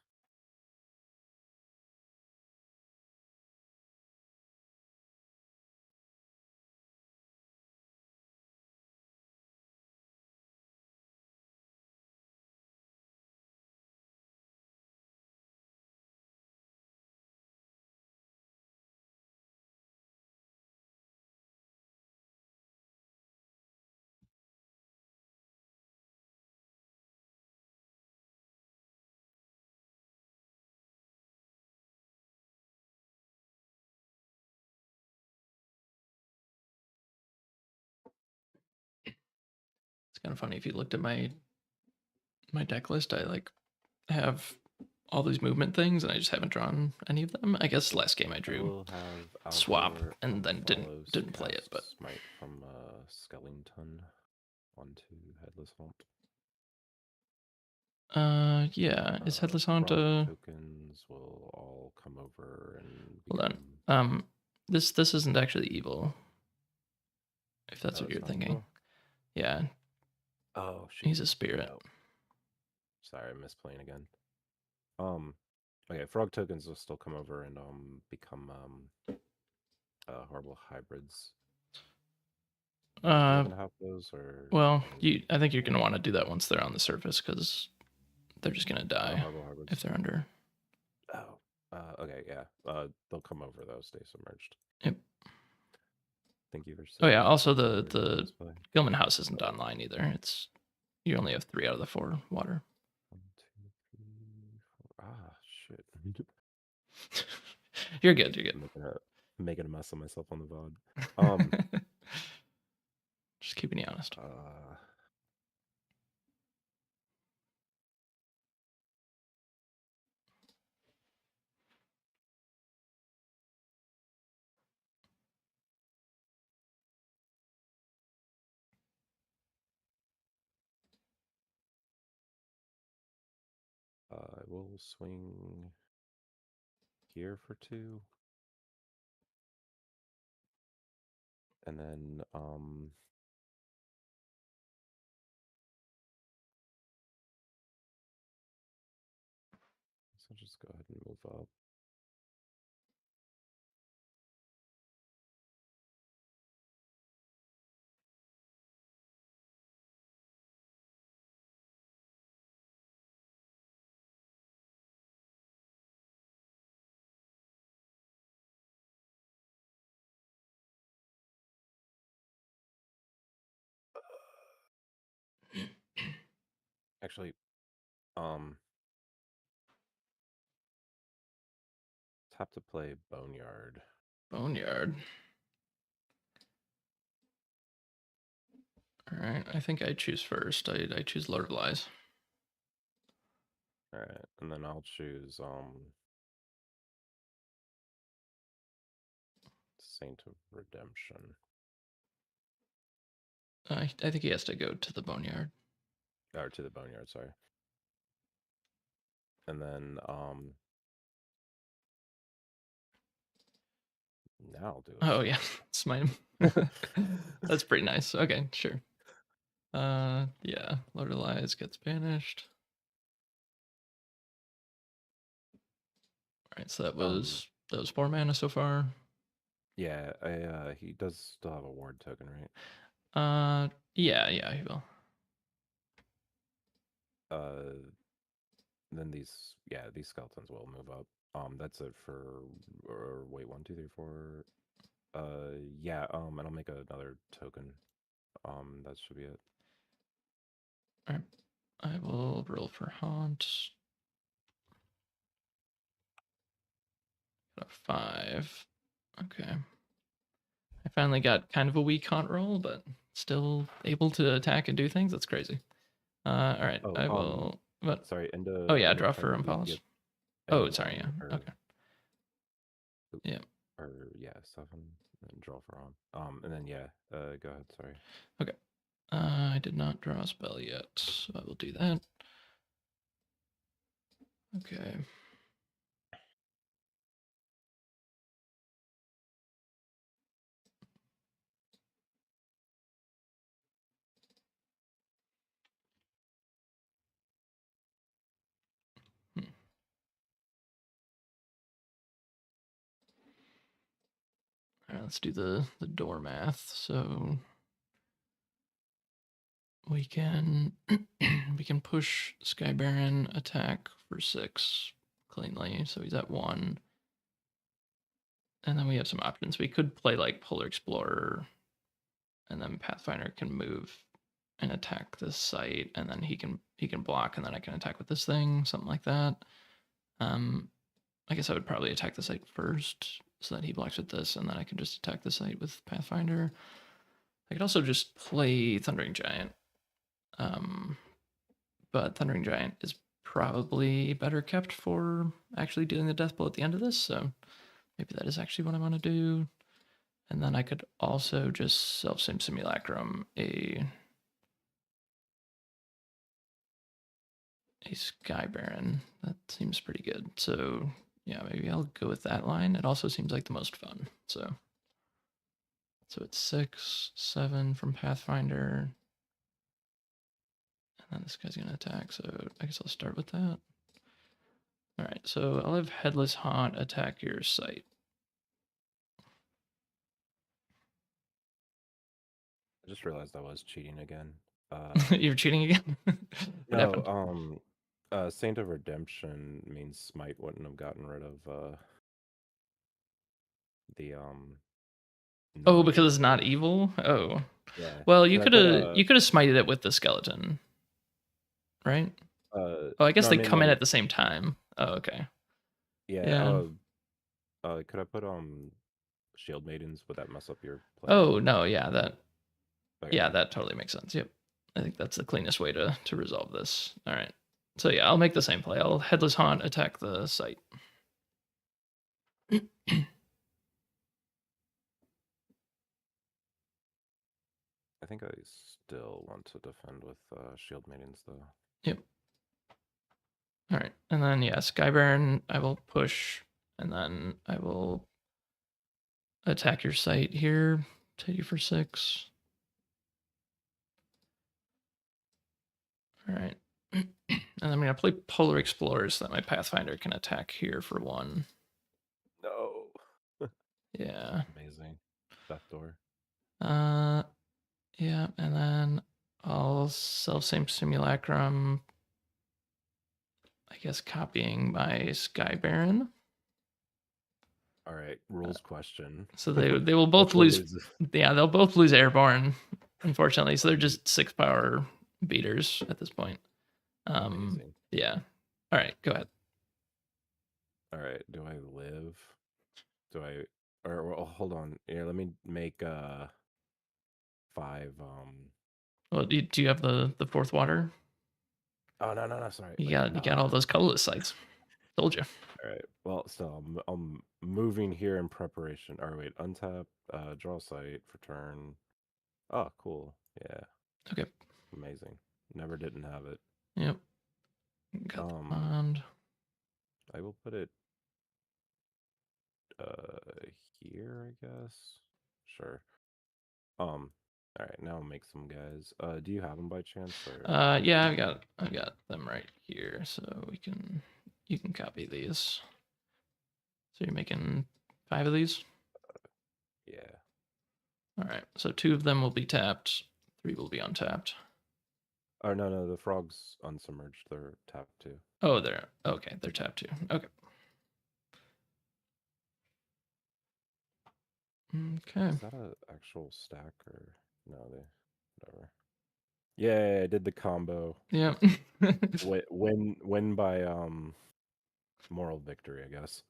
Speaker 1: It's kind of funny if you looked at my deck list. I like have all these movement things, and I just haven't drawn any of them. I guess last game I drew
Speaker 5: We'll have
Speaker 1: swap,
Speaker 5: Alvor
Speaker 1: and then
Speaker 5: follows
Speaker 1: didn't play it. But
Speaker 5: cast Smite from Skellington onto Headless Haunt.
Speaker 1: yeah, is Headless Haunt
Speaker 5: tokens will all come over and
Speaker 1: hold on. This isn't actually evil. If that's what you're thinking.
Speaker 5: evil?
Speaker 1: Yeah.
Speaker 5: Oh, shoot.
Speaker 1: He's a spirit.
Speaker 5: No. Sorry, I'm misplaying again. Okay, frog tokens will still come over and become horrible hybrids. Do you even have those or?
Speaker 1: Well, I think you're gonna want to do that once they're on the surface because they're just gonna
Speaker 5: Oh,
Speaker 1: die
Speaker 5: horrible hybrids.
Speaker 1: if they're under.
Speaker 5: Oh, okay, yeah. They'll come over though. Stay submerged.
Speaker 1: Yep.
Speaker 5: Thank you for.
Speaker 1: Oh yeah.
Speaker 5: saying
Speaker 1: Also,
Speaker 5: that.
Speaker 1: the Gilman house isn't online either. It's you only have 3 out of the 4 water.
Speaker 5: 1, 2, 3, 4. Ah, shit.
Speaker 1: You're good. You're good.
Speaker 5: Making a mess of myself on the VOD.
Speaker 1: Just keeping you honest.
Speaker 5: I will swing here for 2. And then so just go ahead and move up. Actually, tap to play Boneyard.
Speaker 1: Boneyard. All right. I think I choose first. I choose Lord of Lies.
Speaker 5: All right, and then I'll choose Saint of Redemption.
Speaker 1: I think he has to go to the Boneyard.
Speaker 5: Or to the Boneyard, sorry. And then now I'll do it.
Speaker 1: Oh yeah, smite him. That's pretty nice. Okay, sure. Yeah, Lord of Lies gets banished. All right, so that was 4 mana so far.
Speaker 5: Yeah, he does still have a ward token, right?
Speaker 1: Yeah, he will.
Speaker 5: Then these skeletons will move up. That's it for wait, 1, 2, 3, 4. Yeah, and I'll make another token. That should be it.
Speaker 1: All right, I will roll for haunt. Got a 5. Okay. I finally got kind of a weak haunt roll, but still able to attack and do things. That's crazy. All right,
Speaker 5: Oh,
Speaker 1: I will. But
Speaker 5: sorry,
Speaker 1: oh yeah,
Speaker 5: end
Speaker 1: draw
Speaker 5: of
Speaker 1: for
Speaker 5: turn, you
Speaker 1: Impalas.
Speaker 5: get
Speaker 1: Oh,
Speaker 5: a
Speaker 1: sorry,
Speaker 5: 1
Speaker 1: yeah.
Speaker 5: or,
Speaker 1: Okay. Yeah.
Speaker 5: Or yeah, 7, and draw for on. And then yeah, go ahead. Sorry.
Speaker 1: Okay. I did not draw a spell yet, so I will do that. Okay. All right, let's do the door math. So we can we can push Sky Baron attack for 6 cleanly, so he's at 1. And then we have some options. We could play like Polar Explorer, and then Pathfinder can move and attack this site, and then he can block, and then I can attack with this thing, something like that. I guess I would probably attack the site first, so that he blocks with this, and then I can just attack the site with Pathfinder. I could also just play Thundering Giant, but Thundering Giant is probably better kept for actually dealing the death blow at the end of this, so maybe that is actually what I want to do. And then I could also just Self-Same Simulacrum a Sky Baron. That seems pretty good. So yeah, maybe I'll go with that line. It also seems like the most fun. So it's 6, 7 from Pathfinder. And then this guy's gonna attack, so I guess I'll start with that. All right, so I'll have Headless Haunt attack your site.
Speaker 5: I just realized I was cheating again.
Speaker 1: You're cheating again? What happened?
Speaker 5: No, Saint of Redemption means Smite wouldn't have gotten rid of the
Speaker 1: Oh, because it's not
Speaker 5: non-evil.
Speaker 1: evil? Oh.
Speaker 5: Yeah.
Speaker 1: Well, you
Speaker 5: Can I
Speaker 1: could
Speaker 5: put
Speaker 1: have smited it with the skeleton, right? Oh, I guess
Speaker 5: no, I
Speaker 1: they
Speaker 5: mean
Speaker 1: come in
Speaker 5: like
Speaker 1: at the same time. Oh, okay.
Speaker 5: yeah.
Speaker 1: Yeah.
Speaker 5: Could I put Shield Maidens? Would that mess up your play?
Speaker 1: Oh, no, yeah,
Speaker 5: Okay.
Speaker 1: that totally makes sense. Yep. I think that's the cleanest way to resolve this. All right. So yeah, I'll make the same play. I'll Headless Haunt attack the site.
Speaker 5: I think I still want to defend with Shield Maidens though.
Speaker 1: Yep. All right. And then yeah, Skybaron, I will push, and then I will attack your site here. Take you for 6. All right. And I'm going to play Polar Explorers so that my Pathfinder can attack here for 1.
Speaker 5: No.
Speaker 1: Yeah.
Speaker 5: Amazing. Backdoor.
Speaker 1: Yeah, and then I'll Self-Same Simulacrum, I guess copying my Sky Baron.
Speaker 5: All right. Rules question.
Speaker 1: So they will both lose. Yeah, they'll both lose Airborne, unfortunately. So they're just 6 power beaters at this point.
Speaker 5: Amazing.
Speaker 1: Yeah. All right, go ahead.
Speaker 5: All right. Do I live? Do I? Or well, hold on. Yeah. Let me make 5.
Speaker 1: Well, do you have the 4th water?
Speaker 5: Oh no. Sorry.
Speaker 1: You
Speaker 5: Wait,
Speaker 1: got all those colorless sites. Told you.
Speaker 5: All right. Well, still, I'm moving here in preparation. Or wait, untap, draw site for turn. Oh, cool. Yeah.
Speaker 1: Okay.
Speaker 5: Amazing. Never didn't have it.
Speaker 1: Yep. Got the bond.
Speaker 5: I will put it here, I guess. Sure. All right, now I'll make some guys. Do you have them by chance? Or
Speaker 1: Yeah, I've got them right here, so you can copy these. So you're making 5 of these?
Speaker 5: yeah.
Speaker 1: All right. So 2 of them will be tapped, 3 will be untapped.
Speaker 5: Oh no, the frogs unsubmerged. They're tapped too.
Speaker 1: Oh, they're okay. They're tapped too. Okay. Okay.
Speaker 5: Is that a actual stack or no? They whatever. Yeah, I did the combo.
Speaker 1: Yeah.
Speaker 5: Win by moral victory, I guess.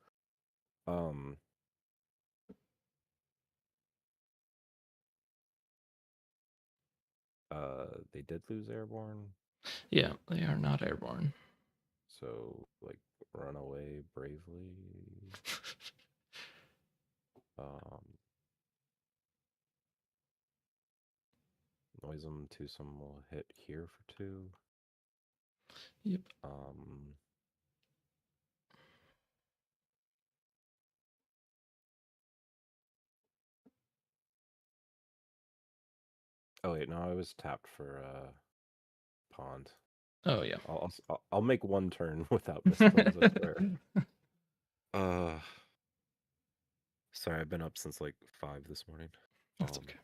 Speaker 5: They did lose airborne.
Speaker 1: Yeah, they are not airborne.
Speaker 5: So like run away bravely. Noisem Twosome will hit here for 2.
Speaker 1: Yep.
Speaker 5: Oh wait, no, I was tapped for pond.
Speaker 1: Oh yeah.
Speaker 5: I'll make 1 turn without misplays, I swear. Sorry, I've been up since like 5 this morning.
Speaker 1: That's okay.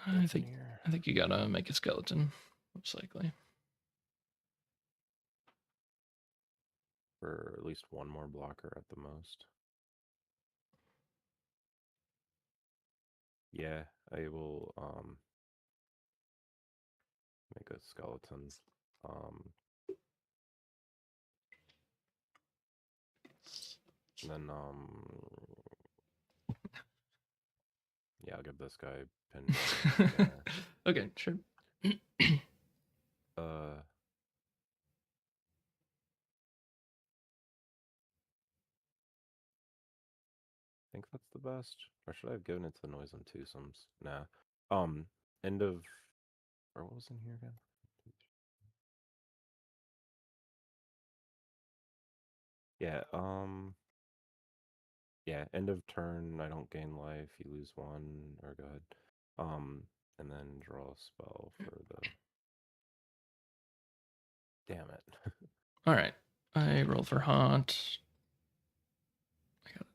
Speaker 1: I think you gotta make a skeleton, most likely.
Speaker 5: For at least 1 more blocker at the most. Yeah, I will make a skeleton. Then yeah, I'll give this guy pin down.
Speaker 1: Okay, sure.
Speaker 5: I think that's the best. Or should I have given it to Noise and Twosomes? Nah. End of or what was in here again? Yeah, yeah, end of turn, I don't gain life, you lose 1, or go ahead. And then draw a spell for the. Damn it.
Speaker 1: All right. I roll for haunt. I got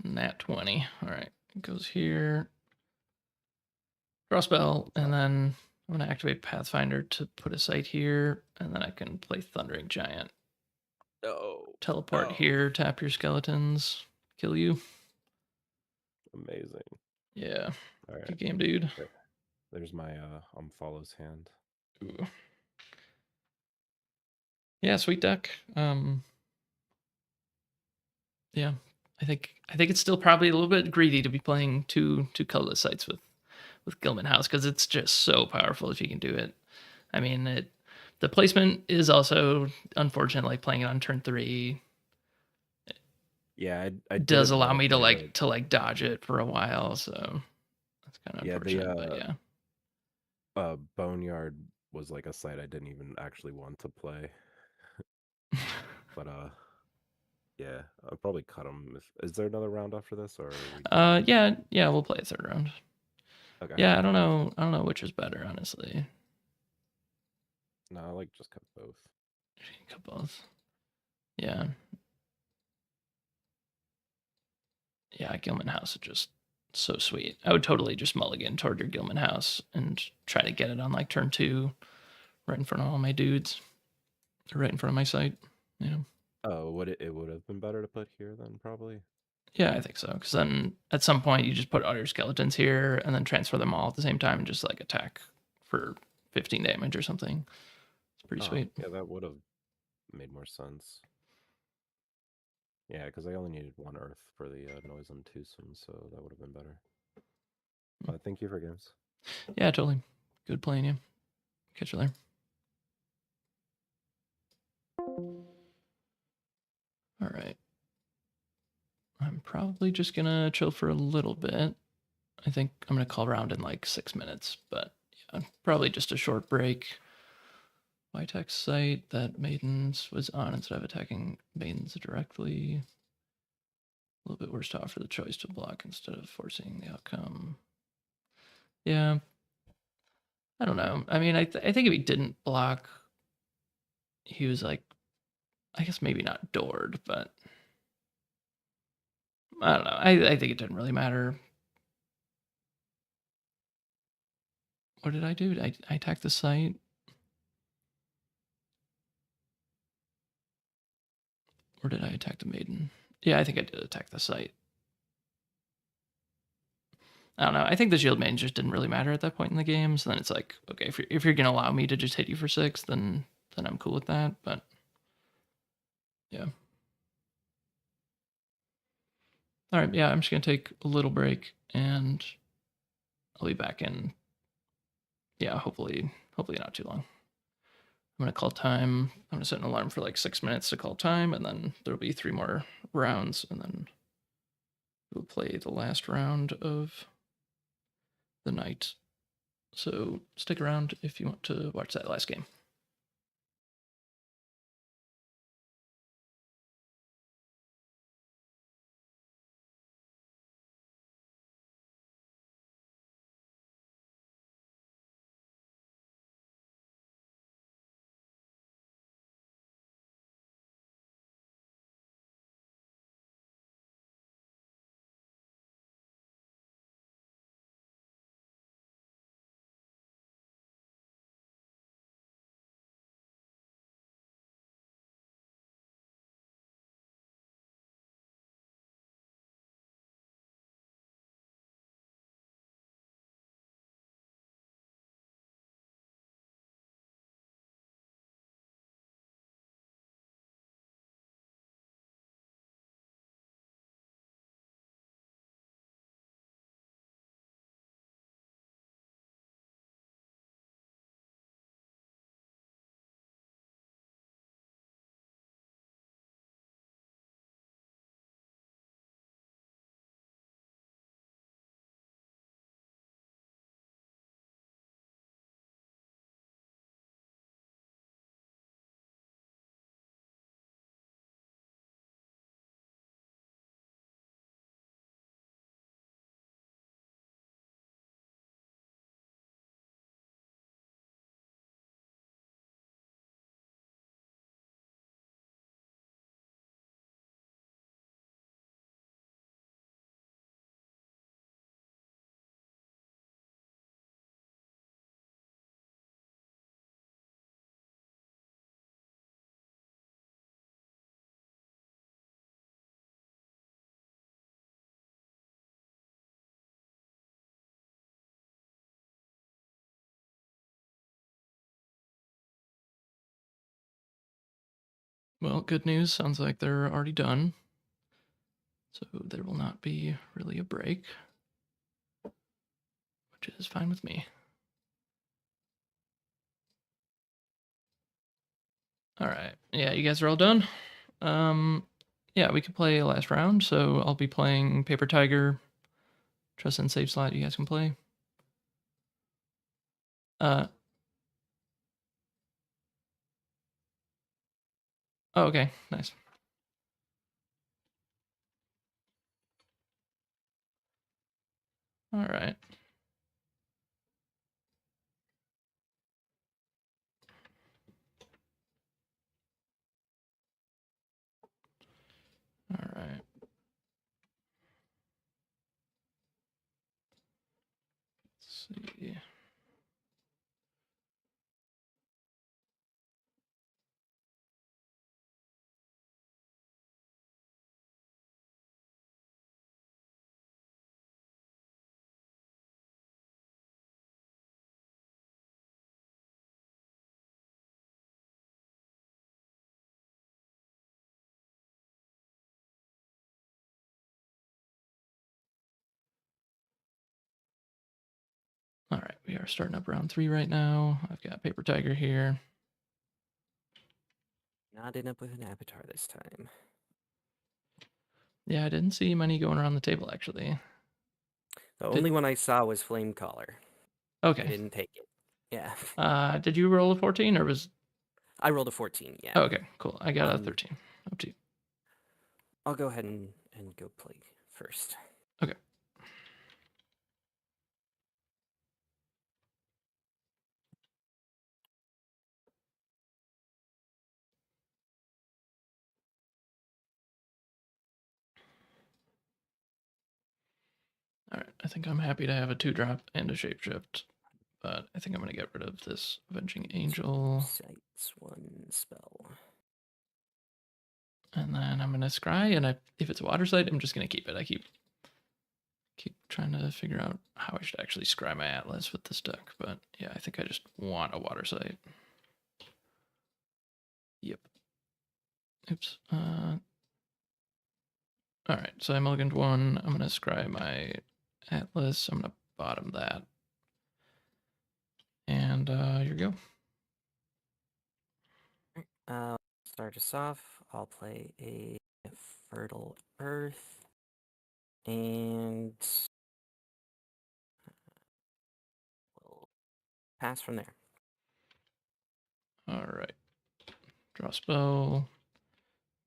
Speaker 1: a nat 20. All right. It goes here. Draw spell, and then I'm going to activate Pathfinder to put a site here, and then I can play Thundering Giant.
Speaker 5: No.
Speaker 1: Teleport
Speaker 5: Oh.
Speaker 1: here, tap your skeletons, kill you.
Speaker 5: Amazing.
Speaker 1: Yeah.
Speaker 5: All right.
Speaker 1: Good game, dude.
Speaker 5: There's my follows hand.
Speaker 1: Ooh. Yeah, sweet deck. Yeah, I think it's still probably a little bit greedy to be playing two colorless sites with Gilman House because it's just so powerful if you can do it. I mean, the placement is also unfortunately playing it on turn 3
Speaker 5: Yeah, I
Speaker 1: does
Speaker 5: didn't
Speaker 1: allow
Speaker 5: wanna
Speaker 1: me to
Speaker 5: play
Speaker 1: like dodge it for a while, so that's kind of
Speaker 5: Yeah,
Speaker 1: unfortunate. But yeah,
Speaker 5: Boneyard was like a site I didn't even actually want to play. But yeah, I'll probably cut him. Is there another round after this, or are we done?
Speaker 1: yeah, we'll play a third round.
Speaker 5: Okay.
Speaker 1: Yeah, I don't know which is better, honestly.
Speaker 5: No, I like just cut both.
Speaker 1: Cut both. Yeah. Yeah, Gilman House is just so sweet. I would totally just mulligan toward your Gilman House and try to get it on like turn 2, right in front of all my dudes, or right in front of my site. You know.
Speaker 5: Oh, it would have been better to put here then, probably.
Speaker 1: Yeah, I think so. Because then at some point you just put all your skeletons here and then transfer them all at the same time and just like attack for 15 damage or something. It's pretty sweet.
Speaker 5: Yeah, that would have made more sense. Yeah, because I only needed 1 earth for the noise on twosome, so that would have been better. Thank you for games.
Speaker 1: Yeah, totally. Good playing you. Catch you later. All right. I'm probably just gonna chill for a little bit. I think I'm gonna call around in like 6 minutes, but yeah, probably just a short break. Vitex site that Maidens was on instead of attacking Maidens directly. A little bit worse to offer the choice to block instead of forcing the outcome. Yeah. I don't know. I mean, I think if he didn't block, he was like, I guess maybe not doored, but I don't know. I think it didn't really matter. What did I do? I attacked the site. Or did I attack the maiden? Yeah, I think I did attack the site. I don't know. I think the shield main just didn't really matter at that point in the game. So then it's like, okay, if you're gonna allow me to just hit you for 6, then I'm cool with that. But yeah. All right. Yeah, I'm just gonna take a little break and I'll be back in. Yeah, hopefully not too long. I'm gonna call time. I'm gonna set an alarm for like 6 minutes to call time, and then there'll be 3 more rounds, and then we'll play the last round of the night. So stick around if you want to watch that last game. Well, good news. Sounds like they're already done. So there will not be really a break, which is fine with me. All right. Yeah, you guys are all done. Yeah, we could play a last round. So I'll be playing Paper Tiger. Trust and save slot. You guys can play. Oh, okay, nice. All right. All right. Let's see. All right, we are starting up round 3 right now. I've got Paper Tiger here.
Speaker 3: Not end up with an avatar this time.
Speaker 1: Yeah, I didn't see many going around the table actually.
Speaker 3: The
Speaker 1: Did-
Speaker 3: only one I saw was Flame Caller. I
Speaker 1: Okay.
Speaker 3: didn't take it. Yeah.
Speaker 1: Did you roll a 14 or was?
Speaker 3: I rolled a 14, yeah.
Speaker 1: Oh, okay, cool. I got a
Speaker 3: Um,
Speaker 1: 13. Up to you.
Speaker 3: I'll go ahead and go play first.
Speaker 1: Okay. All right. I think I'm happy to have a 2-drop and a shapeshift, but I think I'm gonna get rid of this Avenging Angel,
Speaker 3: Sights, 1 spell.
Speaker 1: and then I'm gonna scry. And if it's a water site, I'm just gonna keep it. I keep trying to figure out how I should actually scry my atlas with this deck, but yeah, I think I just want a water site. Yep. Oops. All right, so I mulliganed 1. I'm gonna scry my atlas. I'm gonna bottom that, and here we go.
Speaker 3: Start us off. I'll play a Fertile Earth. And we'll pass from there.
Speaker 1: All right. Draw spell.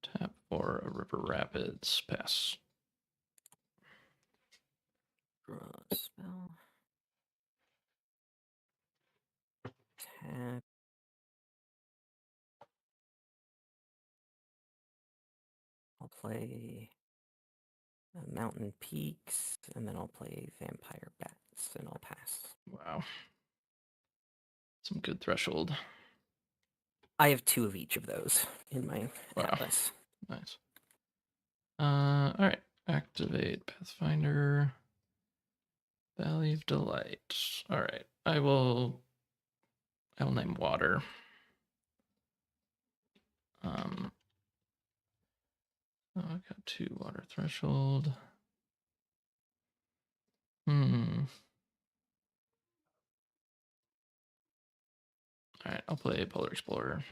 Speaker 1: Tap for a River Rapids. Pass.
Speaker 3: Draw a spell. Tap. I'll play Mountain Peaks, and then I'll play Vampire Bats, and I'll pass.
Speaker 1: Wow. Some good threshold.
Speaker 3: I have 2 of each of those in my
Speaker 1: Wow.
Speaker 3: atlas.
Speaker 1: Nice. All right. Activate Pathfinder. Valley of Delight. All right. I will name water. Oh, I've got 2 water threshold. All right, I'll play Polar Explorer.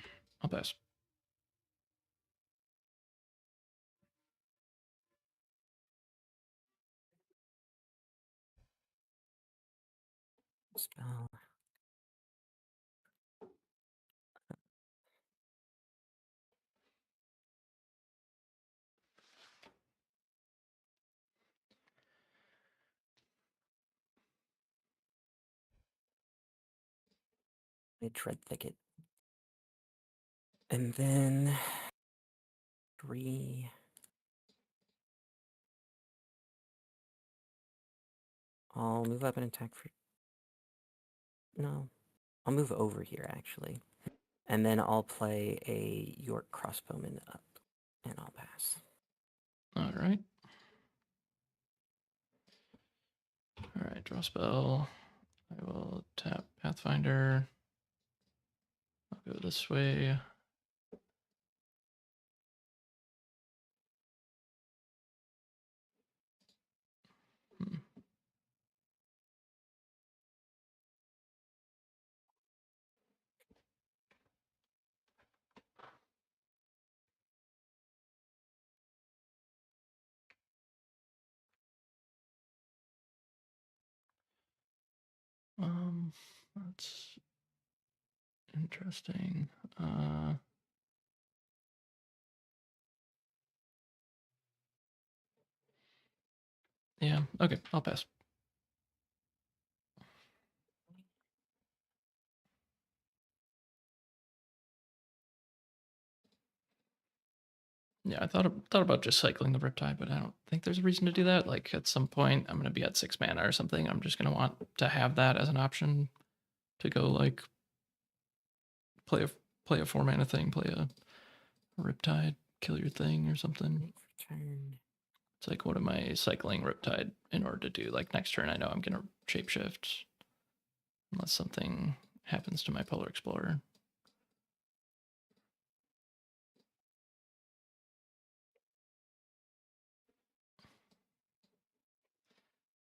Speaker 1: I'll pass.
Speaker 3: Spell. A Tread Thicket. And then 3. I'll move up and attack for. No. I'll move over here, actually. And then I'll play a York Crossbowman up, and I'll pass.
Speaker 1: All right. All right, draw spell. I will tap Pathfinder. I'll go this way. That's interesting. Yeah, okay, I'll pass. Yeah, I thought about just cycling the Riptide, but I don't think there's a reason to do that. Like at some point, I'm gonna be at 6 mana or something. I'm just gonna want to have that as an option to go like play a 4 mana thing, play a Riptide, kill your thing or something.
Speaker 3: Wait for turn.
Speaker 1: It's like, what am I cycling Riptide in order to do? Like next turn, I know I'm gonna shapeshift unless something happens to my Polar Explorer.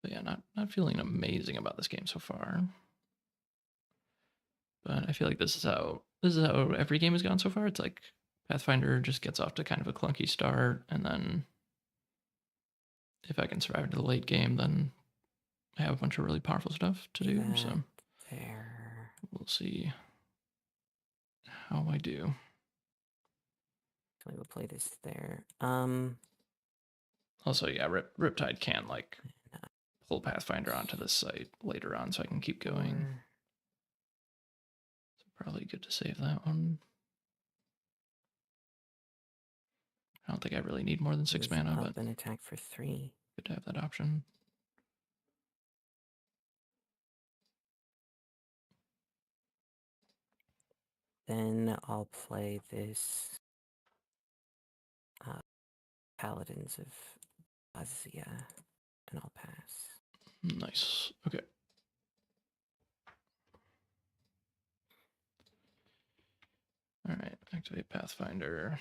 Speaker 1: But yeah, not feeling amazing about this game so far. But I feel like this is how every game has gone so far. It's like Pathfinder just gets off to kind of a clunky start, and then if I can survive to the late game, then I have a bunch of really powerful stuff to do. So
Speaker 3: There.
Speaker 1: we'll see how I do.
Speaker 3: So we will play this there.
Speaker 1: Also, yeah, Riptide can like
Speaker 3: No.
Speaker 1: pull Pathfinder onto this site later on, so I can keep going.
Speaker 3: Or-
Speaker 1: So probably good to save that one. I don't think I really need more than 6
Speaker 3: move
Speaker 1: mana,
Speaker 3: up
Speaker 1: but
Speaker 3: and attack for 3.
Speaker 1: good to have that option.
Speaker 3: Then I'll play this Paladins of Azia, and I'll pass.
Speaker 1: Nice. Okay. All right. Activate Pathfinder.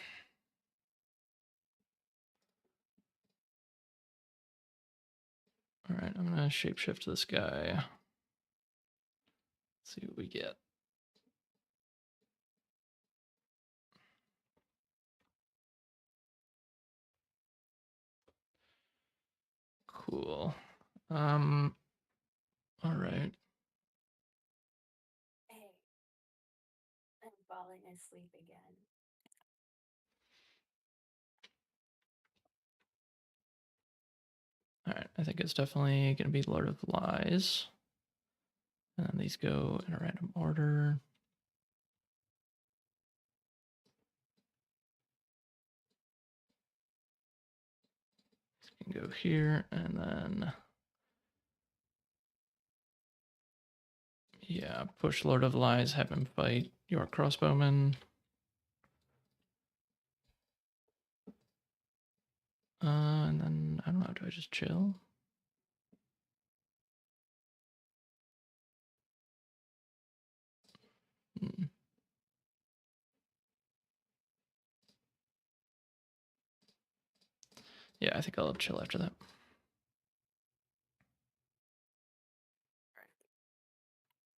Speaker 1: All right. I'm gonna shapeshift this guy. See what we get. Cool. All right.
Speaker 6: Hey, I'm falling asleep again.
Speaker 1: All right. I think it's definitely gonna be Lord of Lies. And then these go in a random order. These can go here, and then yeah, push Lord of Lies, have him fight York Crossbowman. And then I don't know, do I just chill? Hmm. Yeah, I think I'll chill after that.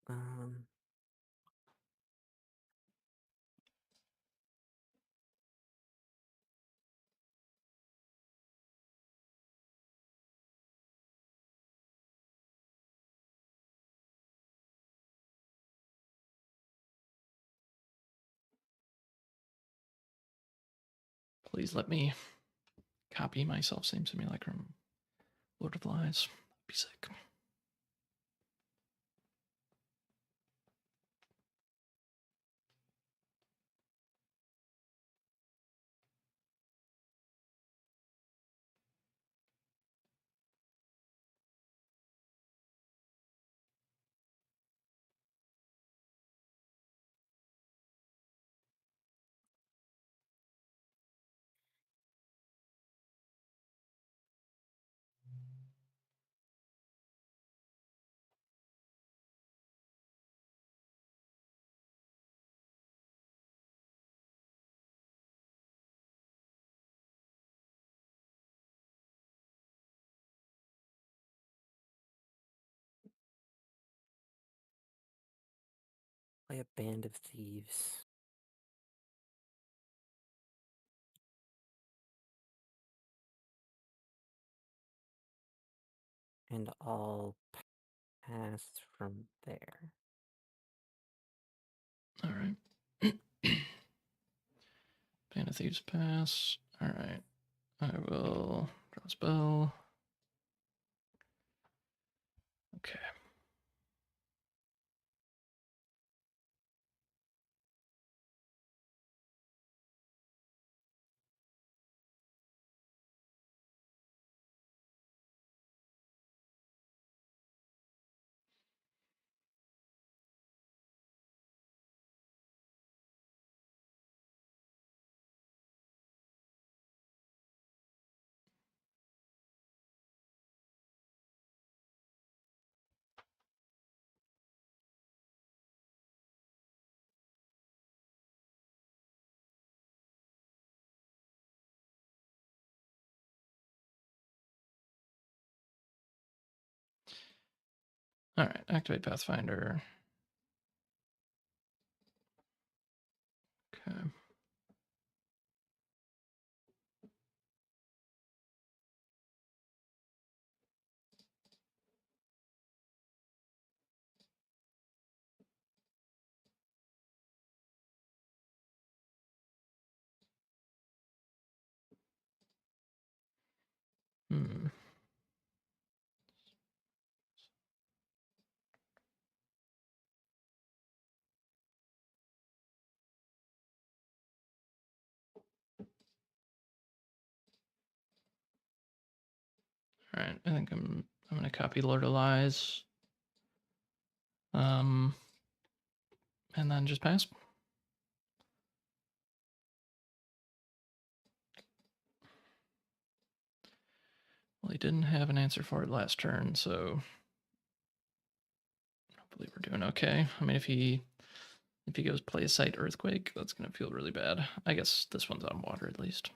Speaker 3: Um,
Speaker 1: Please let me copy myself same simulacrum Lord of Lies. That'd be sick.
Speaker 3: play a Band of Thieves. And I'll pass from there.
Speaker 1: All right. Band of Thieves pass. All right. I will draw a spell. Okay. All right. Activate Pathfinder. Okay. Hmm. All right. I think I'm gonna copy Lord of Lies. And then just pass. Well, he didn't have an answer for it last turn, so I believe we're doing okay. I mean, if he goes play a site earthquake, that's gonna feel really bad. I guess this one's on water at least.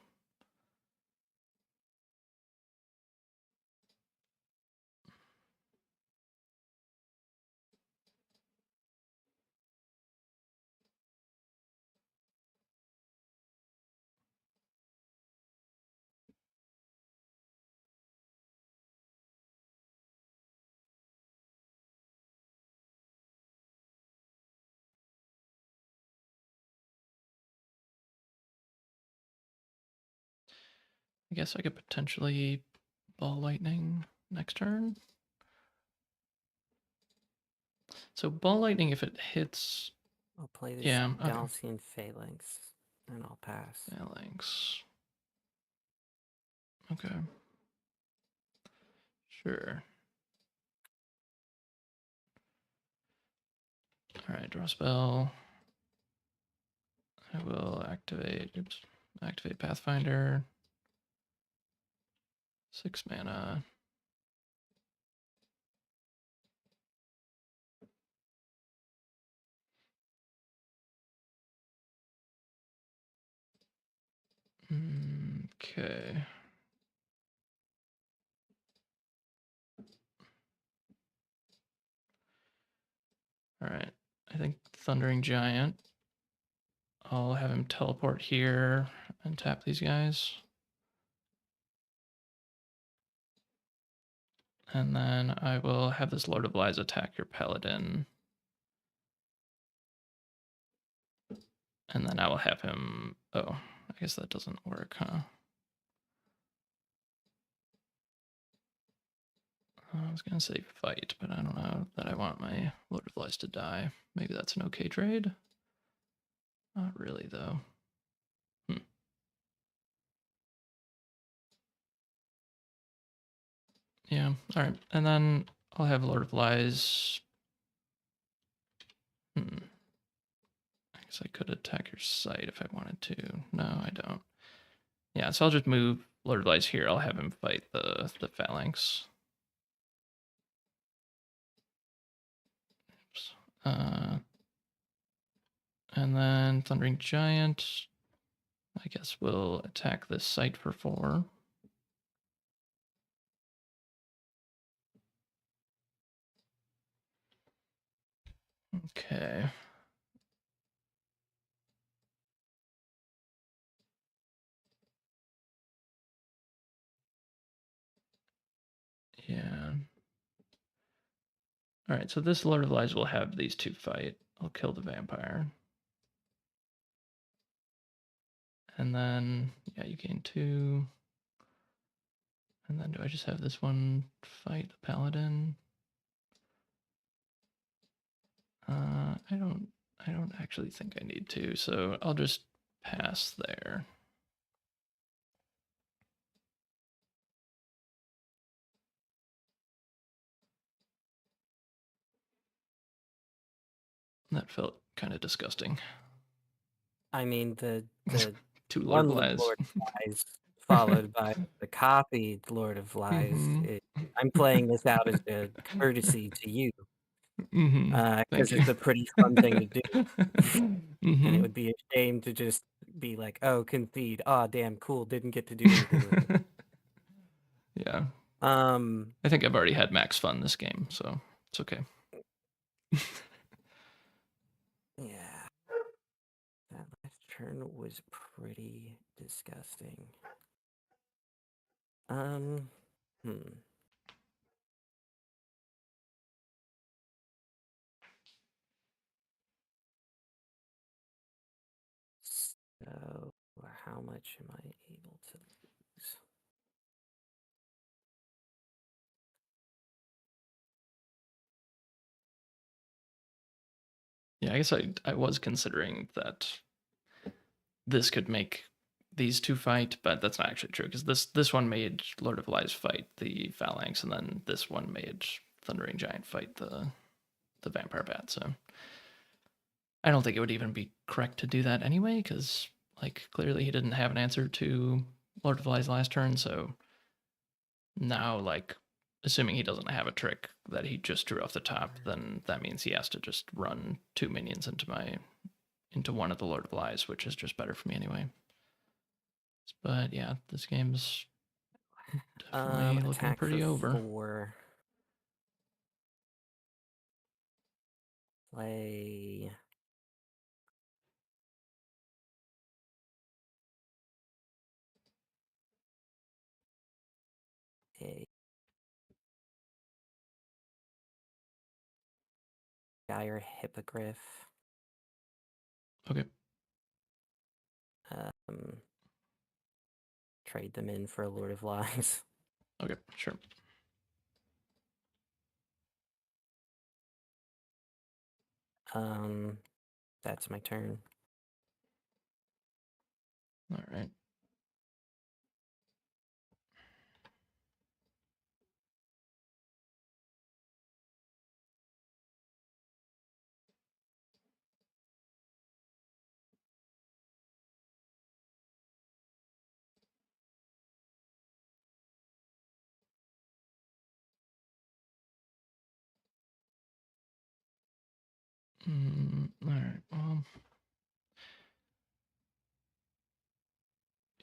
Speaker 1: I guess I could potentially ball lightning next turn. So ball lightning, if it hits,
Speaker 3: I'll play this
Speaker 1: yeah, okay.
Speaker 3: Dalcian Phalanx, and I'll pass.
Speaker 1: Phalanx. Okay. Sure. All right, draw spell. I will activate. Oops. Activate Pathfinder. 6 mana. Okay. All right. I think Thundering Giant. I'll have him teleport here and tap these guys. And then I will have this Lord of Lies attack your Paladin. And then I will have him... Oh, I guess that doesn't work, huh? I was going to say fight, but I don't know that I want my Lord of Lies to die. Maybe that's an okay trade. Not really, though. Yeah, all right. And then I'll have Lord of Lies. I guess I could attack your site if I wanted to. No, I don't. Yeah, so I'll just move Lord of Lies here. I'll have him fight the Phalanx. Oops. And then Thundering Giant, I guess we'll attack this site for 4. Okay. Yeah. All right, so this Lord of Lies will have these 2 fight. I'll kill the vampire. And then, yeah, you gain 2. And then do I just have this one fight the paladin? I don't actually think I need to, so I'll just pass there. That felt kind of disgusting.
Speaker 3: I mean, the
Speaker 1: 2 Lord
Speaker 3: one
Speaker 1: of Lies.
Speaker 3: Lord of Lies followed by the copied Lord of Lies.
Speaker 1: Mhm.
Speaker 3: I'm playing this out as a courtesy to you,
Speaker 1: Thank
Speaker 3: because
Speaker 1: you.
Speaker 3: it's a pretty fun thing to do, and it
Speaker 1: Mhm.
Speaker 3: would be a shame to just be like, "Oh, concede. Oh, damn, cool. Didn't get to do anything with it."
Speaker 1: Yeah,
Speaker 3: Um,
Speaker 1: I think I've already had max fun this game, so it's okay.
Speaker 3: yeah, that last turn was pretty disgusting. Hmm. So, how much am I able to lose?
Speaker 1: Yeah, I guess I was considering that this could make these 2 fight, but that's not actually true because this one made Lord of Lies fight the Phalanx, and then this one made Thundering Giant fight the Vampire Bat. So I don't think it would even be correct to do that anyway, because like clearly he didn't have an answer to Lord of Lies last turn. So now, like, assuming he doesn't have a trick that he just drew off the top, then that means he has to just run 2 minions into one of the Lord of Lies, which is just better for me anyway. But yeah, this game's definitely looking
Speaker 3: Attack
Speaker 1: pretty
Speaker 3: for
Speaker 1: over.
Speaker 3: 4. Play. A Dire Hippogriff.
Speaker 1: Okay.
Speaker 3: Trade them in for a Lord of Lies.
Speaker 1: Okay, sure.
Speaker 3: That's my turn.
Speaker 1: All right. All right. Well,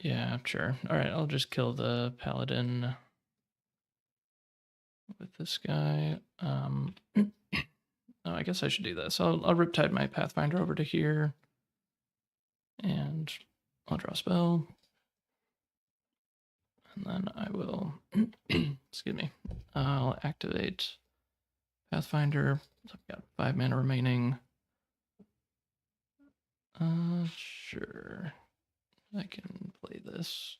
Speaker 1: yeah, sure. All right, I'll just kill the paladin with this guy. Oh, I guess I should do this. I'll Riptide my Pathfinder over to here, and I'll draw a spell, and then I will. Excuse me. I'll activate Pathfinder. So I've got 5 mana remaining. Sure. I can play this.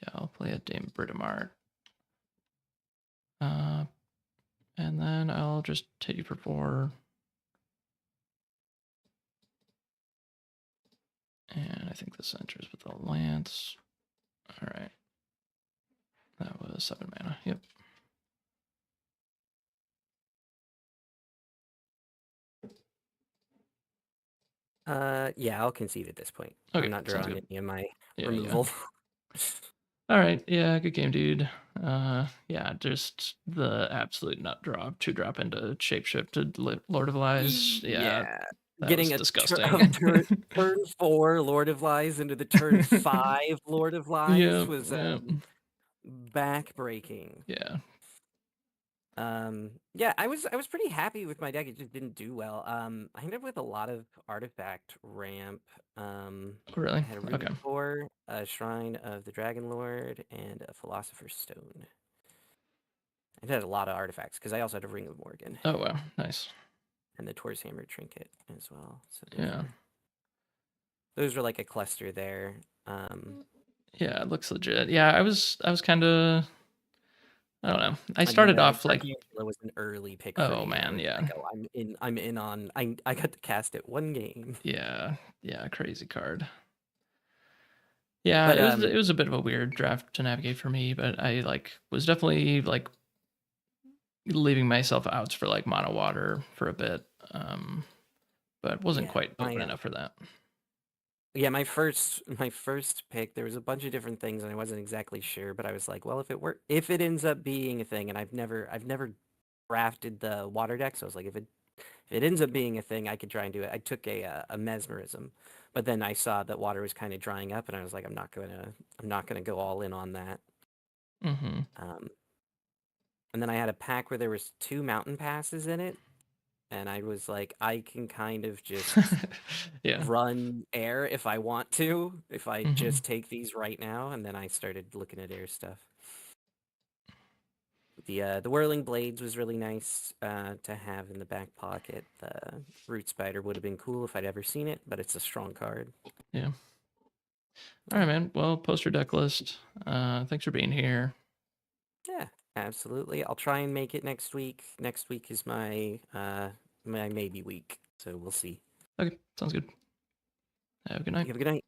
Speaker 1: Yeah, I'll play a Dame Britomart. And then I'll just hit you for 4. And I think this enters with a lance. All right. That was 7 mana. Yep.
Speaker 3: Yeah, I'll concede at this point.
Speaker 1: Okay,
Speaker 3: I'm not
Speaker 1: sounds
Speaker 3: drawing
Speaker 1: good.
Speaker 3: any of my
Speaker 1: Yeah,
Speaker 3: removal.
Speaker 1: All right. Yeah, good game, dude. Yeah, just the absolute nut drop, 2-drop into shapeshift Lord of Lies. Yeah, that
Speaker 3: Getting
Speaker 1: was
Speaker 3: a
Speaker 1: disgusting.
Speaker 3: turn 4 Lord of Lies into the turn 5 Lord of Lies was backbreaking.
Speaker 1: Yeah.
Speaker 3: Yeah, I was pretty happy with my deck. It just didn't do well. I ended up with a lot of artifact ramp.
Speaker 1: Oh, really?
Speaker 3: I had a Ruby
Speaker 1: Okay.
Speaker 3: Core, a Shrine of the Dragon Lord, and a Philosopher's Stone. I had a lot of artifacts because I also had a Ring of Morgan
Speaker 1: Oh, wow. Nice.
Speaker 3: and the Tor's Hammer trinket as well. So
Speaker 1: Yeah.
Speaker 3: those were like a cluster there.
Speaker 1: Yeah, it looks legit. Yeah, I was kind of, I don't know. I
Speaker 3: I
Speaker 1: started
Speaker 3: mean,
Speaker 1: off like,
Speaker 3: Tarantula was an early pick for
Speaker 1: oh
Speaker 3: me. I
Speaker 1: man,
Speaker 3: was
Speaker 1: yeah,
Speaker 3: like, oh, I'm in on. I got to cast it one game.
Speaker 1: yeah, crazy card. Yeah,
Speaker 3: But
Speaker 1: it was a bit of a weird draft to navigate for me, but I like was definitely like leaving myself outs for like mono water for a bit, but wasn't
Speaker 3: Yeah,
Speaker 1: quite open enough for that.
Speaker 3: yeah, my first pick, there was a bunch of different things, and I wasn't exactly sure. But I was like, well, if it ends up being a thing, and I've never drafted the water deck, so I was like, if it ends up being a thing, I could try and do it. I took a mesmerism, but then I saw that water was kind of drying up, and I was like, I'm not gonna go all in on that.
Speaker 1: Mm-hmm.
Speaker 3: And then I had a pack where there was 2 mountain passes in it, and I was like, I can kind of just
Speaker 1: Yeah.
Speaker 3: run air if I want to, if I
Speaker 1: Mhm.
Speaker 3: just take these right now. And then I started looking at air stuff. The whirling blades was really nice to have in the back pocket. The root spider would have been cool if I'd ever seen it, but it's a strong card.
Speaker 1: Yeah. All right, man. Well, poster deck list. Thanks for being here.
Speaker 3: Yeah, absolutely. I'll try and make it next week. Next week is my my maybe week, so we'll see.
Speaker 1: Okay, sounds good. Have a good night.
Speaker 3: You have a good night.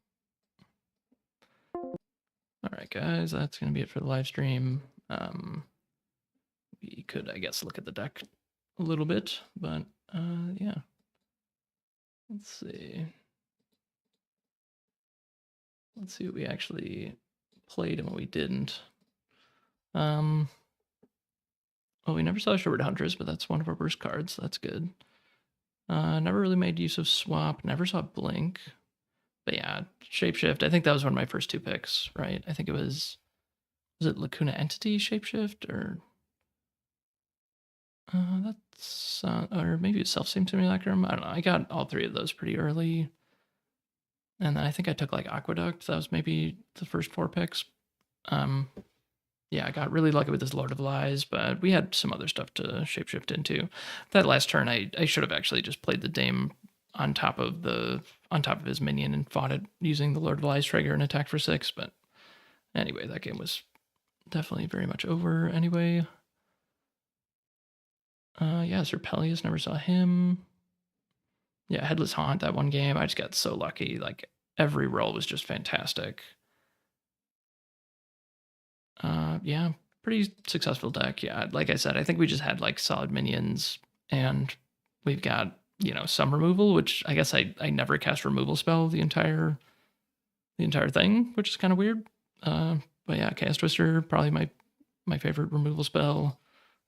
Speaker 1: All right, guys, that's gonna be it for the live stream. We could, I guess, look at the deck a little bit, but yeah. Let's see. Let's see what we actually played and what we didn't. Well, we never saw Shepherd Huntress, but that's one of our worst cards. So that's good. Never really made use of Swap. Never saw Blink. But yeah, Shapeshift. I think that was one of my first 2 picks, right? I think it was it Lacuna Entity Shapeshift or that's or maybe it's Self-Same Simulacrum. I don't know. I got all 3 of those pretty early. And then I think I took like Aqueduct. That was maybe the first 4 picks. Yeah, I got really lucky with this Lord of Lies, but we had some other stuff to shapeshift into. That last turn, I should have actually just played the Dame on top of his minion and fought it using the Lord of Lies trigger and attack for 6. But anyway, that game was definitely very much over. Anyway, yeah, Serpelius, never saw him. Yeah, Headless Haunt, that one game, I just got so lucky. Like every roll was just fantastic. Yeah, pretty successful deck. Yeah, like I said, I think we just had like solid minions, and we've got some removal, which I guess I never cast removal spell the entire thing, which is kind of weird. But yeah, Chaos Twister probably my favorite removal spell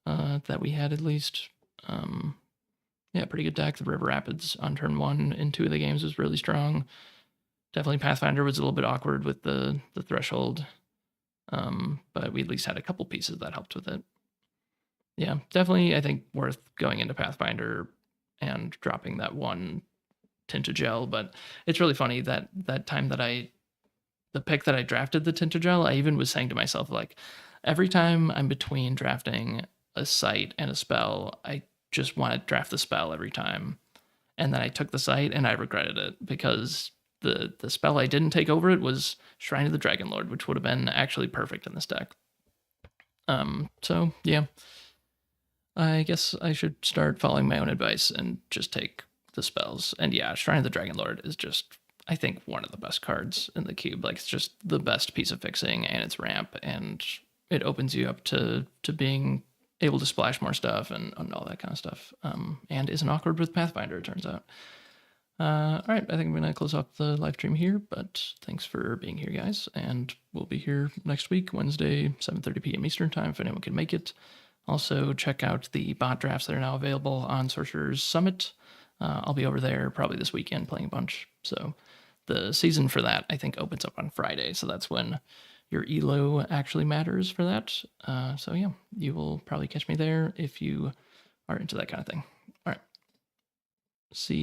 Speaker 1: that we had at least. Yeah, pretty good deck. The River Rapids on turn 1 in 2 of the games was really strong. Definitely Pathfinder was a little bit awkward with the threshold. But we at least had a couple pieces that helped with it. Yeah, definitely, I think worth going into Pathfinder and dropping that 1 Tinted Gel. But it's really funny that time that the pick that I drafted the Tinted Gel, I even was saying to myself, like, every time I'm between drafting a site and a spell, I just want to draft the spell every time. And then I took the site and I regretted it because the spell I didn't take over it was Shrine of the Dragon Lord, which would have been actually perfect in this deck. So yeah, I guess I should start following my own advice and just take the spells. And yeah, Shrine of the Dragon Lord is just, I think, one of the best cards in the cube. Like, it's just the best piece of fixing, and it's ramp, and it opens you up to being able to splash more stuff and all that kind of stuff. And isn't awkward with Pathfinder, it turns out. All right, I think I'm going to close off the live stream here, but thanks for being here, guys, and we'll be here next week, Wednesday, 7:30 p.m. Eastern Time, if anyone can make it. Also, check out the bot drafts that are now available on Sorcerer's Summit. I'll be over there probably this weekend playing a bunch. So the season for that, I think, opens up on Friday, so that's when your elo actually matters for that. So yeah, you will probably catch me there if you are into that kind of thing. All right. See